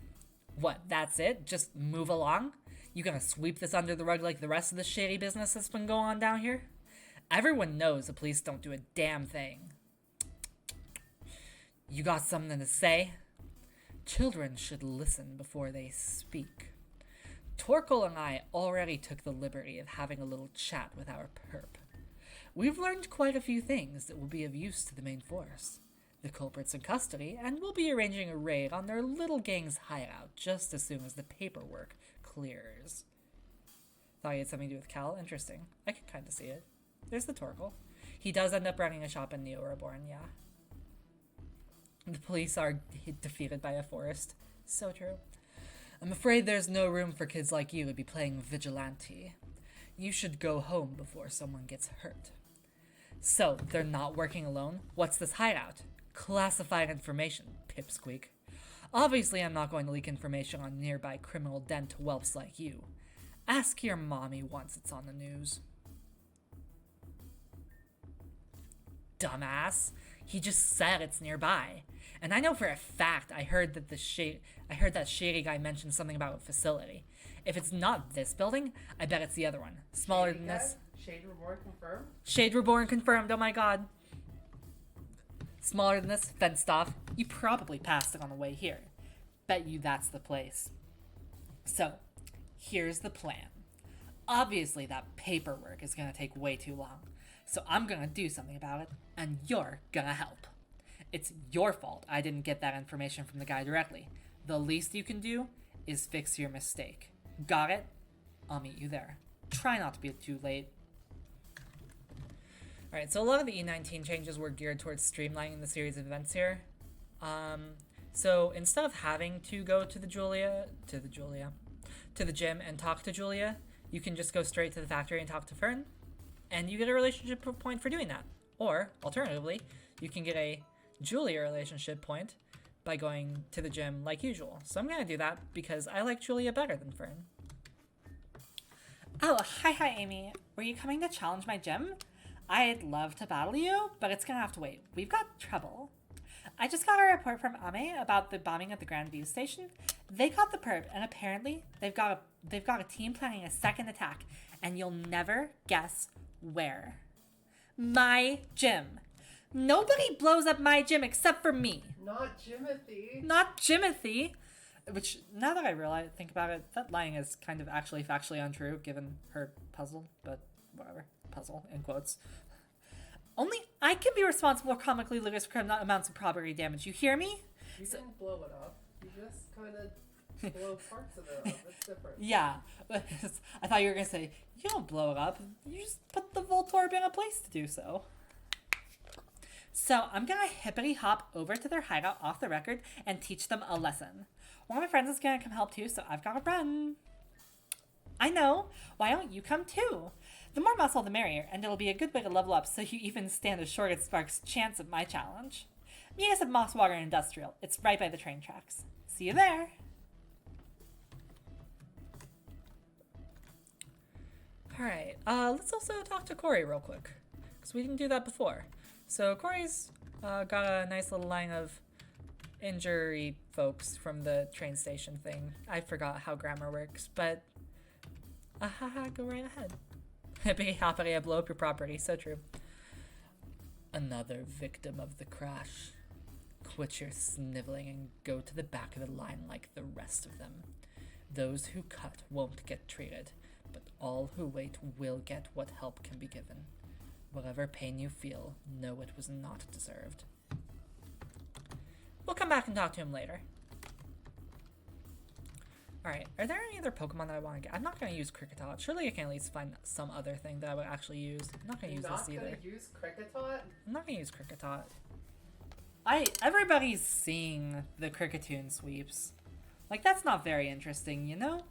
What, that's it? Just move along? You gonna sweep this under the rug like the rest of the shady business that's been going on down here? Everyone knows the police don't do a damn thing. You got something to say? Children should listen before they speak. Torkel and I already took the liberty of having a little chat with our perp. We've learned quite a few things that will be of use to the main force. The culprit's in custody, and we'll be arranging a raid on their little gang's hideout just as soon as the paperwork clears. Thought he had something to do with Cal? Interesting. I can kind of see it. There's the Torkel. He does end up running a shop in Neo Reborn, yeah. The police are defeated by a forest. So true. I'm afraid there's no room for kids like you to be playing vigilante. You should go home before someone gets hurt. So, they're not working alone? What's this hideout? Classified information, pipsqueak. Obviously, I'm not going to leak information on nearby criminal den to whelps like you. Ask your mommy once it's on the news. Dumbass. He just said it's nearby. And I know for a fact I heard that that shady guy mentioned something about a facility. If it's not this building, I bet it's the other one. Smaller Shady than guy? this. Shade Reborn confirmed? Shade Reborn confirmed, oh my god. Smaller than this, fenced off. You probably passed it on the way here. Bet you that's the place. So, here's the plan. Obviously that paperwork is gonna take way too long. So I'm gonna do something about it, and you're gonna help. It's your fault I didn't get that information from the guy directly. The least you can do is fix your mistake. Got it? I'll meet you there. Try not to be too late. Alright, so a lot of the E19 changes were geared towards streamlining the series of events here. So instead of having to go to the gym and talk to Julia, you can just go straight to the factory and talk to Fern, and you get a relationship point for doing that. Or, alternatively, you can get a Julia relationship point by going to the gym like usual. So I'm gonna do that because I like Julia better than Fern. Oh, hi Amy. Were you coming to challenge my gym? I'd love to battle you, but it's gonna have to wait. We've got trouble. I just got a report from Ame about the bombing at the Grand View Station. They caught the perp, and apparently they've got a team planning a second attack, and you'll never guess where. My gym. Nobody blows up my gym except for me. Not Jimothy. Not Jimothy. Which, now that I think about it, that lying is kind of actually factually untrue, given her puzzle, but whatever. Puzzle, in quotes. Only I can be responsible for comically ludicrous amounts of property damage. You hear me? You didn't blow it up. You just kind of blow parts of it up. It's different. Yeah. I thought you were going to say, you don't blow it up. You just put the Voltorb in a place to do so. So I'm going to hippity hop over to their hideout off the record and teach them a lesson. One of my friends is going to come help too, so I've got to run. I know. Why don't you come too? The more muscle, the merrier, and it'll be a good way to level up so you even stand a short as Spark's chance at my challenge. Meet us at Mosswater Industrial. It's right by the train tracks. See you there. Alright, let's also talk to Corey real quick, because we didn't do that before. So Corey's got a nice little line of injury folks from the train station thing. I forgot how grammar works, but go right ahead. Hippity hoppity, I blow up your property. So true. Another victim of the crash. Quit your sniveling and go to the back of the line like the rest of them. Those who cut won't get treated, but all who wait will get what help can be given. Whatever pain you feel, know it was not deserved. We'll come back and talk to him later. Alright, are there any other Pokemon that I want to get? I'm not going to use Kricketot. Surely I can at least find some other thing that I would actually use. I'm not going to use this either. You're not going to use Kricketot? I'm not going to use Kricketot. Everybody's seeing the Kricketune sweeps. Like, that's not very interesting, you know?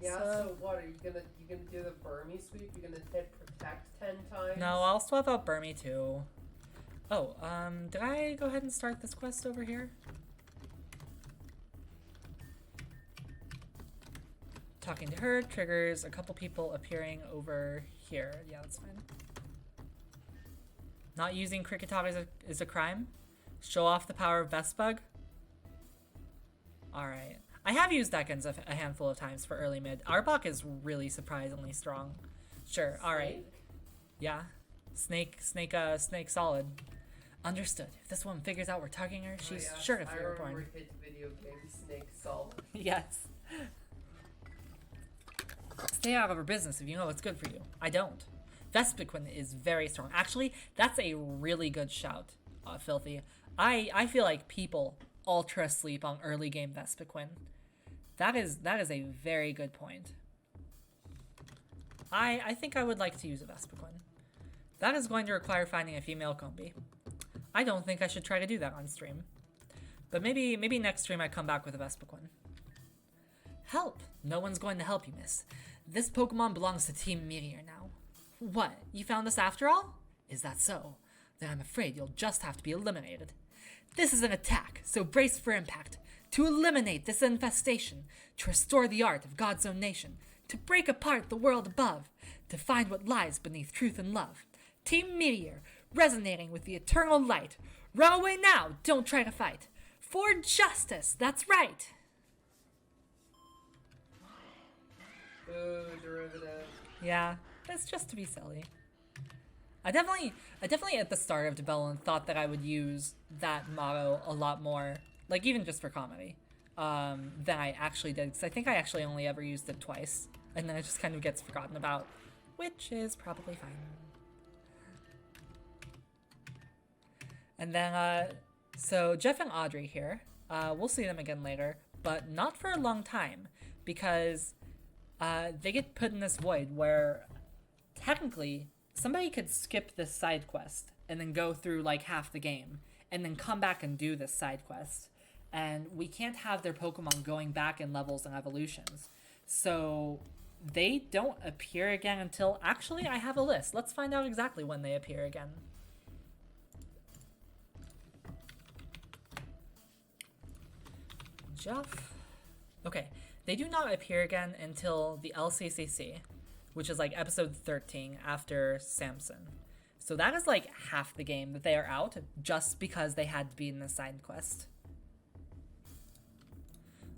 Yeah, so what, are you gonna do the Burmy sweep? You're gonna hit Protect 10 times? No, I'll swap out Burmy too. Oh, did I go ahead and start this quest over here? Talking to her triggers a couple people appearing over here. Yeah, that's fine. Not using Cricketog is a crime? Show off the power of Vespug? Alright. I have used Ekans a handful of times for early mid. Arbok is really surprisingly strong. Sure, alright. Yeah. Snake solid. Understood. If this woman figures out we're targeting her, she's sure to feel Reborn. I remember hit video game Snake solid. Yes. Stay out of her business if you know what's good for you. I don't. Vespiquen is very strong. Actually, that's a really good shout, Filthy. I feel like people ultra sleep on early game Vespiquen. That is a very good point. I think I would like to use a Vespiquen. That is going to require finding a female combi. I don't think I should try to do that on stream. But maybe next stream I come back with a Vespiquen. Help! No one's going to help you, miss. This Pokemon belongs to Team Meteor now. What? You found us after all? Is that so? Then I'm afraid you'll just have to be eliminated. This is an attack, so brace for impact. To eliminate this infestation, to restore the art of God's own nation, to break apart the world above, to find what lies beneath truth and love. Team Meteor, resonating with the eternal light. Run away now, don't try to fight. For justice, that's right. Ooh, derivative. Yeah, that's just to be silly. I definitely at the start of development thought that I would use that motto a lot more, like even just for comedy, than I actually did, because I think I actually only ever used it twice, and then it just kind of gets forgotten about, which is probably fine. And then, so Jeff and Audrey here, we'll see them again later, but not for a long time, because they get put in this void where technically somebody could skip this side quest and then go through like half the game and then come back and do this side quest. And we can't have their Pokemon going back in levels and evolutions. So they don't appear again until, actually I have a list. Let's find out exactly when they appear again. Jeff. Okay, they do not appear again until the LCCC, which is like episode 13 after Samson. So that is like half the game that they are out just because they had to be in the side quest.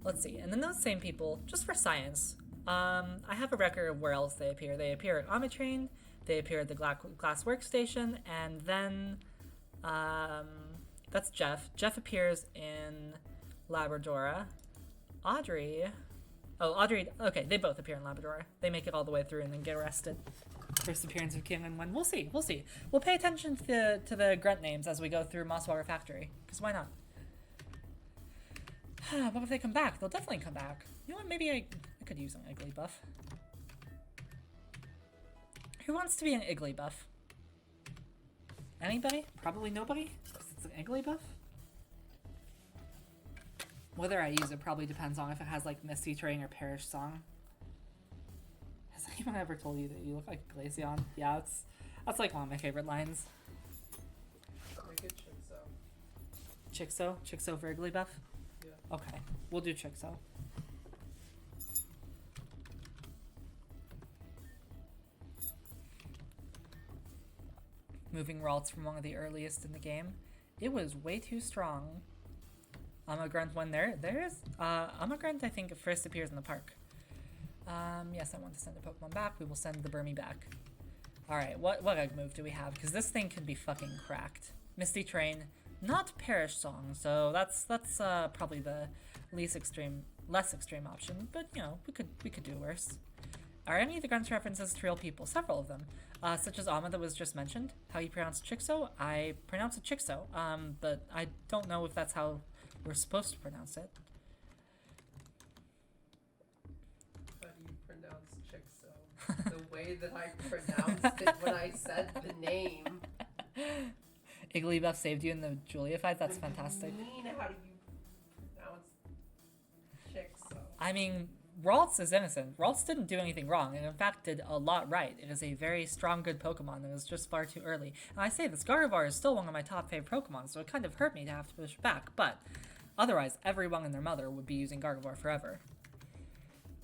Let's see, and then those same people, just for science, I have a record of where else they appear. They appear at Omitrain, they appear at the Glass Workstation, and then that's Jeff. Jeff appears in Labradora. Audrey, okay, they both appear in Labradora. They make it all the way through and then get arrested. First appearance of King and Wen. We'll see. We'll pay attention to the grunt names as we go through Mosswater Factory, because why not? But if they come back, they'll definitely come back. You know what, maybe I could use an Igglybuff. Who wants to be an Igglybuff? Anybody? Probably nobody? Because it's an Igglybuff? Whether I use it probably depends on if it has like Misty Terrain or Perish Song. Has anyone ever told you that you look like Glaceon? Yeah, that's like one of my favorite lines. Make it Chixo. Chixo for Igglybuff? Yeah. Okay, we'll do Chixo. Moving Ralts from one of the earliest in the game. It was way too strong. Amagrunt when there is Amagrunt I think first appears in the park. Yes, I want to send a Pokemon back. We will send the Burmy back. Alright, what egg move do we have? Because this thing can be fucking cracked. Misty Train, not Perish Song, so that's probably the less extreme option, but you know, we could do worse. Are any of the Grunts references to real people? Several of them. Such as Amma that was just mentioned. How you pronounce Chixo? I pronounce it Chixo, but I don't know if that's how we're supposed to pronounce it. How do you pronounce Chixo? The way that I pronounced it when I said the name. Igglybuff saved you in the Julia fight? That's fantastic. How do you pronounce Chixo? I mean, Ralts is innocent. Ralts didn't do anything wrong, and in fact did a lot right. It is a very strong, good Pokemon that was just far too early. And I say this, Gardevoir is still one of my top favorite Pokemon, so it kind of hurt me to have to push back, but otherwise, everyone and their mother would be using Gardevoir forever.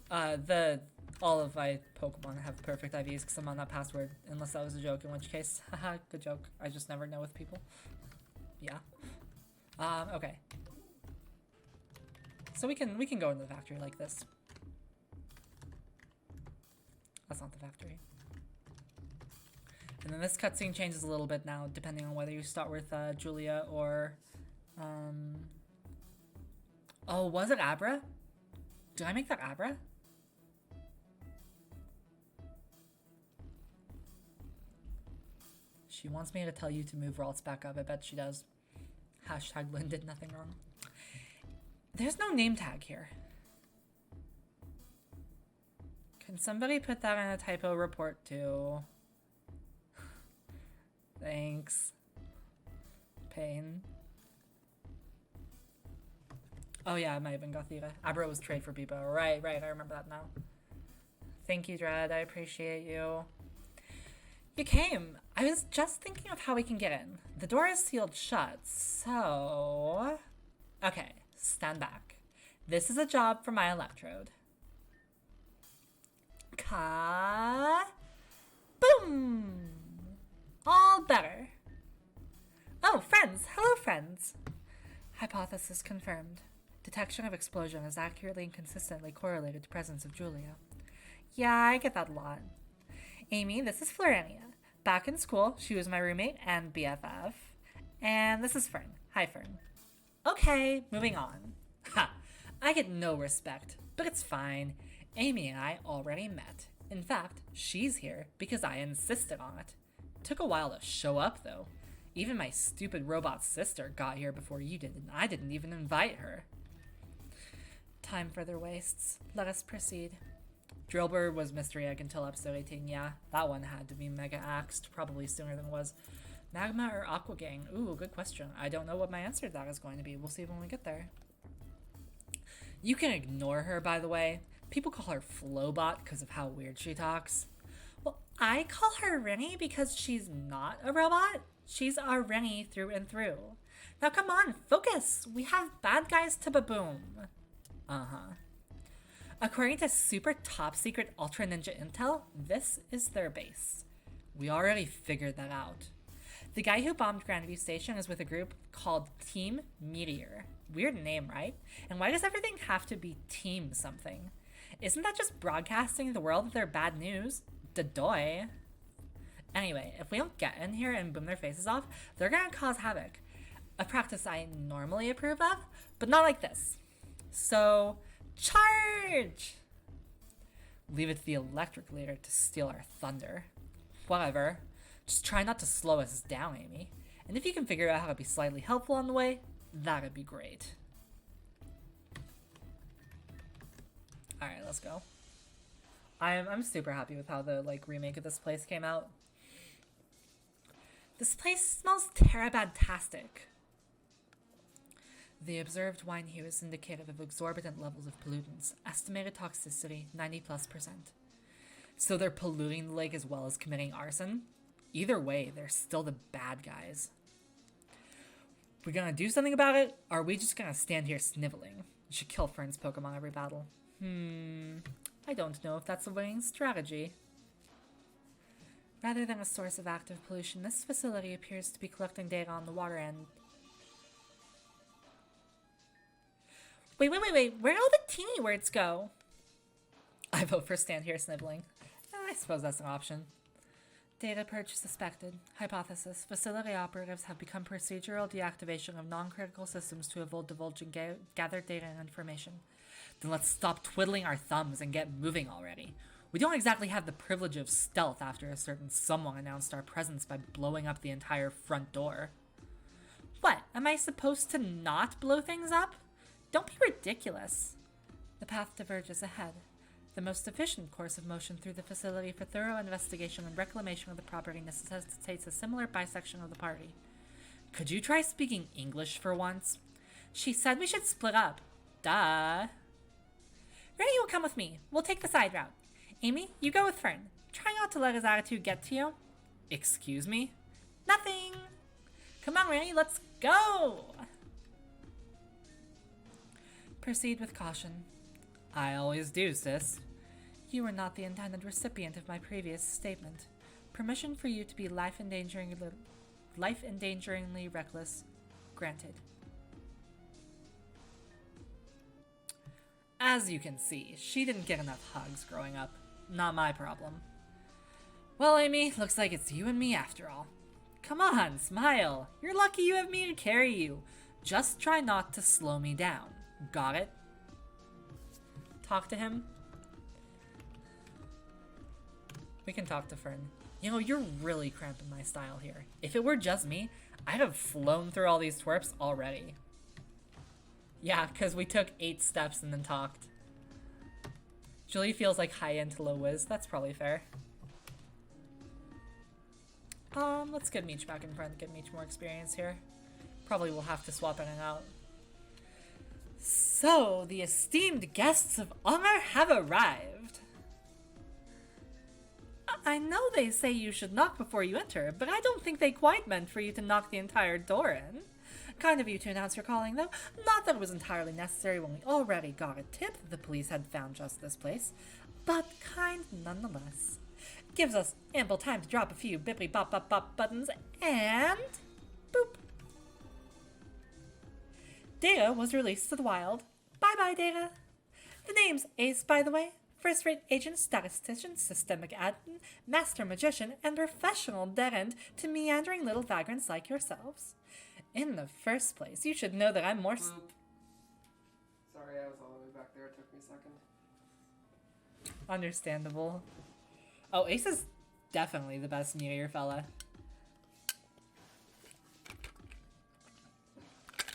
The All of my Pokemon have perfect IVs because I'm on that password, unless that was a joke, in which case, haha, good joke. I just never know with people. Yeah. Okay. So we can go into the factory like this. That's not the factory. And then this cutscene changes a little bit now, depending on whether you start with Julia or... Oh, was it Abra? Did I make that Abra? She wants me to tell you to move Ralts back up. I bet she does. Hashtag Lynn did nothing wrong. There's no name tag here. Can somebody put that in a typo report too? Thanks. Pain. Oh yeah, I might have been Gothita. Abra was trade for Bebo. Right, I remember that now. Thank you, Dread. I appreciate you. You came. I was just thinking of how we can get in. The door is sealed shut, so... Okay, stand back. This is a job for my electrode. Boom! All better. Oh, friends! Hello, friends! Hypothesis confirmed. Detection of explosion is accurately and consistently correlated to presence of Julia. Yeah, I get that a lot. Amy, this is Florenia. Back in school, she was my roommate and BFF. And this is Fern. Hi, Fern. Okay, moving on. Ha! I get no respect, but it's fine. Amy and I already met. In fact, she's here because I insisted on it. Took a while to show up, though. Even my stupid robot sister got here before you did, and I didn't even invite her. Time further wastes. Let us proceed. Drillbur was Mystery Egg until episode 18, yeah. That one had to be Mega Axed, probably sooner than it was. Magma or Aqua Gang? Ooh, good question. I don't know what my answer to that is going to be. We'll see when we get there. You can ignore her, by the way. People call her Flowbot because of how weird she talks. Well, I call her Rennie because she's not a robot. She's a Rennie through and through. Now come on, focus! We have bad guys to baboom. Uh-huh. According to super top secret ultra ninja intel, this is their base. We already figured that out. The guy who bombed Grandview Station is with a group called Team Meteor. Weird name, right? And why does everything have to be team something? Isn't that just broadcasting to the world that they're bad news? Dadoy. Anyway, if we don't get in here and boom their faces off, they're gonna cause havoc. A practice I normally approve of, but not like this. So... charge! Leave it to the electric leader to steal our thunder. Whatever. Just try not to slow us down, Amy. And if you can figure out how to be slightly helpful on the way, that'd be great. Alright, let's go. I'm super happy with how the remake of this place came out. This place smells terabadtastic. The observed wine hue is indicative of exorbitant levels of pollutants. Estimated toxicity, 90+%. So they're polluting the lake as well as committing arson? Either way, they're still the bad guys. We're gonna do something about it, or are we just gonna stand here sniveling? You should kill Fern's Pokemon every battle. I don't know if that's a winning strategy. Rather than a source of active pollution, this facility appears to be collecting data on the water end. Wait, where'd all the teeny words go? I vote for stand here sniveling. I suppose that's an option. Data purge suspected. Hypothesis. Facility operatives have become procedural deactivation of non-critical systems to avoid divulging gathered data and information. Then let's stop twiddling our thumbs and get moving already. We don't exactly have the privilege of stealth after a certain someone announced our presence by blowing up the entire front door. What? Am I supposed to not blow things up? Don't be ridiculous. The path diverges ahead. The most efficient course of motion through the facility for thorough investigation and reclamation of the property necessitates a similar bisection of the party. Could you try speaking English for once? She said we should split up. Duh. Rennie will come with me. We'll take the side route. Amy, you go with Fern. Try not to let his attitude get to you. Excuse me? Nothing. Come on, Rennie, let's go. Proceed with caution. I always do, sis. You were not the intended recipient of my previous statement. Permission for you to be life-endangeringly reckless granted. As you can see, she didn't get enough hugs growing up. Not my problem. Well, Amy, looks like it's you and me after all. Come on, smile. You're lucky you have me to carry you. Just try not to slow me down. Got it? Talk to him. We can talk to Fern. You know, you're really cramping my style here. If it were just me, I'd have flown through all these twerps already. Yeah, because we took 8 steps and then talked. Julie feels like high-end to low-whiz. That's probably fair. Let's get Meech back in front, get Meech more experience here. Probably we'll have to swap in and out. So, the esteemed guests of honor have arrived. I know they say you should knock before you enter, but I don't think they quite meant for you to knock the entire door in. Kind of you to announce your calling, though. Not that it was entirely necessary when we already got a tip that the police had found just this place, but kind nonetheless. Gives us ample time to drop a few bippity-bop-bop-bop buttons, and... boop. Data was released to the wild. Bye-bye, Data. The name's Ace, by the way. First-rate agent, statistician, systemic admin, master magician, and professional dead-end to meandering little vagrants like yourselves. In the first place, you should know that I'm more... Sorry, I was all the way back there. It took me a second. Understandable. Oh, Ace is definitely the best New Year fella.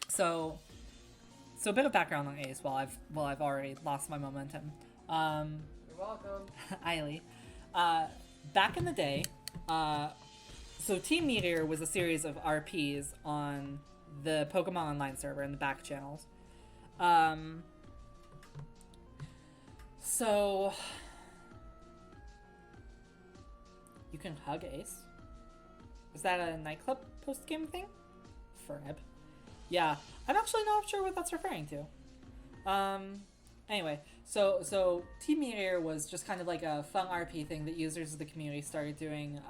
So a bit of background on Ace while I've already lost my momentum. You're welcome. Eiley. Back in the day, so Team Meteor was a series of RPs on the Pokemon Online server in the back channels. So you can hug Ace. Is that a nightclub post-game thing? Ferb. Yeah, I'm actually not sure what that's referring to. Anyway, so Team Meteor was just kind of like a fun RP thing that users of the community started doing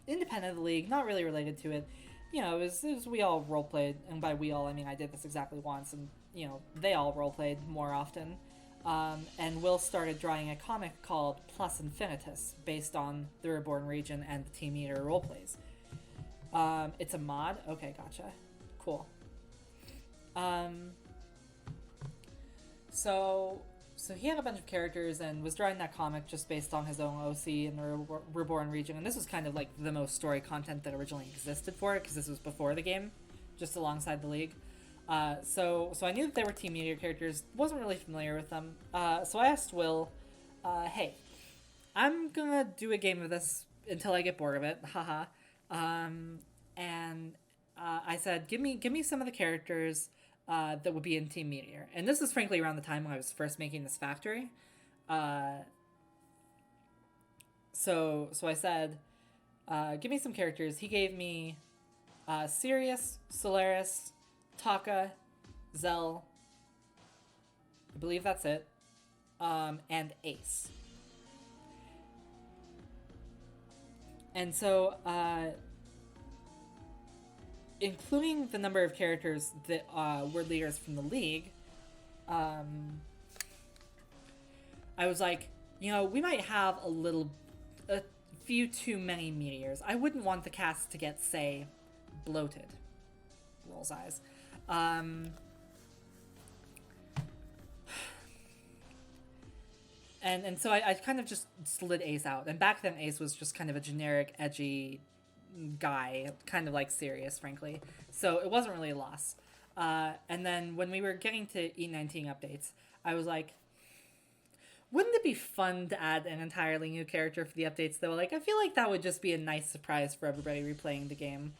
independent of the league, not really related to it. You know, it was we all roleplayed, and by we all, I mean I did this exactly once, and, you know, they all roleplayed more often. And Will started drawing a comic called Plus Infinitus, based on the Reborn region and the Team Meteor roleplays. It's a mod? Okay, gotcha. Cool. So he had a bunch of characters and was drawing that comic just based on his own OC in the Reborn region, and this was kind of like the most story content that originally existed for it, because this was before the game, just alongside the league. So I knew that they were Team Meteor characters, wasn't really familiar with them, so I asked Will, hey, I'm gonna do a game of this until I get bored of it, haha, and I said, give me some of the characters that would be in Team Meteor. And this was frankly around the time when I was first making this factory. So I said, give me some characters. He gave me Sirius, Solaris, Taka, Zell, I believe that's it, and Ace. And so, including the number of characters that were leaders from the league, I was like, you know, we might have a few too many meteors. I wouldn't want the cast to get, say, bloated. Rolls eyes. And so I kind of just slid Ace out. And back then Ace was just kind of a generic, edgy guy, kind of like Sirius, frankly. So it wasn't really a loss. And then when we were getting to E19 updates, I was like, wouldn't it be fun to add an entirely new character for the updates, though? Like, I feel like that would just be a nice surprise for everybody replaying the game.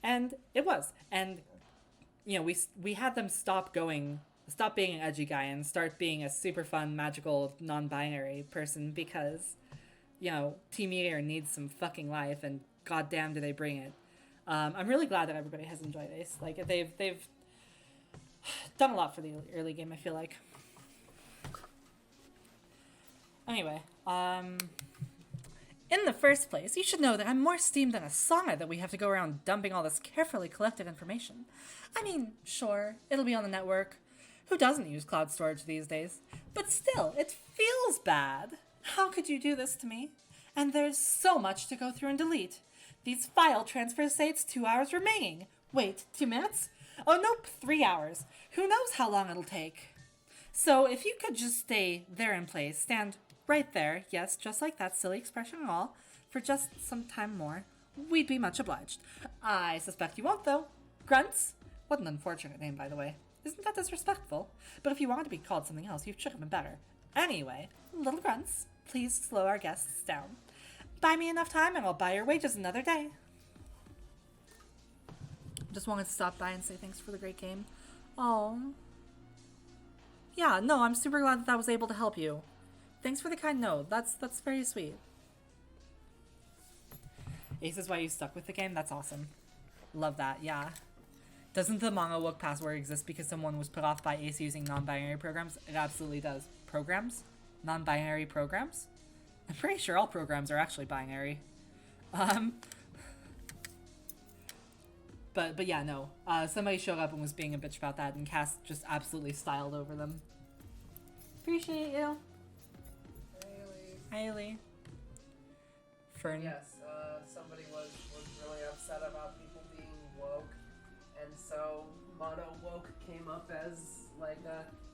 And it was. And, you know, we had them stop being an edgy guy and start being a super fun, magical, non-binary person because, you know, Team Meteor needs some fucking life, and goddamn do they bring it. I'm really glad that everybody has enjoyed Ace. Like, they've done a lot for the early game, I feel like. Anyway, in the first place, you should know that I'm more steamed than a sauna that we have to go around dumping all this carefully collected information. I mean, sure, it'll be on the network. Who doesn't use cloud storage these days? But still, it feels bad. How could you do this to me? And there's so much to go through and delete. These file transfers say it's 2 hours remaining. Wait, 2 minutes? Oh, nope, 3 hours. Who knows how long it'll take? So if you could just stay there in place, stand right there, yes, just like that silly expression and all, for just some time more, we'd be much obliged. I suspect you won't, though. Grunts? What an unfortunate name, by the way. Isn't that disrespectful? But if you wanted to be called something else, you should have been better. Anyway, little grunts, please slow our guests down. Buy me enough time and I'll buy your wages another day. Just wanted to stop by and say thanks for the great game. Oh. Yeah, no, I'm super glad that I was able to help you. Thanks for the kind note. That's very sweet. Ace is why you stuck with the game? That's awesome. Love that, yeah. Doesn't the manga woke password exist because someone was put off by Ace using non-binary programs? It absolutely does. Programs? Non-binary programs? I'm pretty sure all programs are actually binary. But yeah, no. Somebody showed up and was being a bitch about that, and Cass just absolutely styled over them. Appreciate you. Hey, Lee. Fern. Yes, somebody was really upset about people being woke, and so mono woke came up as like,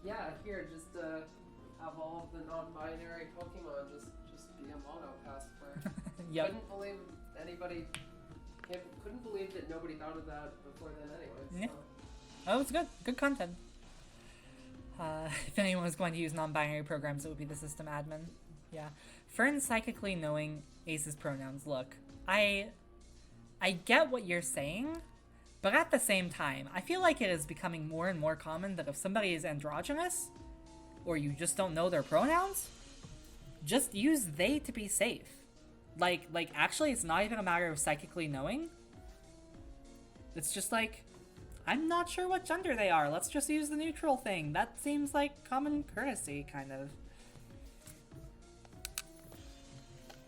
yeah, here, just have all of the non-binary Pokemon just be a mono past player. Yep. Couldn't believe that nobody thought of that before then anyway. So. Yeah. Oh, it's good. Good content. If anyone was going to use non-binary programs, it would be the system admin. Yeah. Fern psychically knowing Ace's pronouns. Look, I get what you're saying, but at the same time, I feel like it is becoming more and more common that if somebody is androgynous, or you just don't know their pronouns, just use they to be safe. Like actually, it's not even a matter of psychically knowing. It's just like, I'm not sure what gender they are. Let's just use the neutral thing. That seems like common courtesy, kind of.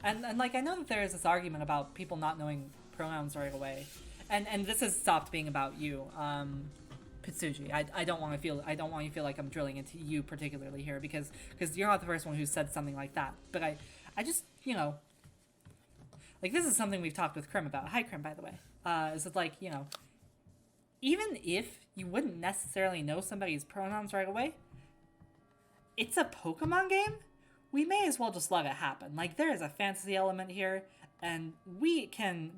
And like, I know that there is this argument about people not knowing pronouns right away. And this has stopped being about you, Pitsuji. I don't want you to feel like I'm drilling into you particularly here, because you're not the first one who said something like that. But I just, you know, like, this is something we've talked with Krim about. Hi, Krim, by the way. Is it like, you know, even if you wouldn't necessarily know somebody's pronouns right away, it's a Pokemon game. We may as well just let it happen. Like, there is a fantasy element here, and we can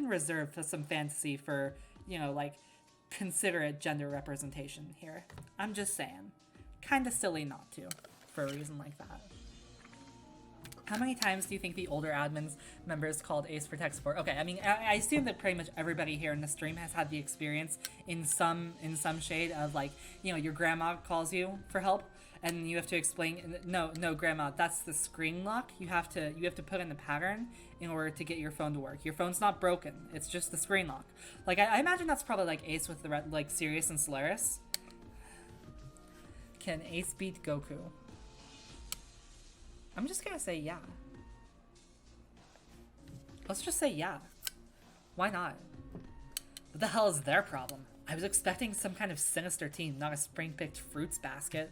reserve some fantasy for, you know, like, considerate gender representation here. I'm just saying, kind of silly not to, for a reason like that. How many times do you think the older admins members called Ace for tech support? Okay, I mean, I assume that pretty much everybody here in the stream has had the experience in some shade of, like, you know, your grandma calls you for help, and you have to explain, no, grandma, that's the screen lock. You have to put in the pattern in order to get your phone to work. Your phone's not broken. It's just the screen lock. Like, I imagine that's probably like Ace with the like Sirius and Solaris. Can Ace beat Goku? I'm just gonna say yeah. Let's just say yeah. Why not? What the hell is their problem? I was expecting some kind of sinister team, not a spring-picked fruits basket.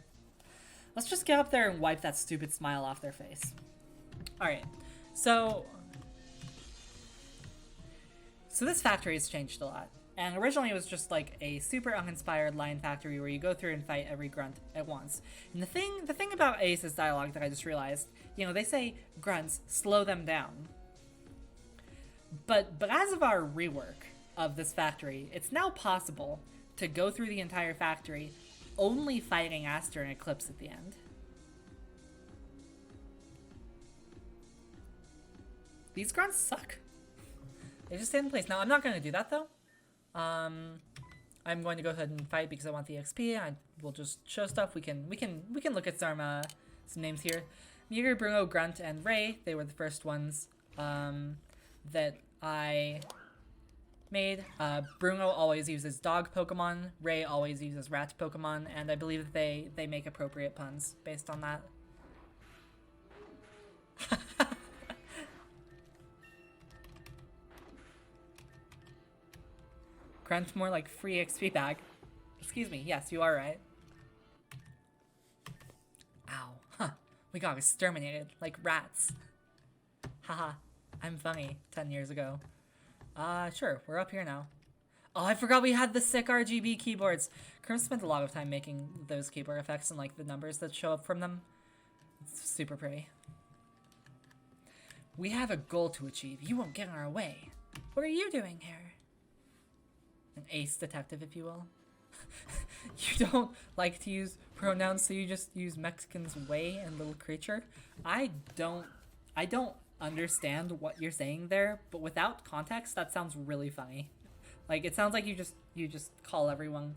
Let's just get up there and wipe that stupid smile off their face. Alright, so this factory has changed a lot. And originally it was just like a super uninspired lion factory where you go through and fight every grunt at once. And the thing about Ace's dialogue that I just realized, you know, they say grunts, slow them down. But as of our rework of this factory, it's now possible to go through the entire factory only fighting Aster and Eclipse at the end. These grunts suck. They just stay in place. Now, I'm not going to do that, though. I'm going to go ahead and fight because I want the XP. I will just show stuff. We can look at some names here. Meager, Bruno, Grunt, and Ray. They were the first ones that I made. Bruno always uses dog Pokemon. Ray always uses rat Pokemon, and I believe that they make appropriate puns based on that. Grunt more like free XP bag. Excuse me, yes, you are right. Ow. Huh. We got exterminated like rats. Haha. I'm funny 10 years ago. Sure, we're up here now. Oh, I forgot we had the sick RGB keyboards. Kerm spent a lot of time making those keyboard effects and like the numbers that show up from them. It's super pretty. We have a goal to achieve. You won't get in our way. What are you doing here? An ace detective, if you will. You don't like to use pronouns, so you just use Mexican's way and little creature. I don't understand what you're saying there, but without context, that sounds really funny. Like, it sounds like you just call everyone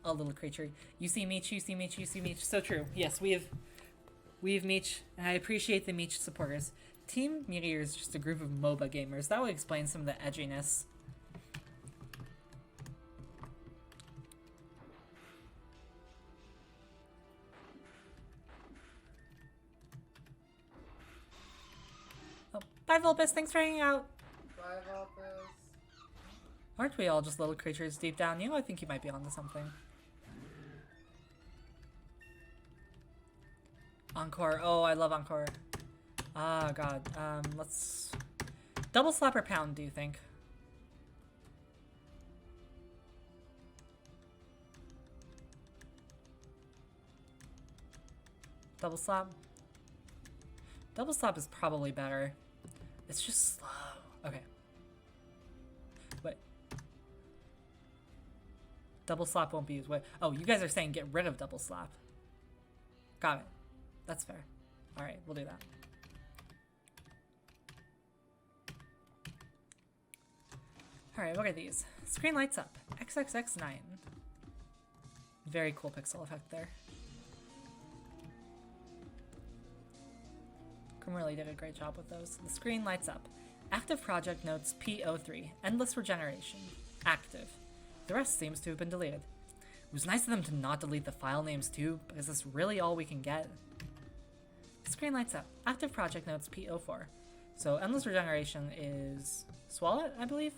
a little creature. You see Meech, you see Meech, you see Meech. So true. Yes, we have Meech, and I appreciate the Meech supporters. Team Meteor is just a group of MOBA gamers. That would explain some of the edginess. Oh, bye Vulpus, thanks for hanging out. Bye, Vulpus. Aren't we all just little creatures deep down? You know, I think you might be onto something. Encore. Oh, I love Encore. Ah, God. Let's... Double slap or pound, do you think? Double slap? Double slap is probably better. It's just slow. Okay. Wait. Double slap won't be used. Wait. Oh, you guys are saying get rid of double slap. Got it. That's fair. Alright, we'll do that. Alright, look at these. Screen lights up. XXX9. Very cool pixel effect there. Grim really did a great job with those. The screen lights up. Active project notes P03. Endless regeneration. Active. The rest seems to have been deleted. It was nice of them to not delete the file names too, but is this really all we can get? The screen lights up. Active project notes P04. So endless regeneration is Swallow it, I believe?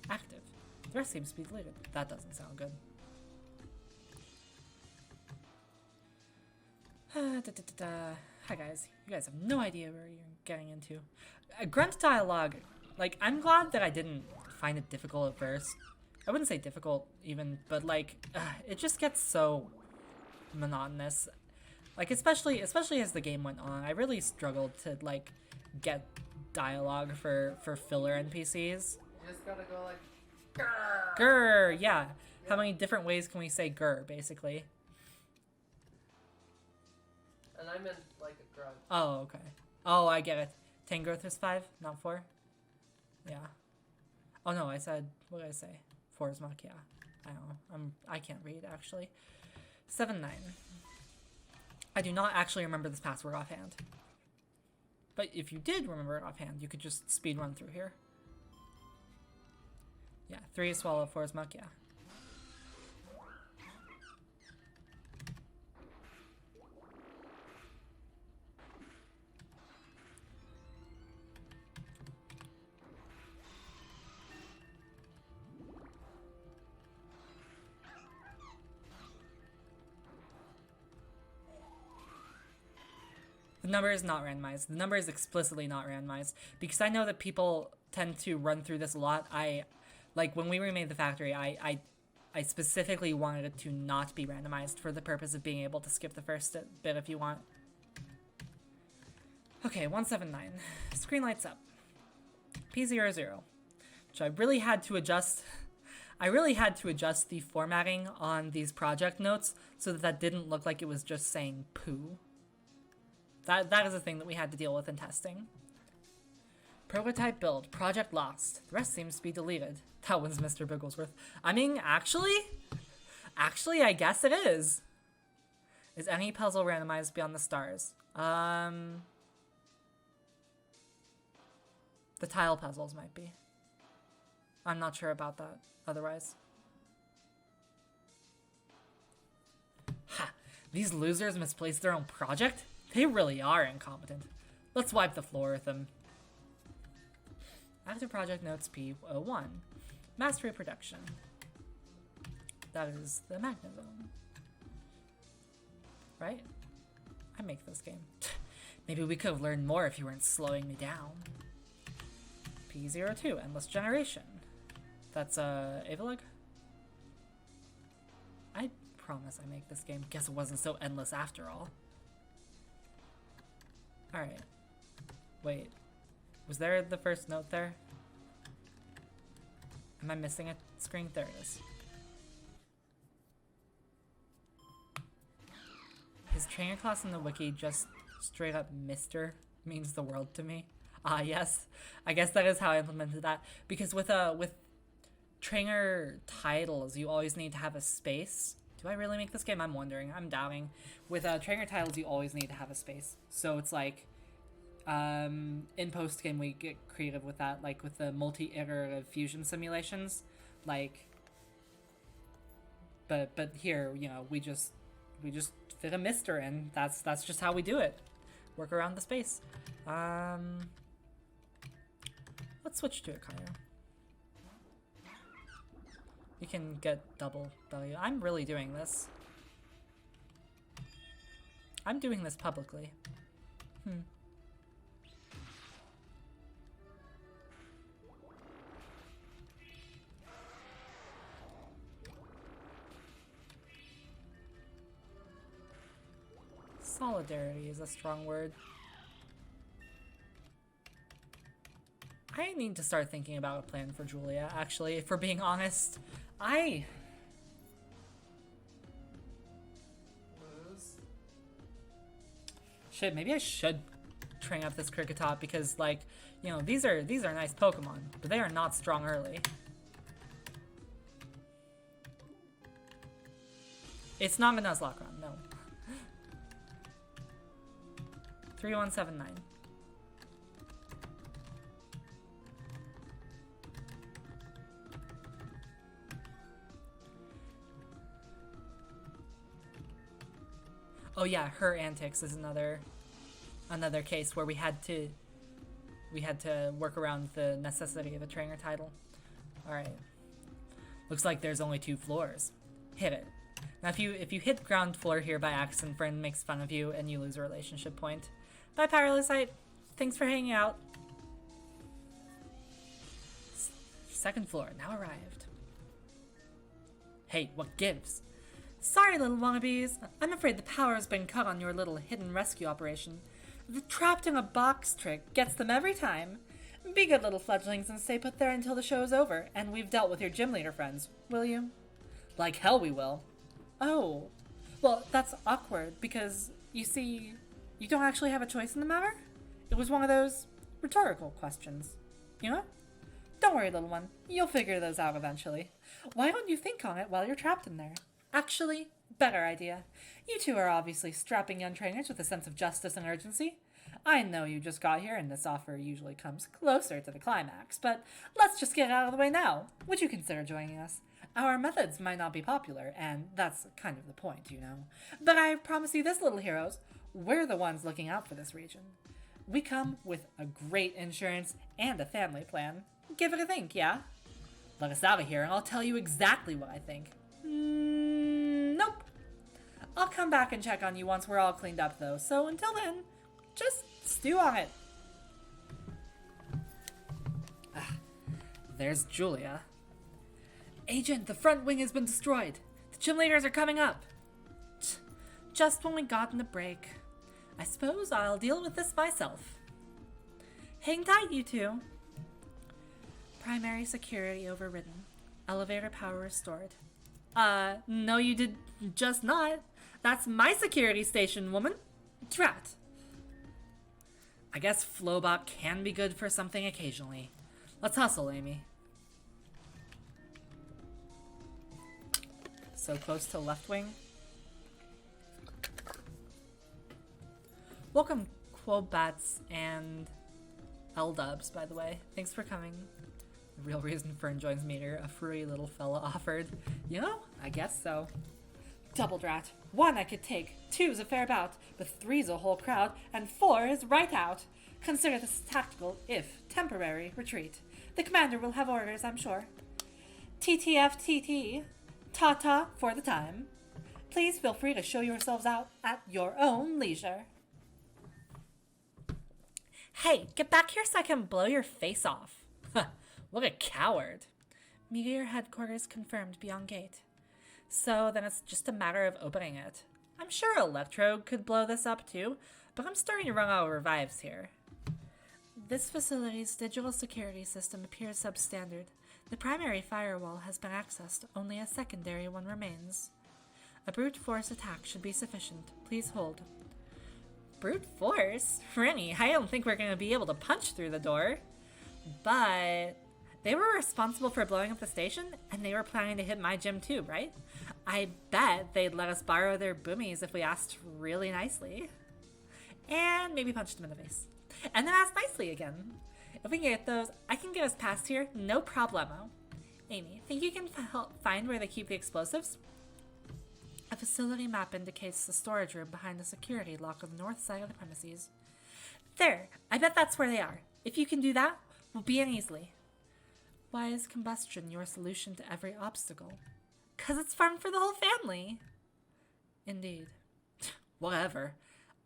Active. The rest seems to be deleted. That doesn't sound good. Hi guys. You guys have no idea where you're getting into. Grunt dialogue. Like, I'm glad that I didn't find it difficult at first. I wouldn't say difficult even, but like, it just gets so monotonous. Like, especially as the game went on, I really struggled to like get dialogue for filler NPCs. You just gotta go like, grr. Grr, yeah. How many different ways can we say grr, basically? And I meant like a grunt. Oh, okay. Oh, I get it. 10 growth is 5, not 4? Yeah. Oh no, I said, what did I say? 4 is Mach, yeah. I don't know. I can't read, actually. 7-9. I do not actually remember this password offhand. But if you did remember it offhand, you could just speed run through here. Yeah, 3 is Swallow, 4 is Mach, yeah. The number is not randomized. The number is explicitly not randomized. Because I know that people tend to run through this a lot. Like, when we remade the factory, I specifically wanted it to not be randomized for the purpose of being able to skip the first bit if you want. Okay, 179. Screen lights up. P00. Which I really had to adjust. I really had to adjust the formatting on these project notes so that didn't look like it was just saying poo. That is a thing that we had to deal with in testing. Prototype build. Project lost. The rest seems to be deleted. That one's Mr. Bigglesworth. I mean, actually, I guess it is. Is any puzzle randomized beyond the stars? The tile puzzles might be. I'm not sure about that otherwise. Ha! These losers misplaced their own project? They really are incompetent. Let's wipe the floor with them. Active project notes P01. Mastery production. That is the Magnazone. Right? I make this game. Maybe we could have learned more if you weren't slowing me down. P02, Endless Generation. That's Avalug? I promise I make this game. Guess it wasn't so endless after all. Alright. Wait. Was there the first note there? Am I missing a screen? There it is. His trainer class in the wiki just straight up Mr. means the world to me. Ah, yes. I guess that is how I implemented that. Because with trainer titles, you always need to have a space. Do I really make this game? I'm wondering. I'm doubting. With trainer titles, you always need to have a space. So it's like, in post-game, we get creative with that. Like with the multi-iterative fusion simulations. Like, but here, you know, we just fit a Mr. in. That's just how we do it. Work around the space. Let's switch to a Kaio. You can get double W. I'm really doing this. I'm doing this publicly. Solidarity is a strong word. I need to start thinking about a plan for Julia, actually, if we're being honest. Shit, maybe I should train up this Kricketot because, like, you know, these are nice Pokemon, but they are not strong early. It's not a Nuzlocke, no. 3179. Oh yeah, her antics is another case where we had to work around the necessity of a trainer title. All right. Looks like there's only 2 floors. Hit it. Now if you hit ground floor here by accident, friend makes fun of you and you lose a relationship point. Bye Parasite. Thanks for hanging out. 2nd floor now arrived. Hey, what gives? Sorry, little wannabes. I'm afraid the power has been cut on your little hidden rescue operation. The trapped in a box trick gets them every time. Be good little fledglings and stay put there until the show is over, and we've dealt with your gym leader friends, will you? Like hell we will. Oh. Well, that's awkward, because, you see, you don't actually have a choice in the matter? It was one of those rhetorical questions. You know? Don't worry, little one. You'll figure those out eventually. Why don't you think on it while you're trapped in there? Actually, better idea. You two are obviously strapping young trainers with a sense of justice and urgency. I know you just got here and this offer usually comes closer to the climax, but let's just get it out of the way now. Would you consider joining us? Our methods might not be popular, and that's kind of the point, you know. But I promise you this, little heroes, we're the ones looking out for this region. We come with a great insurance and a family plan. Give it a think, yeah? Let us out of here and I'll tell you exactly what I think. Nope. I'll come back and check on you once we're all cleaned up, though. So until then, just stew on it. There's Julia. Agent, the front wing has been destroyed. The gym leaders are coming up. Just when we got in the break. I suppose I'll deal with this myself. Hang tight, you two. Primary security overridden. Elevator power restored. No you did just not. That's my security station, woman. Drat. I guess Flowbot can be good for something occasionally. Let's hustle, Amy. So close to left wing. Welcome, Quobats and L-Dubs, by the way. Thanks for coming. The real reason for enjoying this meter, a furry little fella offered. You know, I guess so. Double drat. 1 I could take, 2's a fair bout, but 3's a whole crowd, and 4 is right out. Consider this a tactical, if temporary, retreat. The commander will have orders, I'm sure. TTFTT. Ta-ta for the time. Please feel free to show yourselves out at your own leisure. Hey, get back here so I can blow your face off. What a coward. Meteor headquarters confirmed beyond gate. So then it's just a matter of opening it. I'm sure Electrode could blow this up too, but I'm starting to run out of revives here. This facility's digital security system appears substandard. The primary firewall has been accessed, only a secondary one remains. A brute force attack should be sufficient. Please hold. Brute force? Rennie, I don't think we're going to be able to punch through the door. But they were responsible for blowing up the station, and they were planning to hit my gym too, right? I bet they'd let us borrow their boomies if we asked really nicely. And maybe punch them in the face. And then ask nicely again. If we can get those, I can get us past here, no problemo. Amy, think you can help find where they keep the explosives? A facility map indicates the storage room behind the security lock on the north side of the premises. There, I bet that's where they are. If you can do that, we'll be in easily. Why is combustion your solution to every obstacle? 'Cause it's fun for the whole family. Indeed. Whatever.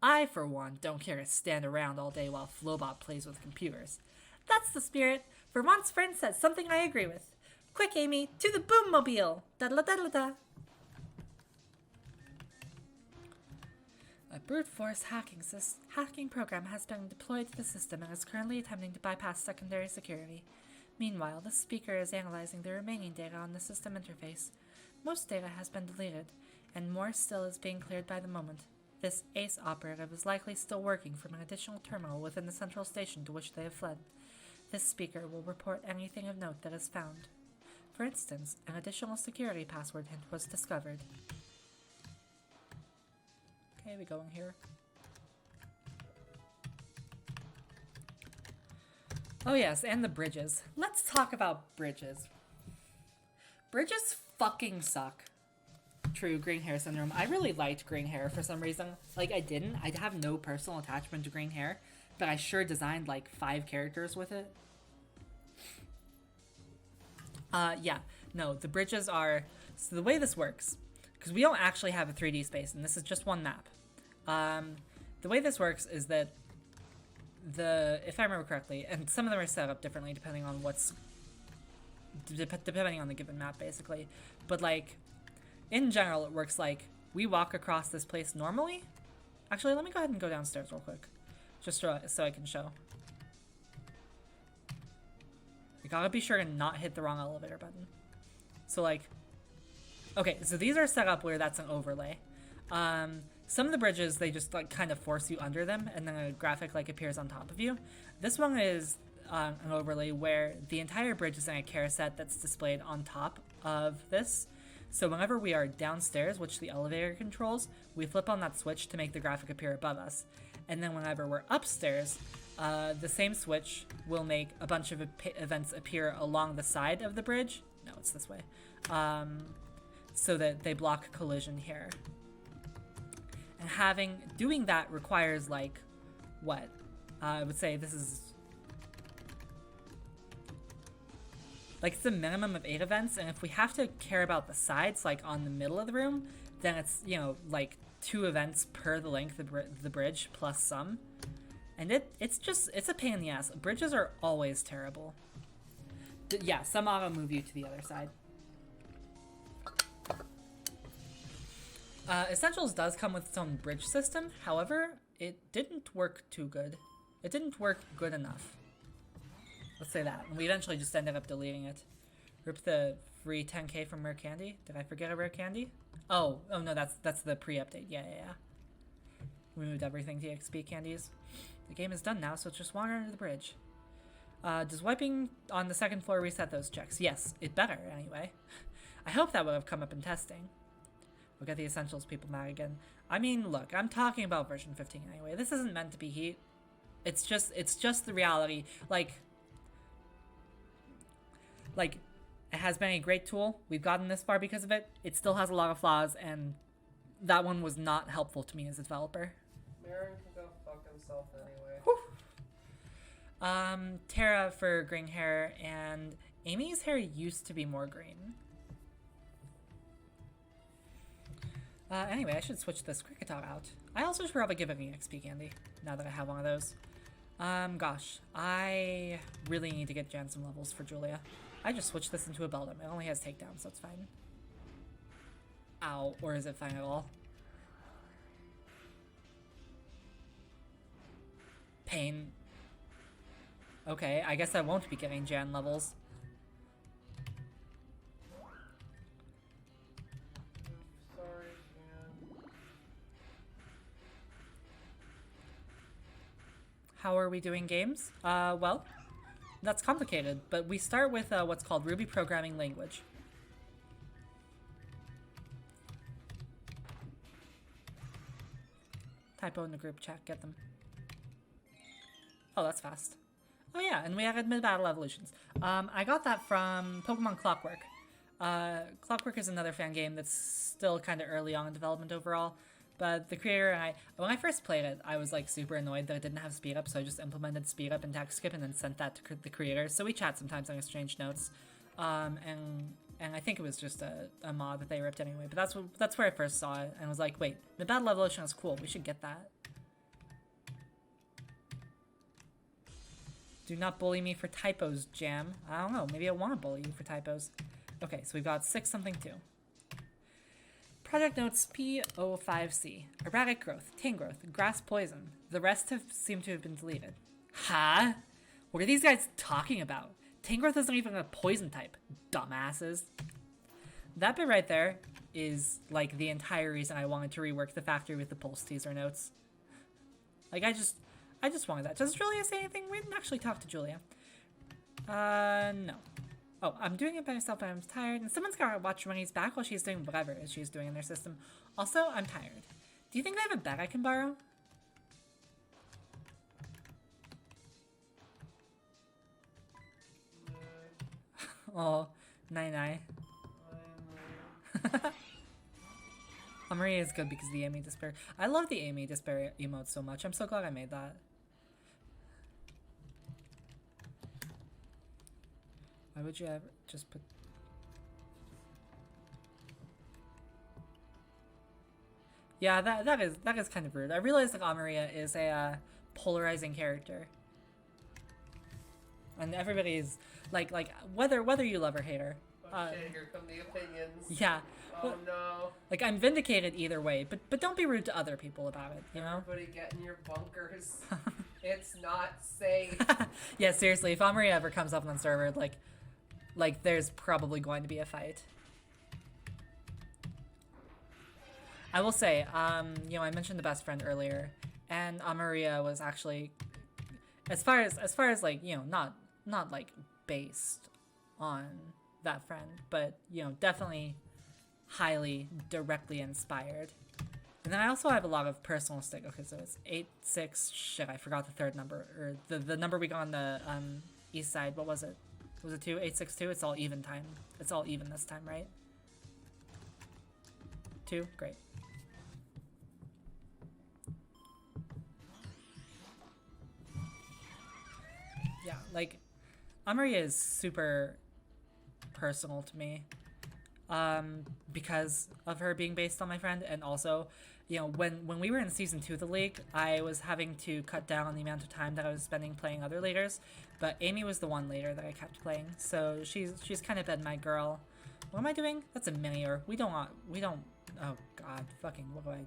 I, for one, don't care to stand around all day while Flobot plays with computers. That's the spirit. For once, friend says something I agree with. Quick, Amy, to the boom-mobile! Da-da-da-da-da! A brute force hacking program has been deployed to the system and is currently attempting to bypass secondary security. Meanwhile, the speaker is analyzing the remaining data on the system interface. Most data has been deleted, and more still is being cleared by the moment. This ACE operative is likely still working from an additional terminal within the central station to which they have fled. This speaker will report anything of note that is found. For instance, an additional security password hint was discovered. Okay, we go in here. Oh yes, and the bridges. Let's talk about bridges. Bridges fucking suck. True, green hair syndrome. I really liked green hair for some reason. Like, I didn't. I have no personal attachment to green hair, but I sure designed like 5 characters with it. Yeah. No, the bridges are... So the way this works, because we don't actually have a 3D space, and this is just one map. The way this works is that if I remember correctly, and some of them are set up differently depending on depending on the given map, basically. But like, in general, it works like we walk across this place normally. Actually, let me go ahead and go downstairs real quick, just so I can show. You gotta be sure to not hit the wrong elevator button. So like, okay, so these are set up where that's an overlay. Some of the bridges, they just like kind of force you under them, and then a graphic like appears on top of you. This one is an overlay where the entire bridge is in a care set that's displayed on top of this. So whenever we are downstairs, which the elevator controls, we flip on that switch to make the graphic appear above us. And then whenever we're upstairs, the same switch will make a bunch of events appear along the side of the bridge. No, it's this way. So that they block collision here. And doing that requires like, what? I would say this is like, it's a minimum of 8 events, and if we have to care about the sides, like on the middle of the room, then it's, you know, like 2 events per the length of the bridge plus some. And it's a pain in the ass. Bridges are always terrible. Yeah, some auto move you to the other side. Essentials does come with its own bridge system. However, it didn't work too good. It didn't work good enough. Let's say that. And we eventually just ended up deleting it. Rip the free 10k from Rare Candy. Did I forget a Rare Candy? Oh no, that's the pre-update. Yeah. We moved everything to XP candies. The game is done now, so it's just wander under the bridge. Does wiping on the 2nd floor reset those checks? Yes, it better, anyway. I hope that would have come up in testing. We'll get the essentials people mad again. I mean, look, I'm talking about version 15 anyway. This isn't meant to be heat. It's just the reality. Like, it has been a great tool. We've gotten this far because of it. It still has a lot of flaws, and that one was not helpful to me as a developer. Marin can go fuck himself anyway. Tara for green hair, and Amy's hair used to be more green. Anyway, I should switch this Cricketot out. I also should probably give it an XP candy, now that I have one of those. Gosh, I really need to get Jan some levels for Julia. I just switched this into a Beldum. It only has takedown, so it's fine. Ow, or is it fine at all? Pain. Okay, I guess I won't be getting Jan levels. Sorry, Jan. How are we doing games? Well, that's complicated, but we start with what's called Ruby Programming Language. Typo in the group chat, get them. Oh, that's fast. Oh yeah, and we added mid-battle evolutions. I got that from Pokemon Clockwork. Clockwork is another fan game that's still kind of early on in development overall, but the creator and I, when I first played it, I was like super annoyed that it didn't have speed up, so I just implemented speed up in text skip and then sent that to the creator. So we chat sometimes and exchange notes, and I think it was just a mod that they ripped anyway. But that's where I first saw it and was like, wait, the battle evolution is cool. We should get that. Do not bully me for typos, Jam. I don't know. Maybe I want to bully you for typos. Okay, so we've got 6-something-2. Project notes P05C. Erratic growth, tame growth, grass poison. The rest seem to have been deleted. Huh? What are these guys talking about? Tame growth isn't even a poison type. Dumbasses. That bit right there is like the entire reason I wanted to rework the factory with the pulse teaser notes. Like I just wanted that. Does Julia say anything? We didn't actually talk to Julia. No. Oh, I'm doing it by myself, but I'm tired. And someone's gotta watch when he's back while she's doing whatever it is she's doing in their system. Also, I'm tired. Do you think they have a bed I can borrow? Oh, night. Maria is good because the Amy Despair. I love the Amy Despair emote so much. I'm so glad I made that. Why would you ever just put... Yeah, that is kind of rude. I realize that Amaria is a polarizing character. And everybody's like whether you love or hate her. Oh shit, here come the opinions. Yeah. Oh no. Like I'm vindicated either way, but don't be rude to other people about it, you know? Everybody get in your bunkers. It's not safe. Yeah, seriously, if Amaria ever comes up on the server, like there's probably going to be a fight. I will say, you know, I mentioned the best friend earlier, and Amaria was actually, as far as like, you know, not like based on that friend, but you know, definitely highly directly inspired. And then I also have a lot of personal stick. Okay, so it's 8-6. Shit, I forgot the third number, or the number we got on the east side. What was it? Was it 2? 8-6-2? It's all even time. It's all even this time, right? 2? Great. Yeah, like, Amaria is super personal to me. Because of her being based on my friend, and also, you know, when we were in season 2 of the league, I was having to cut down on the amount of time that I was spending playing other leaders, but Amy was the one leader that I kept playing, so she's kind of been my girl. What am I doing? That's a minior. We don't, oh god, fucking, what do I,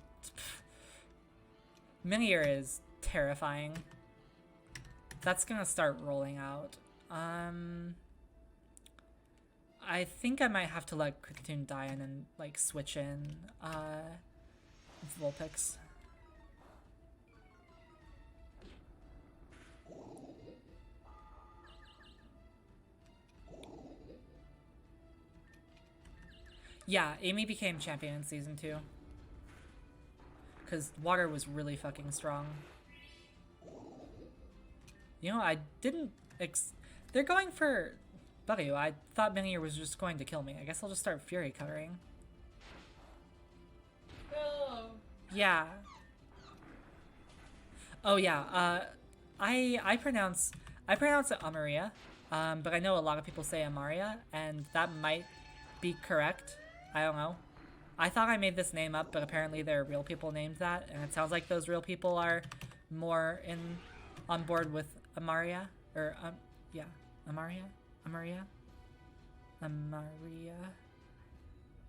minior is terrifying. That's gonna start rolling out. I think I might have to let Cricketune die and then like switch in Vulpix. Yeah, Amy became champion in season 2. Because water was really fucking strong. You know, I didn't they're going for Buggy. I thought Minior was just going to kill me. I guess I'll just start Fury covering. No! Yeah. Oh yeah. I pronounce it Amaria, but I know a lot of people say Amaria, and that might be correct. I don't know. I thought I made this name up, but apparently there are real people named that, and it sounds like those real people are more on board with Amaria or yeah, Amaria, Amaria, Amaria.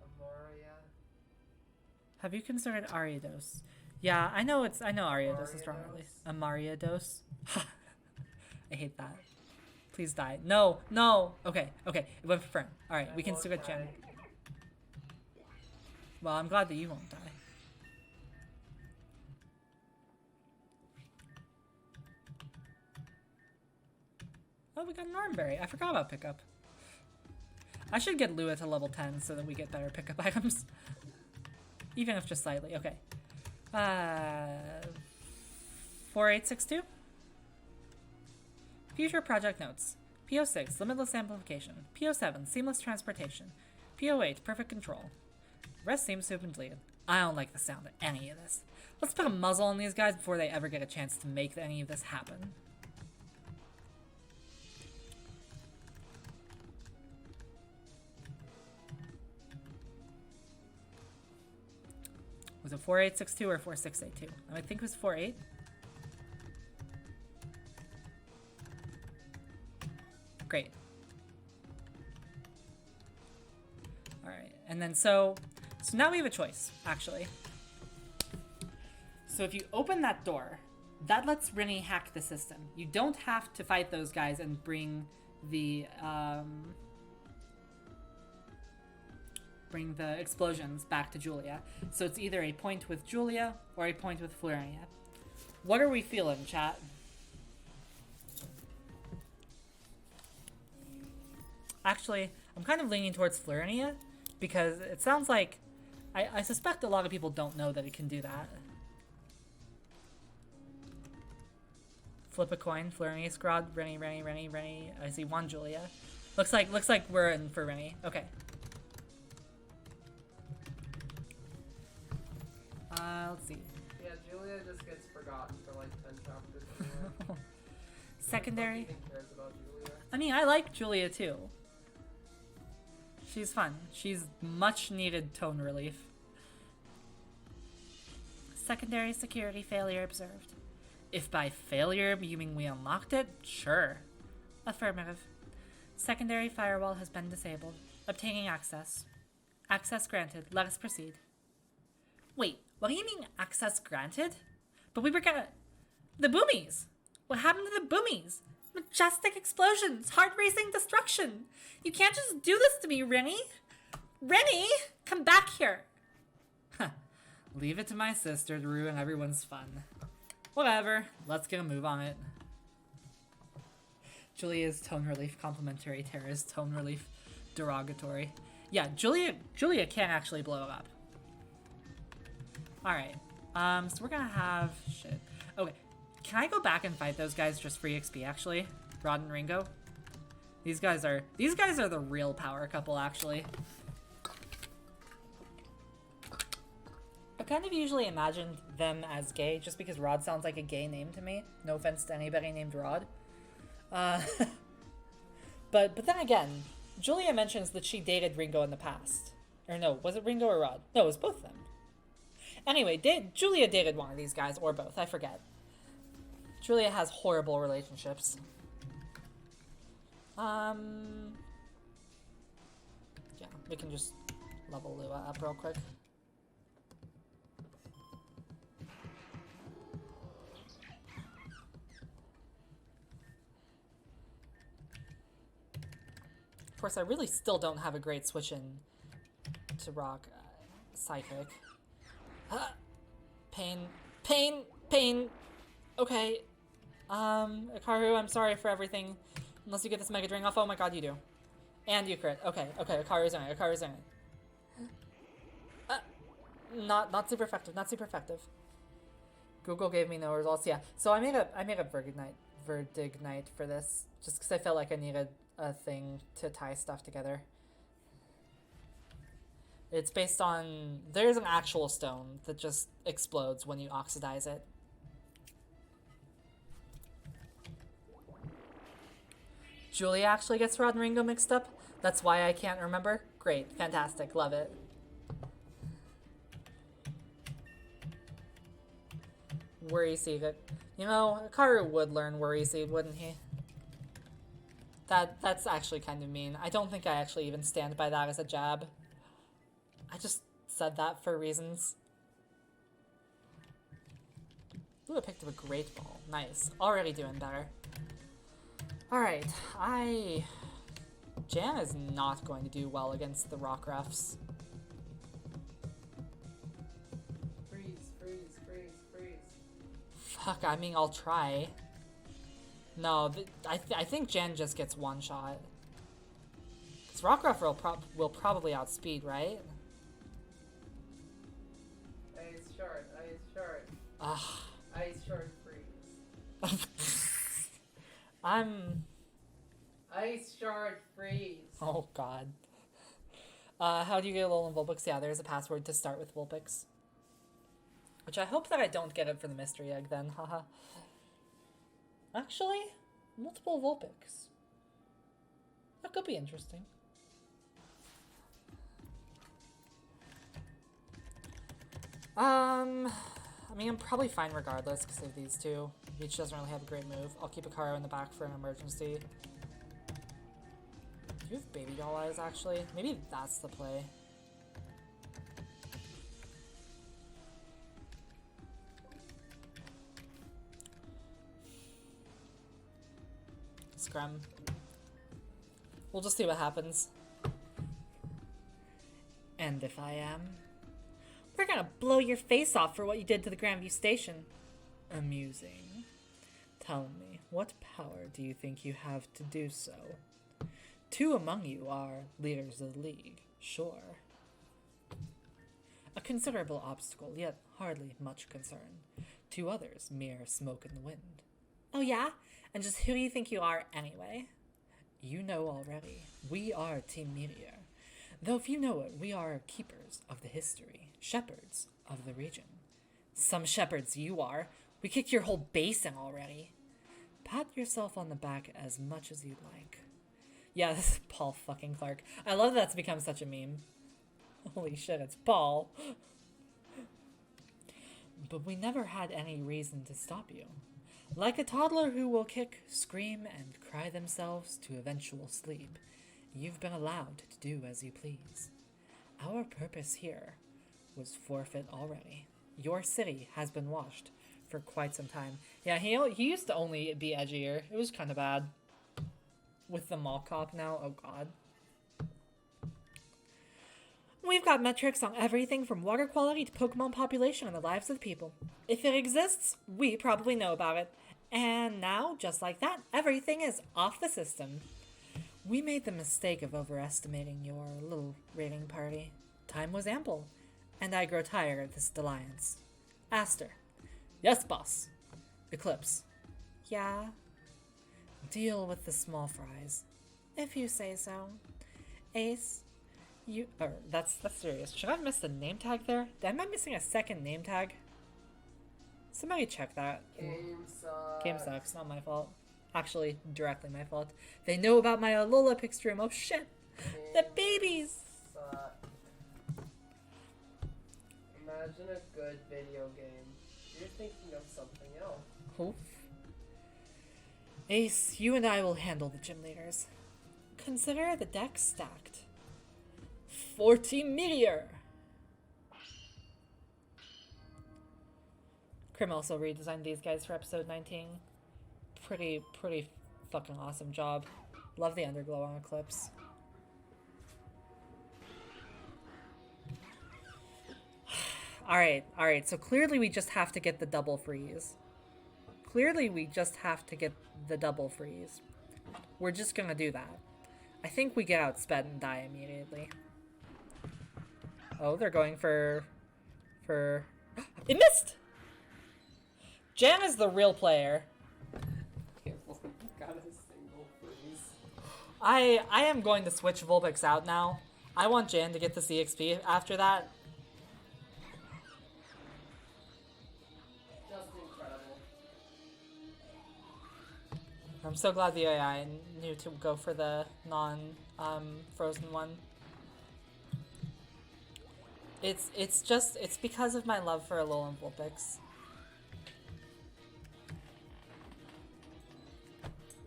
Amoria. Have you considered Ariados? Yeah, I know Ariados is strong release. Amariados. I hate that. Please die. No, no. Okay, okay. It went for Fern. All right, we can still get Jen. Well, I'm glad that you won't die. Oh, we got an Armberry. I forgot about pickup. I should get Lua to level 10 so that we get better pickup items. Even if just slightly. Okay. 4862? Future project notes. PO6, limitless amplification. PO7, seamless transportation. PO8, perfect control. The rest seems to have been deleted. I don't like the sound of any of this. Let's put a muzzle on these guys before they ever get a chance to make any of this happen. Was it 4862 or 4682? I think it was 48. Great. Alright, and then so now we have a choice, actually. So if you open that door, that lets Rinny hack the system. You don't have to fight those guys and bring the explosions back to Julia. So it's either a point with Julia or a point with Floriania. What are we feeling, chat? Actually, I'm kind of leaning towards Floriania because it sounds like I suspect a lot of people don't know that it can do that. Flip a coin, Floriania squad, Rennie. I see one Julia. Looks like we're in for Rennie. Okay. Let's see. Yeah, Julia just gets forgotten for like 10 chapters anyway. Secondary. Nobody even cares about Julia. I mean, I like Julia too. She's fun. She's much needed tone relief. Secondary security failure observed. If by failure you mean we unlocked it, sure. Affirmative. Secondary firewall has been disabled. Obtaining access. Access granted. Let us proceed. Wait, what do you mean access granted? But we were gonna... The boomies! What happened to the boomies? Majestic explosions! Heart-racing destruction! You can't just do this to me, Rennie! Rennie! Come back here! Leave it to my sister to ruin everyone's fun. Whatever, let's get a move on it. Julia's tone relief complimentary, Tara's tone relief derogatory. Yeah, Julia can actually blow it up. Alright, so we're gonna have... Shit. Okay, can I go back and fight those guys just for EXP, actually? Rod and Ringo? These guys are the real power couple, actually. I kind of usually imagined them as gay, just because Rod sounds like a gay name to me. No offense to anybody named Rod. But then again, Julia mentions that she dated Ringo in the past. Or no, was it Ringo or Rod? No, it was both of them. Anyway, Julia dated one of these guys, or both, I forget. Julia has horrible relationships. Yeah, we can just level Lua up real quick. Of course, I really still don't have a great switch in to rock Psychic. Pain. Okay. Akaru, I'm sorry for everything. Unless you get this Mega Drain off. Oh my god, you do. And you crit. Okay, Akaru's in it. Not super effective. Google gave me no results. Yeah. So I made a Verdignite for this. Just because I felt like I needed a thing to tie stuff together. It's based on... There's an actual stone that just explodes when you oxidize it. Julia actually gets Rod and Ringo mixed up? That's why I can't remember? Great. Fantastic. Love it. Worry Seed. You know, Karu would learn Worry Seed, wouldn't he? That's actually kind of mean. I don't think I actually even stand by that as a jab. I just said that for reasons. Ooh, I picked up a great ball. Nice. Already doing better. Alright, Jan is not going to do well against the rock refs. Freeze. Fuck, I mean, I'll try. No, I think Jan just gets one shot. Because rock ref will probably outspeed, right? Ice short. Ugh. Ice short, freeze. Ice shard freeze. Oh god. How do you get Alolan Vulpix? Yeah, there's a password to start with Vulpix. Which I hope that I don't get it for the mystery egg then, haha. Actually, multiple Vulpix. That could be interesting. I mean, I'm probably fine regardless because of these two. Each doesn't really have a great move. I'll keep a Karo in the back for an emergency. Do you have Baby Doll Eyes, actually? Maybe that's the play. Scrum. We'll just see what happens. And if I am... We're gonna blow your face off for what you did to the Grandview Station. Amusing. Tell me, what power do you think you have to do so? Two among you are leaders of the League, sure. A considerable obstacle, yet hardly much concern. Two others, mere smoke in the wind. Oh yeah? And just who do you think you are anyway? You know already. We are Team Meteor. Though if you know it, we are keepers of the history, shepherds of the region. Some shepherds you are. We kicked your whole base in already. Pat yourself on the back as much as you'd like. Yeah, this is Paul fucking Clark. I love that's become such a meme. Holy shit, it's Paul. But we never had any reason to stop you. Like a toddler who will kick, scream, and cry themselves to eventual sleep, you've been allowed to do as you please. Our purpose here was forfeit already. Your city has been washed for quite some time. Yeah, he used to only be edgier. It was kind of bad. With the mall cop now, oh god. We've got metrics on everything from water quality to Pokemon population and the lives of the people. If it exists, we probably know about it. And now, just like that, everything is off the system. We made the mistake of overestimating your little raiding party. Time was ample, and I grow tired of this dalliance. Aster. Yes, boss. Eclipse. Yeah. Deal with the small fries. If you say so. Ace. You... that's serious. Should I have missed a name tag there? Am I missing a second name tag? Somebody check that. Game sucks. Game sucks. Not my fault. Actually, directly my fault. They know about my Alola pick stream. Oh shit. The babies. Suck. Imagine a good video game. You're thinking of something else. Oof. Ace, you and I will handle the gym leaders. Consider the deck stacked. 40 Meteor! Krim also redesigned these guys for episode 19. Pretty fucking awesome job. Love the underglow on Eclipse. Alright, so clearly we just have to get the double freeze. We're just gonna do that. I think we get outsped and die immediately. Oh, they're going for... It missed! Jan is the real player. Got a single freeze. I am going to switch Vulpix out now. I want Jan to get the CXP after that. Just incredible. I'm so glad the AI knew to go for the non-frozen one. It's because of my love for Alolan Vulpix.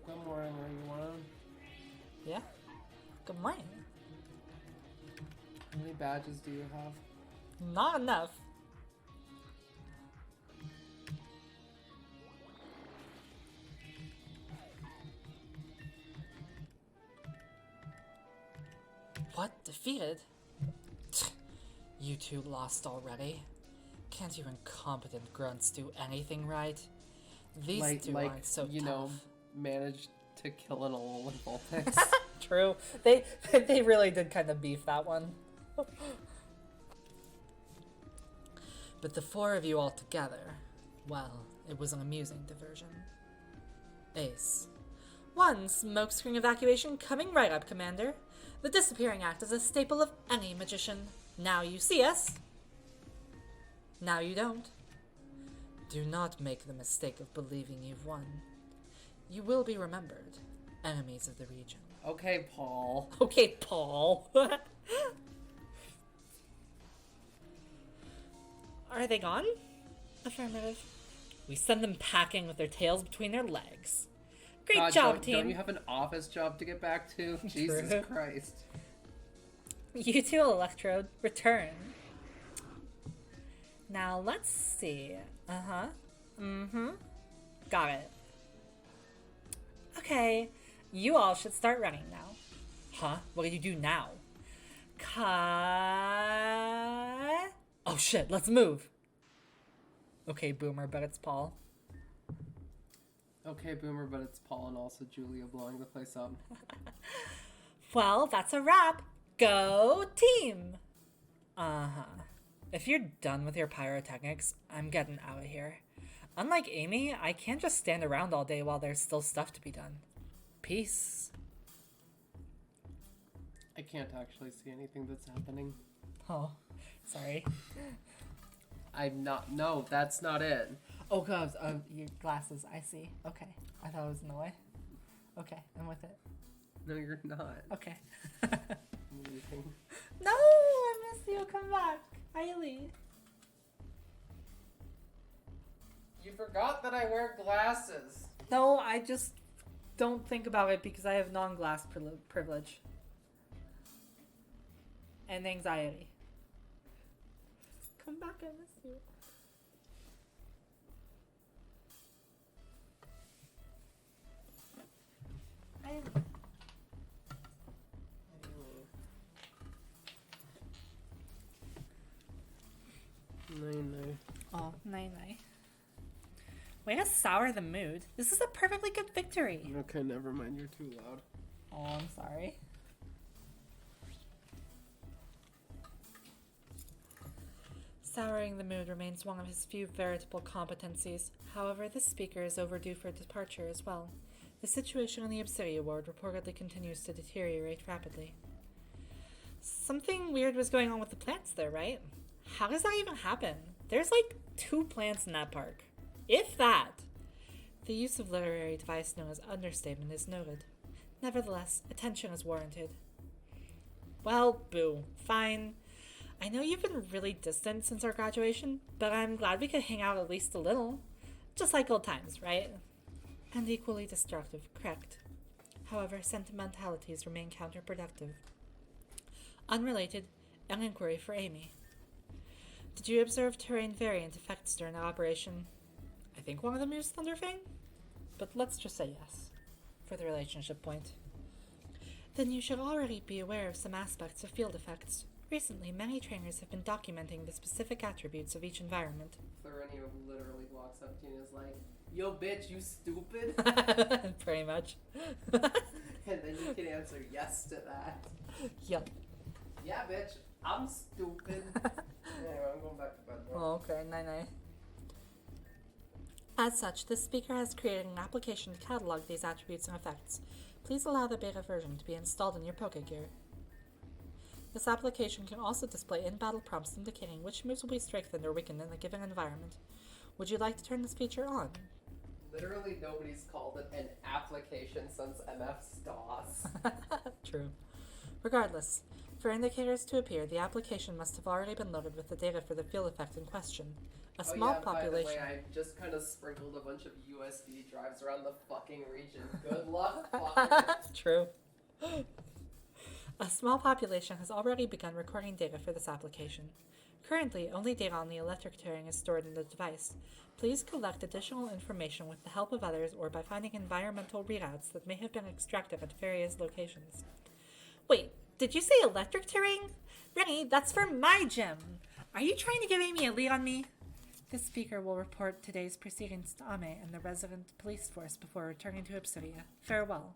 Good morning, everyone. Yeah. Good morning. How many badges do you have? Not enough. What? Defeated? You two lost already? Can't you incompetent grunts do anything right? These two aren't so you tough. know, managed to kill an Alolan Vulpix. True. They really did kind of beef that one. But the four of you all together, well, it was an amusing diversion. Ace. One smokescreen evacuation coming right up, Commander. The disappearing act is a staple of any magician. Now you see us. Now you don't. Do not make the mistake of believing you've won. You will be remembered, enemies of the region. Okay, Paul. Okay, Paul. Are they gone? Affirmative. We send them packing with their tails between their legs. Great God, job, team. Don't you have an office job to get back to? Jesus Christ. You two, Electrode, return. Now let's see. Uh-huh. Mm-hmm. Got it. Okay, you all should start running now. Huh? What do you do now? Cut. Oh shit, let's move. Okay, Boomer, but it's Paul. Okay, Boomer, but it's Paul and also Julia blowing the place up. Well, that's a wrap. Go team! Uh-huh. If you're done with your pyrotechnics, I'm getting out of here. Unlike Amy, I can't just stand around all day while there's still stuff to be done. Peace. I can't actually see anything that's happening. Oh, sorry. I'm not. No, that's not it. Oh, God, your glasses, I see. Okay. I thought it was in the way. Okay, I'm with it. No, you're not. Okay. I'm leaving. No, I miss you. Come back. Hailey. You forgot that I wear glasses. No, I just don't think about it because I have non-glass privilege. And anxiety. Come back, I miss you. No. Oh, nay. Way to sour the mood. This is a perfectly good victory. Okay, never mind. You're too loud. Oh, I'm sorry. Souring the mood remains one of his few veritable competencies. However, this speaker is overdue for departure as well. The situation on the Obsidia ward reportedly continues to deteriorate rapidly. Something weird was going on with the plants there, right? How does that even happen? There's like 2 plants in that park. If that! The use of literary device known as understatement is noted. Nevertheless, attention is warranted. Well, boo. Fine. I know you've been really distant since our graduation, but I'm glad we could hang out at least a little. Just like old times, right? And equally destructive, correct. However, sentimentalities remain counterproductive. Unrelated, an inquiry for Amy. Did you observe terrain variant effects during the operation? I think one of them used Thunderfang? But let's just say yes, for the relationship point. Then you should already be aware of some aspects of field effects. Recently, many trainers have been documenting the specific attributes of each environment. Therinio literally walks up to you and is like, "Yo, bitch, you stupid?" Pretty much. And then you can answer yes to that. Yup. Yeah, bitch, I'm stupid. Anyway, I'm going back to bed now. Oh, okay, night. As such, this speaker has created an application to catalog these attributes and effects. Please allow the beta version to be installed in your Pokegear. This application can also display in-battle prompts indicating which moves will be strengthened or weakened in a given environment. Would you like to turn this feature on? Literally nobody's called it an application since MS-DOS. True. Regardless, for indicators to appear, the application must have already been loaded with the data for the field effect in question. A small population. By the way, I just kind of sprinkled a bunch of USB drives around the fucking region. Good luck, fuckers. True. A small population has already begun recording data for this application. Currently, only data on the electric tearing is stored in the device. Please collect additional information with the help of others or by finding environmental readouts that may have been extracted at various locations. Wait, did you say electric tearing? Rennie, that's for my gym. Are you trying to give Amy a lead on me? This speaker will report today's proceedings to Ame and the resident police force before returning to Obsidia. Farewell.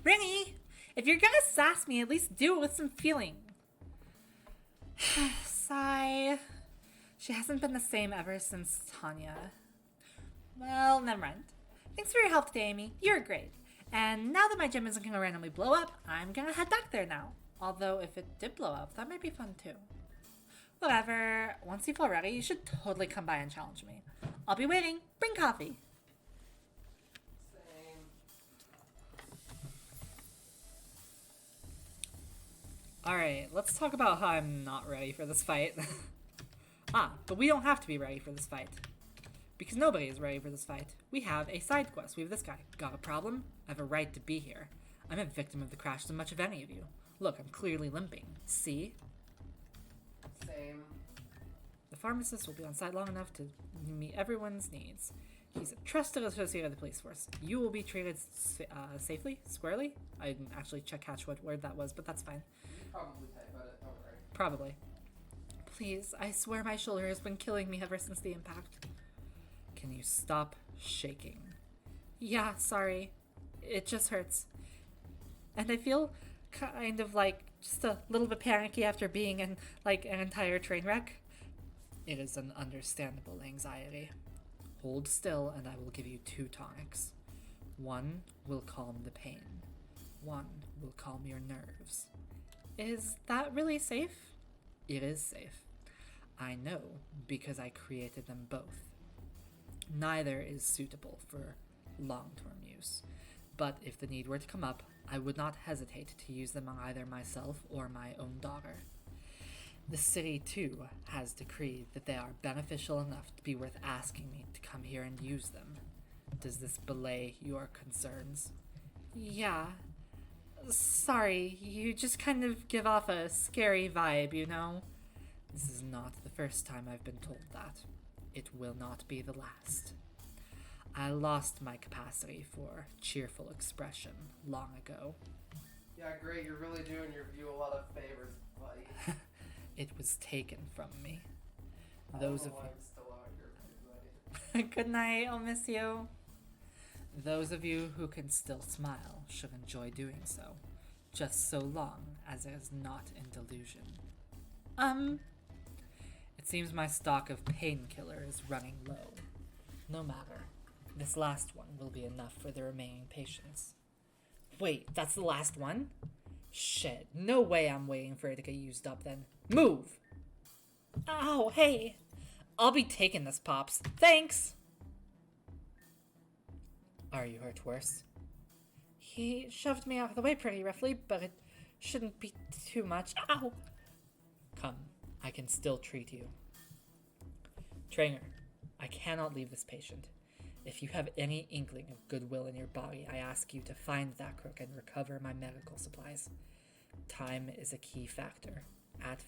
Rennie, if you're gonna sass me, at least do it with some feeling. Sigh. She hasn't been the same ever since Tanya. Well, never mind. Thanks for your help today, Amy. You're great. And now that my gym isn't gonna randomly blow up, I'm gonna head back there now. Although, if it did blow up, that might be fun too. Whatever. Once you feel ready, you should totally come by and challenge me. I'll be waiting. Bring coffee. Same. Alright, let's talk about how I'm not ready for this fight. But we don't have to be ready for this fight. Because nobody is ready for this fight. We have a side quest. We have this guy. Got a problem? I have a right to be here. I'm a victim of the crash as much of any of you. Look, I'm clearly limping. See? Same. The pharmacist will be on site long enough to meet everyone's needs. He's a trusted associate of the police force. You will be treated safely? Squarely? I didn't actually catch what word that was, but that's fine. You probably type about it, don't worry. Probably. Please, I swear my shoulder has been killing me ever since the impact. Can you stop shaking? Yeah, sorry. It just hurts. And I feel kind of like just a little bit panicky after being in like an entire train wreck. It is an understandable anxiety. Hold still and I will give you 2 tonics. One will calm the pain. One will calm your nerves. Is that really safe? It is safe. I know because I created them both. Neither is suitable for long-term use, but if the need were to come up, I would not hesitate to use them on either myself or my own daughter. The city, too, has decreed that they are beneficial enough to be worth asking me to come here and use them. Does this belay your concerns? Yeah. Sorry, you just kind of give off a scary vibe, you know? This is not the first time I've been told that. It will not be the last. I lost my capacity for cheerful expression long ago. Yeah, great. You're really doing your view a lot of favors, buddy. It was taken from me. I Those don't of know why you... I'm still out here, buddy. Good night, I'll miss you. Those of you who can still smile should enjoy doing so, just so long as it is not in delusion. It seems my stock of painkiller is running low. No matter. This last one will be enough for the remaining patients. Wait, that's the last one? Shit, no way I'm waiting for it to get used up then. Move! Ow, hey! I'll be taking this, Pops. Thanks! Are you hurt worse? He shoved me out of the way pretty roughly, but it shouldn't be too much. Ow! Come, I can still treat you. Trainer, I cannot leave this patient. If you have any inkling of goodwill in your body, I ask you to find that crook and recover my medical supplies. Time is a key factor. Act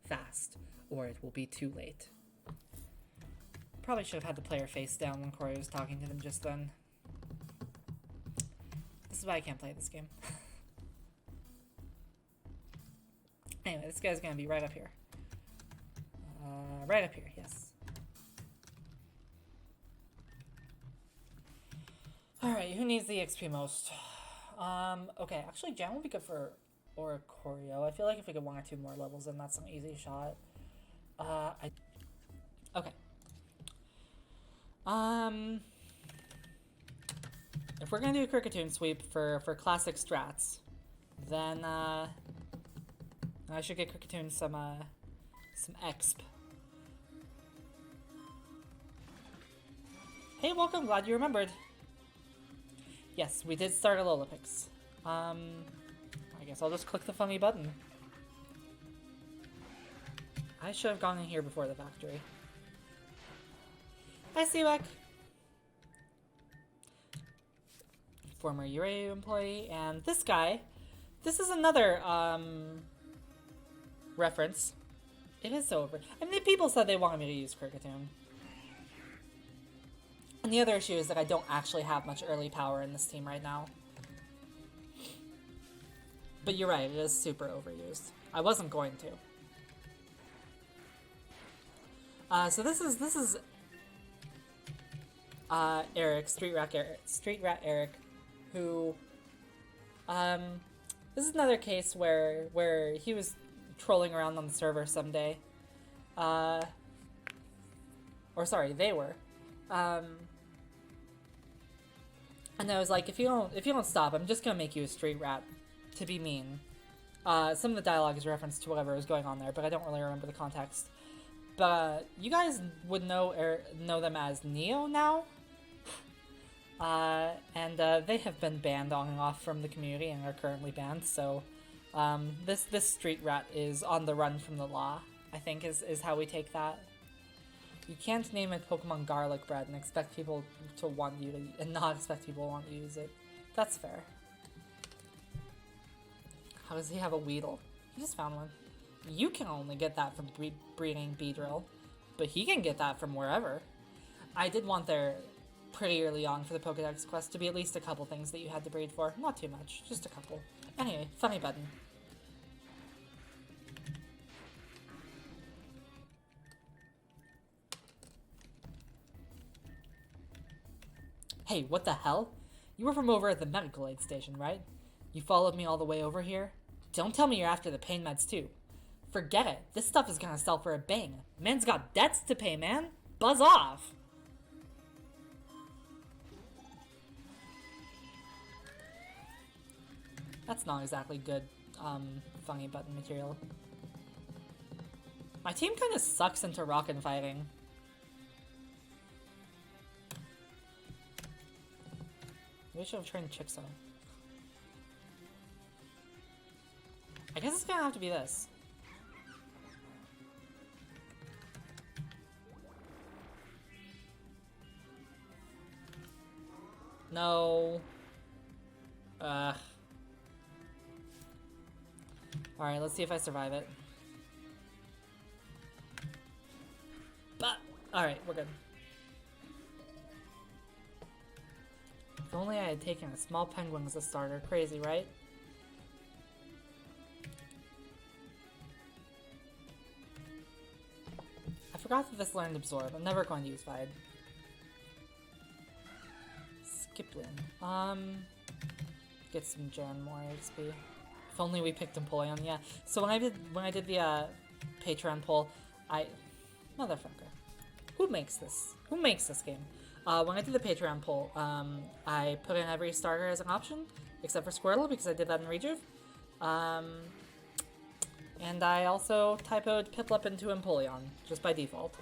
fast, or it will be too late. Probably should have had the player face down when Corey was talking to them just then. This is why I can't play this game. Anyway, this guy's gonna be right up here. Right up here, yes. Alright, who needs the XP most? Okay, actually Jan will be good for Oricorio. I feel like if we get 1 or 2 more levels, then that's an easy shot. Okay. If we're gonna do a Cricketoon sweep for classic strats, then I should get Cricketoon some exp. Hey, welcome, glad you remembered. Yes, we did start a Lolapix. I guess I'll just click the funny button. I should have gone in here before the factory. Hi, Seawek! Former URAU employee, and this guy. This is another, reference. It is so over. I mean, people said they wanted me to use Cricketoon. And the other issue is that I don't actually have much early power in this team right now. But you're right, it is super overused. I wasn't going to. So this is Eric, Street Rat Eric, who this is another case where he was trolling around on the server someday. Or sorry, they were. And I was like, if you don't stop, I'm just gonna make you a street rat to be mean. Some of the dialogue is reference to whatever is going on there, but I don't really remember the context. But you guys would know them as Neo now. And they have been banned on and off from the community and are currently banned, so this street rat is on the run from the law, I think is how we take that. You can't name it Pokemon Garlic Bread and expect people to want you to, and not expect people to want you to use it. That's fair. How does he have a Weedle? He just found one. You can only get that from breeding Beedrill, but he can get that from wherever. I did want there pretty early on for the Pokedex quest to be at least a couple things that you had to breed for. Not too much, just a couple. Anyway, funny button. Hey, what the hell? You were from over at the medical aid station, right? You followed me all the way over here? Don't tell me you're after the pain meds too. Forget it. This stuff is gonna sell for a bang. Man's got debts to pay, man. Buzz off! That's not exactly good, funny button material. My team kinda sucks into rocket fighting. Maybe I should have trained Chixo. I guess it's gonna have to be this. No. Alright, let's see if I survive it. But, alright, we're good. If only I had taken a small penguin as a starter. Crazy, right? I forgot that this learned Absorb. I'm never going to use Vide. Skiplin. Get some Jan more XP. If only we picked Empoleon, yeah. So when I did the Patreon poll, motherfucker. Who makes this? Who makes this game? When I did the Patreon poll, I put in every starter as an option, except for Squirtle, because I did that in Rejuve. And I also typoed Piplup into Empoleon, just by default.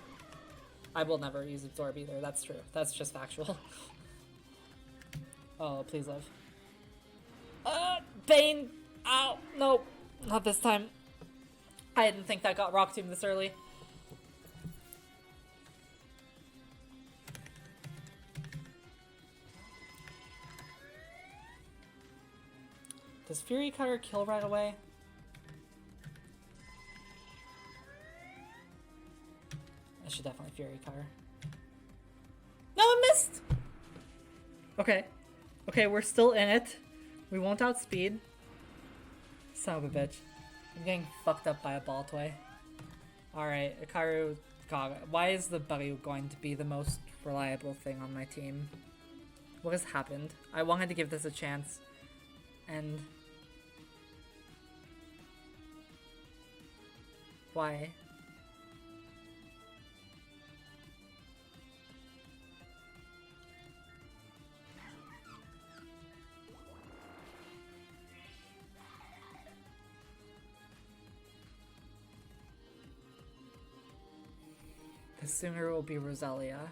I will never use Absorb either, that's true. That's just factual. Oh, please live. Bane! Ow! No, not this time. I didn't think that got Rock Tomb this early. Does Fury Cutter kill right away? I should definitely Fury Cutter. No, I missed! Okay. Okay, we're still in it. We won't outspeed. Son of a bitch. I'm getting fucked up by a ball toy. Alright, Ikaru. God, why is the Buddy going to be the most reliable thing on my team? What has happened? I wanted to give this a chance. And... why? Sooner it will be Roselia.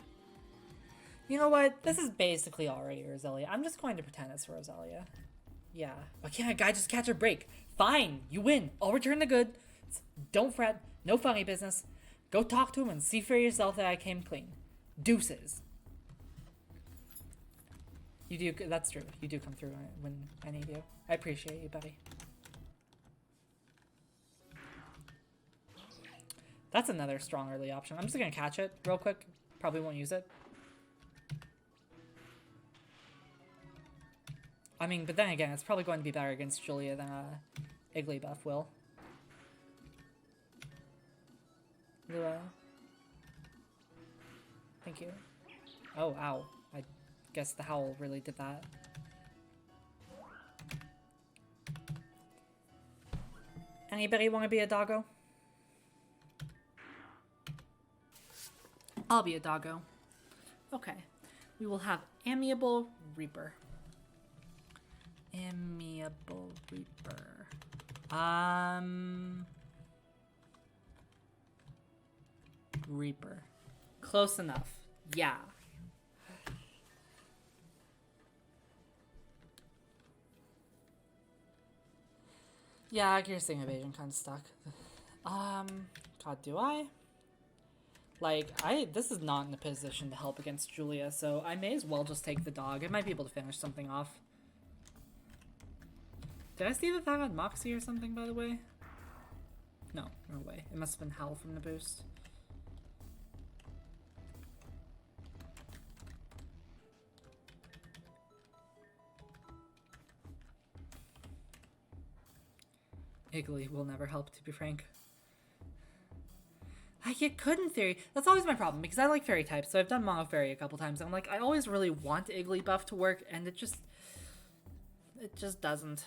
You know what? This is basically already Roselia. I'm just going to pretend it's Roselia. Yeah. Why can't a guy just catch a break? Fine, you win. I'll return the goods. Don't fret. No funny business. Go talk to him and see for yourself that I came clean. Deuces. You do. That's true. You do come through when I need you. I appreciate you, buddy. That's another strong early option. I'm just gonna catch it real quick. Probably won't use it. I mean, but then again, it's probably going to be better against Julia than Igglybuff will. Lua. Thank you. Oh, ow. I guess the howl really did that. Anybody want to be a doggo? I'll be a doggo. Okay. We will have Amiable Reaper. Amiable Reaper. Reaper. Close enough. Yeah. Yeah, accuracy and evasion kind of stuck. God, do I? Like, this is not in a position to help against Julia, so I may as well just take the dog. I might be able to finish something off. Did I see that had Moxie or something, by the way? No, no way. It must have been Howl from the boost. Iggly will never help, to be frank. It could in theory. That's always my problem, because I like fairy types, so I've done Mono Fairy a couple times. I'm like, I always really want Igglybuff to work, and it just doesn't.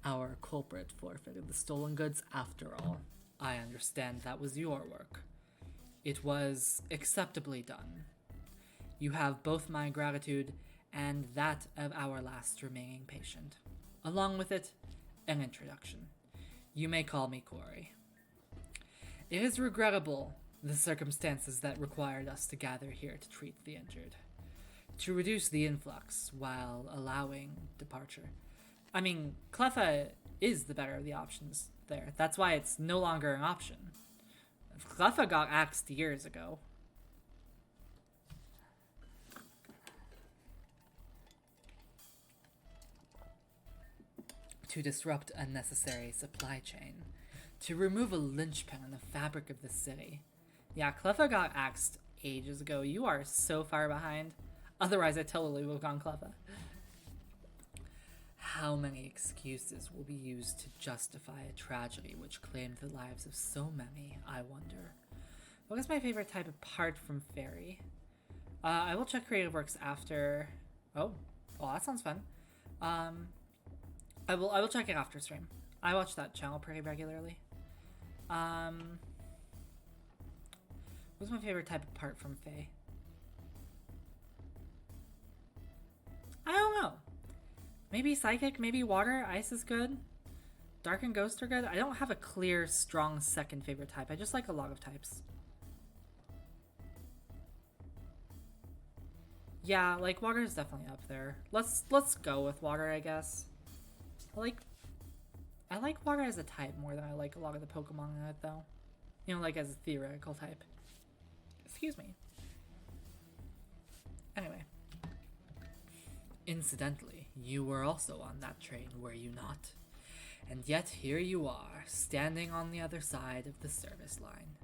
Our culprit forfeited the stolen goods after all. I understand that was your work. It was acceptably done. You have both my gratitude and that of our last remaining patient. Along with it, an introduction. You may call me Corey. It is regrettable the circumstances that required us to gather here to treat the injured. To reduce the influx while allowing departure. I mean, Cleffa is the better of the options there. That's why it's no longer an option. Cleffa got axed years ago. To disrupt unnecessary supply chain. To remove a linchpin in the fabric of the city. Yeah, Cleffa got axed ages ago. You are so far behind. Otherwise, I totally would have gone Cleffa. How many excuses will be used to justify a tragedy which claimed the lives of so many, I wonder? What is my favorite type apart from fairy? I will check Creative Works after... Oh, that sounds fun. I will check it after stream. I watch that channel pretty regularly. What's my favorite type apart from Fae? I don't know. Maybe Psychic, maybe Water, Ice is good. Dark and Ghost are good. I don't have a clear, strong second favorite type. I just like a lot of types. Yeah, like Water is definitely up there. Let's go with Water, I guess. I like Water as a type more than I like a lot of the Pokemon in it, though. You know, like as a theoretical type. Excuse me. Anyway. Incidentally, you were also on that train, were you not? And yet here you are, standing on the other side of the service line.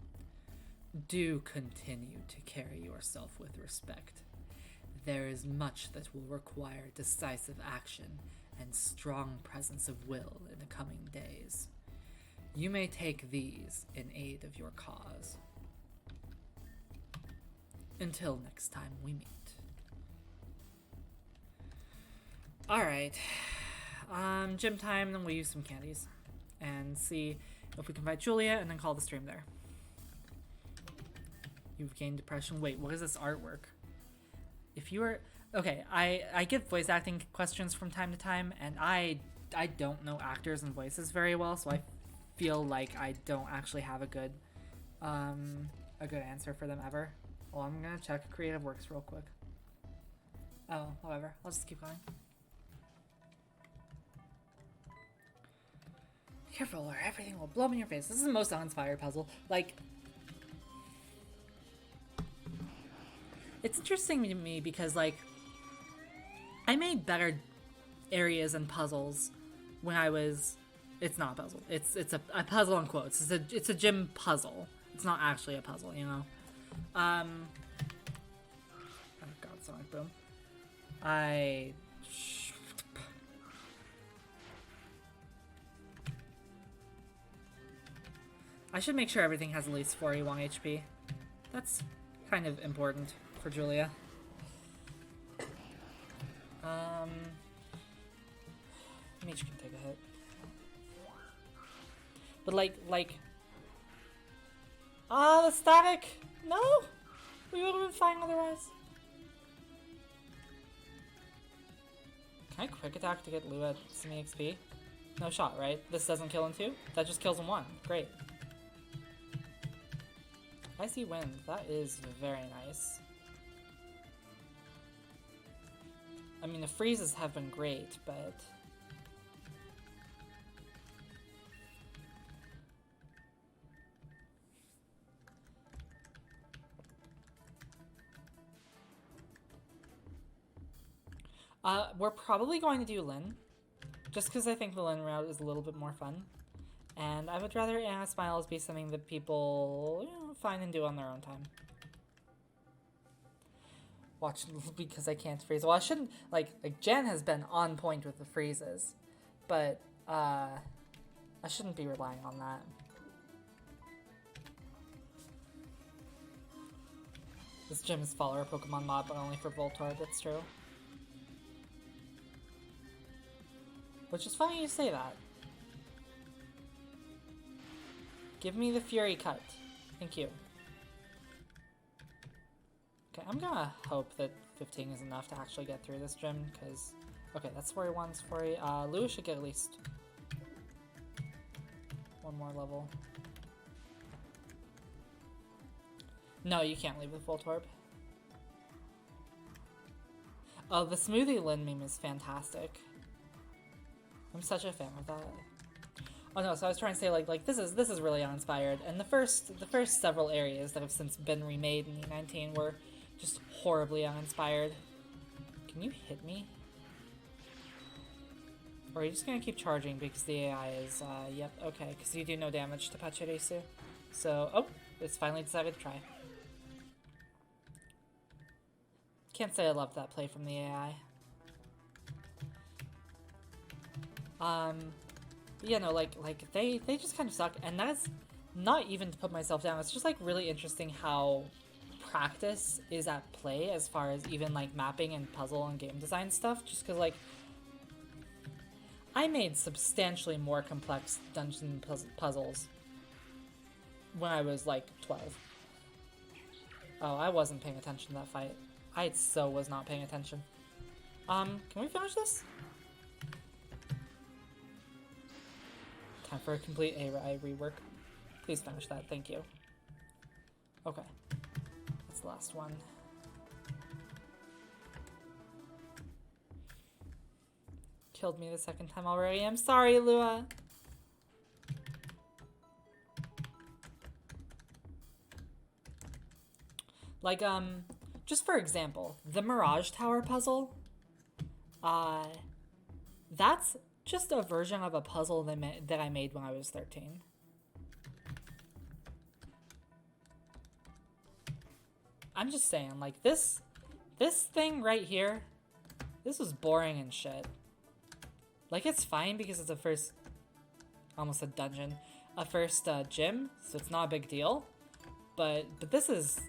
Do continue to carry yourself with respect. There is much that will require decisive action and strong presence of will in the coming days. You may take these in aid of your cause. Until next time we meet. Alright. Gym time, then we'll use some candies. And see if we can fight Julia and then call the stream there. You've gained depression. Wait, what is this artwork? If you are... Okay, I get voice acting questions from time to time, and I don't know actors and voices very well, so I feel like I don't actually have a good a good answer for them ever. Well, I'm gonna check creative works real quick. Oh, whatever. I'll just keep going. Careful or everything will blow up in your face. This is the most uninspired puzzle. Like, it's interesting to me because, like, I made better areas and puzzles when I was... It's not a puzzle. It's a puzzle in quotes. It's a gym puzzle. It's not actually a puzzle, you know? Oh god, sonic boom. I should make sure everything has at least 41 HP. That's kind of important for Julia. Mage can take a hit. But like... Ah, the static! No! We would have been fine otherwise. Can I quick attack to get Lua at some EXP? No shot, right? This doesn't kill in 2? That just kills in 1. Great. Icy Wind. That is very nice. I mean, the freezes have been great, but... we're probably going to do Lyn, just because I think the Lyn route is a little bit more fun. And I would rather Anna Smiles be something that people, you know, find and do on their own time. Watch, because I can't freeze. Well, I shouldn't, like Jen has been on point with the freezes, but, I shouldn't be relying on that. This gym is follower Pokemon mod, but only for Voltorb, that's true. Which is funny you say that. Give me the Fury Cut. Thank you. Okay, I'm gonna hope that 15 is enough to actually get through this gym, because... Okay, that's 41's 40. Lewis should get at least... one more level. No, you can't leave with Voltorb. Oh, the Smoothie Lyn meme is fantastic. I'm such a fan of that. Oh no, so I was trying to say like this is really uninspired, and the first several areas that have since been remade in E19 were just horribly uninspired. Can you hit me? Or are you just gonna keep charging because the AI is yep, okay, because you do no damage to Pachirisu. So oh, it's finally decided to try. Can't say I loved that play from the AI. Yeah, no, like they just kind of suck, and that's not even to put myself down. It's just like really interesting how practice is at play as far as even like mapping and puzzle and game design stuff. Just because like I made substantially more complex dungeon puzzles when I was like 12. Oh, I wasn't paying attention to that fight. I so was not paying attention. Can we finish this? Time for a complete AI rework. Please finish that, thank you. Okay. That's the last one. Killed me the second time already. I'm sorry, Lua. Like, just for example, the Mirage Tower puzzle, that's just a version of a puzzle that I made when I was 13. I'm just saying, like, this thing right here, this was boring and shit. Like, it's fine because it's a first, almost a dungeon, a first gym, so it's not a big deal. But this is,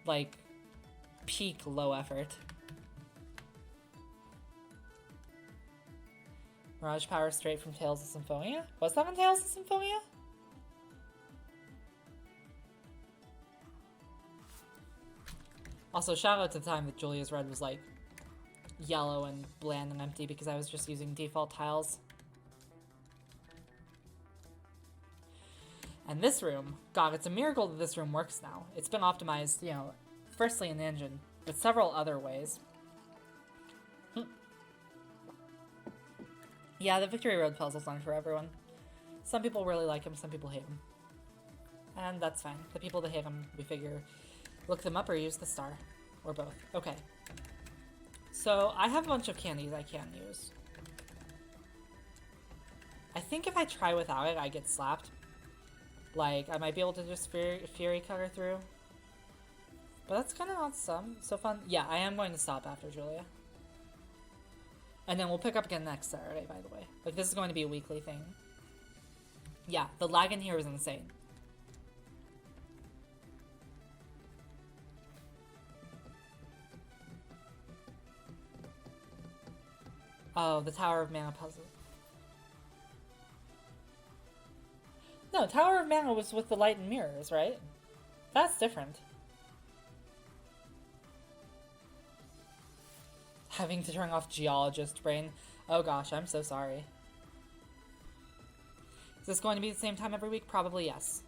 like, peak low effort. Mirage Power straight from Tales of Symphonia? Was that on Tales of Symphonia? Also, shout out to the time that Julia's Red was like yellow and bland and empty because I was just using default tiles. And this room, God, it's a miracle that this room works now. It's been optimized, you know, firstly in the engine, but several other ways. Yeah, the Victory Road puzzles aren't for everyone. Some people really like them, some people hate them. And that's fine. The people that hate them, we figure, look them up or use the star. Or both. Okay. So, I have a bunch of candies I can't use. I think if I try without it, I get slapped. Like, I might be able to just Fury Cutter through. But that's kind of not so fun. Yeah, I am going to stop after Julia. And then we'll pick up again next Saturday, by the way. Like, this is going to be a weekly thing. Yeah, the lag in here is insane. Oh, the Tower of Mana puzzle. No, Tower of Mana was with the light and mirrors, right? That's different. Having to turn off geologist brain. Oh gosh, I'm so sorry. Is this going to be the same time every week? Probably yes.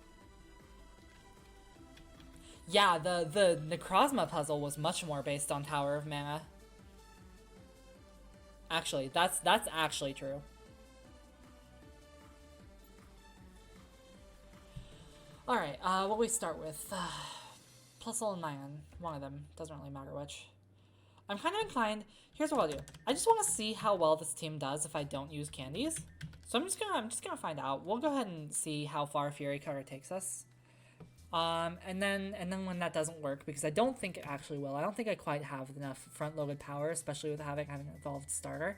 Yeah, the Necrozma puzzle was much more based on Tower of Mana. Actually, that's actually true. Alright, what we start with? Plusle and Mayan. One of them. Doesn't really matter which. I'm kind of inclined. Here's what I'll do. I just want to see how well this team does if I don't use candies. So I'm just gonna find out. We'll go ahead and see how far Fury Cutter takes us. And then when that doesn't work, because I don't think it actually will. I don't think I quite have enough front-loaded power, especially with having an evolved starter.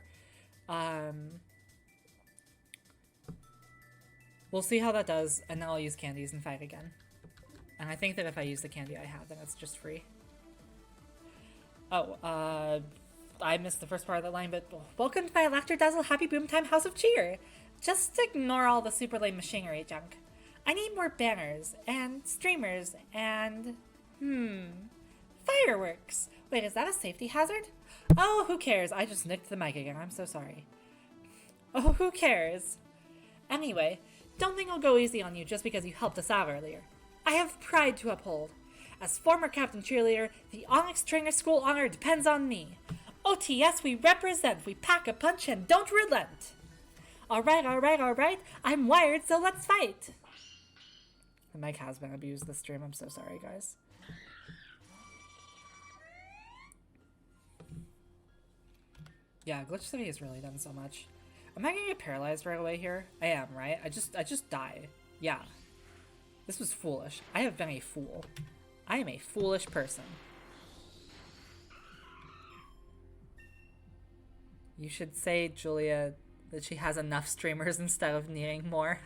We'll see how that does, and then I'll use candies and fight again. And I think that if I use the candy I have, then it's just free. Oh, I missed the first part of that line, but welcome to my Electro Dazzle Happy Boom Time House of Cheer! Just ignore all the super lame machinery junk. I need more banners, and streamers, and... fireworks! Wait, is that a safety hazard? Oh, who cares? I just nicked the mic again, I'm so sorry. Oh, who cares? Anyway, don't think I'll go easy on you just because you helped us out earlier. I have pride to uphold. As former captain cheerleader, the Onyx Trainer School honor depends on me. OTS, we represent, we pack a punch and don't relent. Alright, I'm wired, so let's fight. The mic has been abused this stream, I'm so sorry, guys. Yeah, Glitch City has really done so much. Am I gonna get paralyzed right away here? I am, right? I just die. Yeah. This was foolish. I have been a fool. I am a foolish person. You should say, Julia, that she has enough streamers instead of needing more.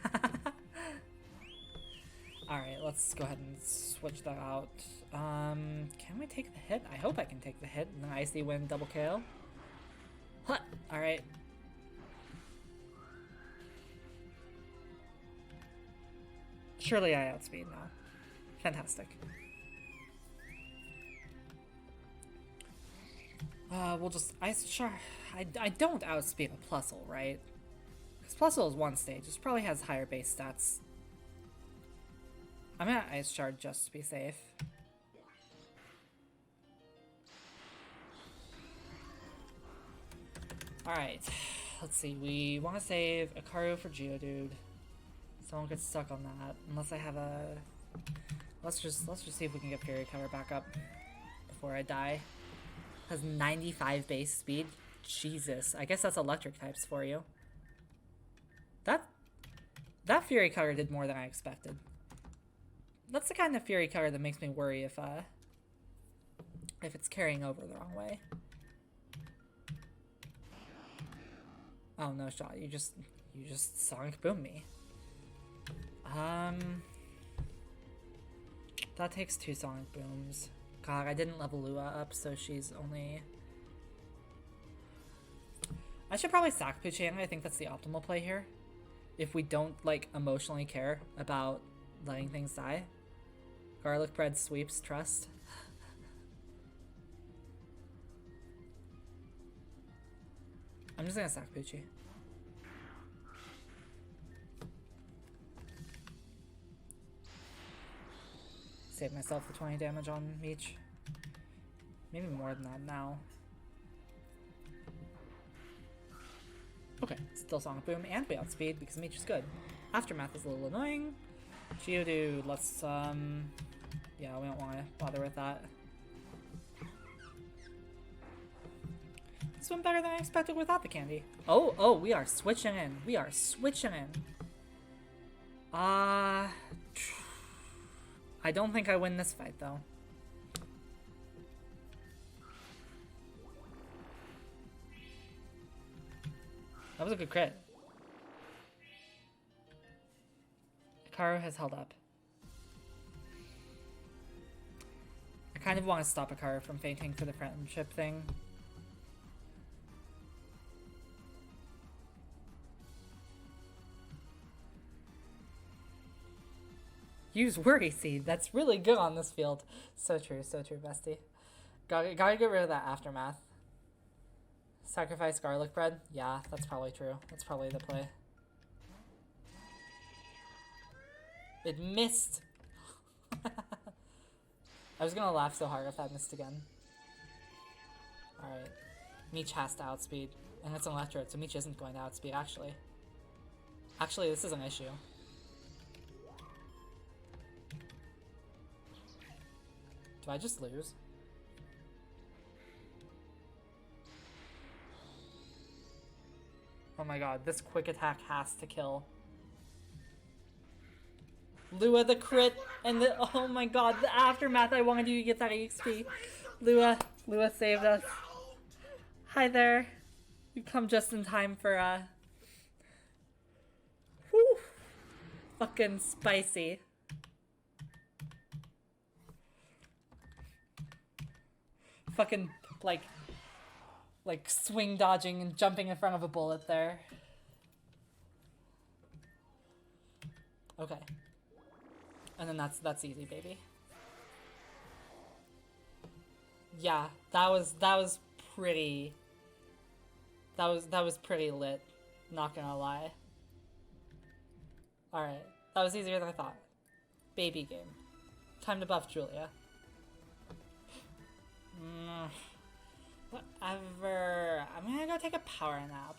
Alright, let's go ahead and switch that out. Can we take the hit? I hope I can take the hit. And then Icy Wind double KO. Huh. Alright. Surely I outspeed now. Fantastic. We'll just I don't outspeed a Plusle, right? Because Plusle is one stage. It probably has higher base stats. I'm gonna Ice Shard just to be safe. Alright. Let's see. We want to save Ikaru for Geodude. So I won't get stuck on that. Unless I have a... Let's just see if we can get Fury Cutter back up before I die. Has 95 base speed. Jesus. I guess that's electric types for you. That Fury Cutter did more than I expected. That's the kind of Fury Cutter that makes me worry if it's carrying over the wrong way. Oh, no shot. You just Sonic Boom me. That takes 2 Sonic Booms. God, I didn't level Lua up, so she's only... I should probably sack Poochyena. I think that's the optimal play here. If we don't, like, emotionally care about letting things die. Garlic bread sweeps, trust. I'm just gonna sack Poochie. save myself the 20 damage on Meech. Maybe more than that now. Okay, still Sonic Boom, and we outspeed because Meech is good. Aftermath is a little annoying. Geodude, let's, yeah, we don't want to bother with that. This went better than I expected without the candy. Oh, we are switching in. We are switching in. I don't think I win this fight, though. That was a good crit. Hikaru has held up. I kind of want to stop Hikaru from fainting for the friendship thing. Use Worry Seed. That's really good on this field. So true, bestie. Gotta get rid of that Aftermath. Sacrifice garlic bread? Yeah, that's probably true. That's probably the play. It missed! I was gonna laugh so hard if that missed again. Alright. Meech has to outspeed. And it's an Electrode, so Meech isn't going to outspeed, actually. Actually, this is an issue. Do I just lose? Oh my god, this quick attack has to kill. Lua the crit and the oh my god, the Aftermath. I wanted you to get that EXP. Lua saved us. Hi there. You come just in time for whew, fucking spicy. Fucking like swing dodging and jumping in front of a bullet there. Okay. And then that's easy, baby. Yeah, that was pretty lit, not gonna lie. Alright, that was easier than I thought. Baby game. Time to buff Julia. Whatever. I'm gonna go take a power nap.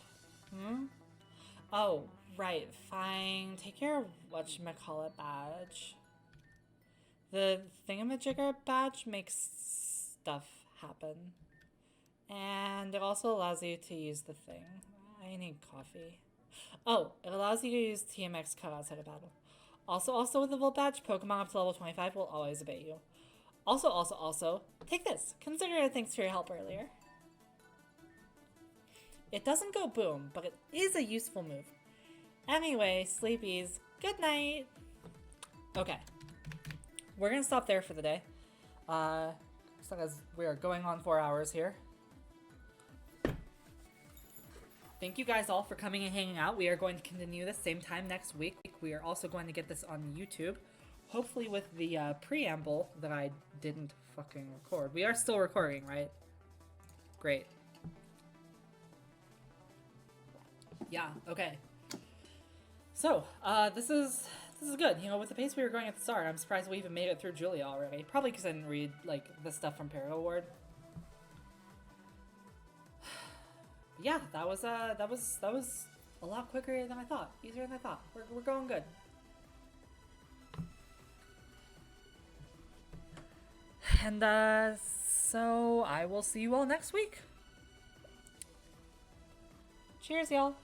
Oh, right. Fine. Take your whatchamacallit badge. The thingamajigger badge makes stuff happen. And it also allows you to use the thing. I need coffee. Oh, it allows you to use TMX cut outside of battle. Also with the Volt badge, Pokemon up to level 25 will always obey you. Also, take this. Consider it thanks for your help earlier. It doesn't go boom, but it is a useful move. Anyway, sleepies, good night. Okay. We're gonna stop there for the day. As we are going on 4 hours here. Thank you guys all for coming and hanging out. We are going to continue this same time next week. We are also going to get this on YouTube. Hopefully with the preamble that I didn't fucking record. We are still recording, right? Great. Yeah, okay. So, this is good. You know, with the pace we were going at the start, I'm surprised we even made it through Julia already. Probably because I didn't read, like, the stuff from Perigo Ward. Yeah, that was a lot quicker than I thought. Easier than I thought. We're going good. And, so I will see you all next week. Cheers, y'all.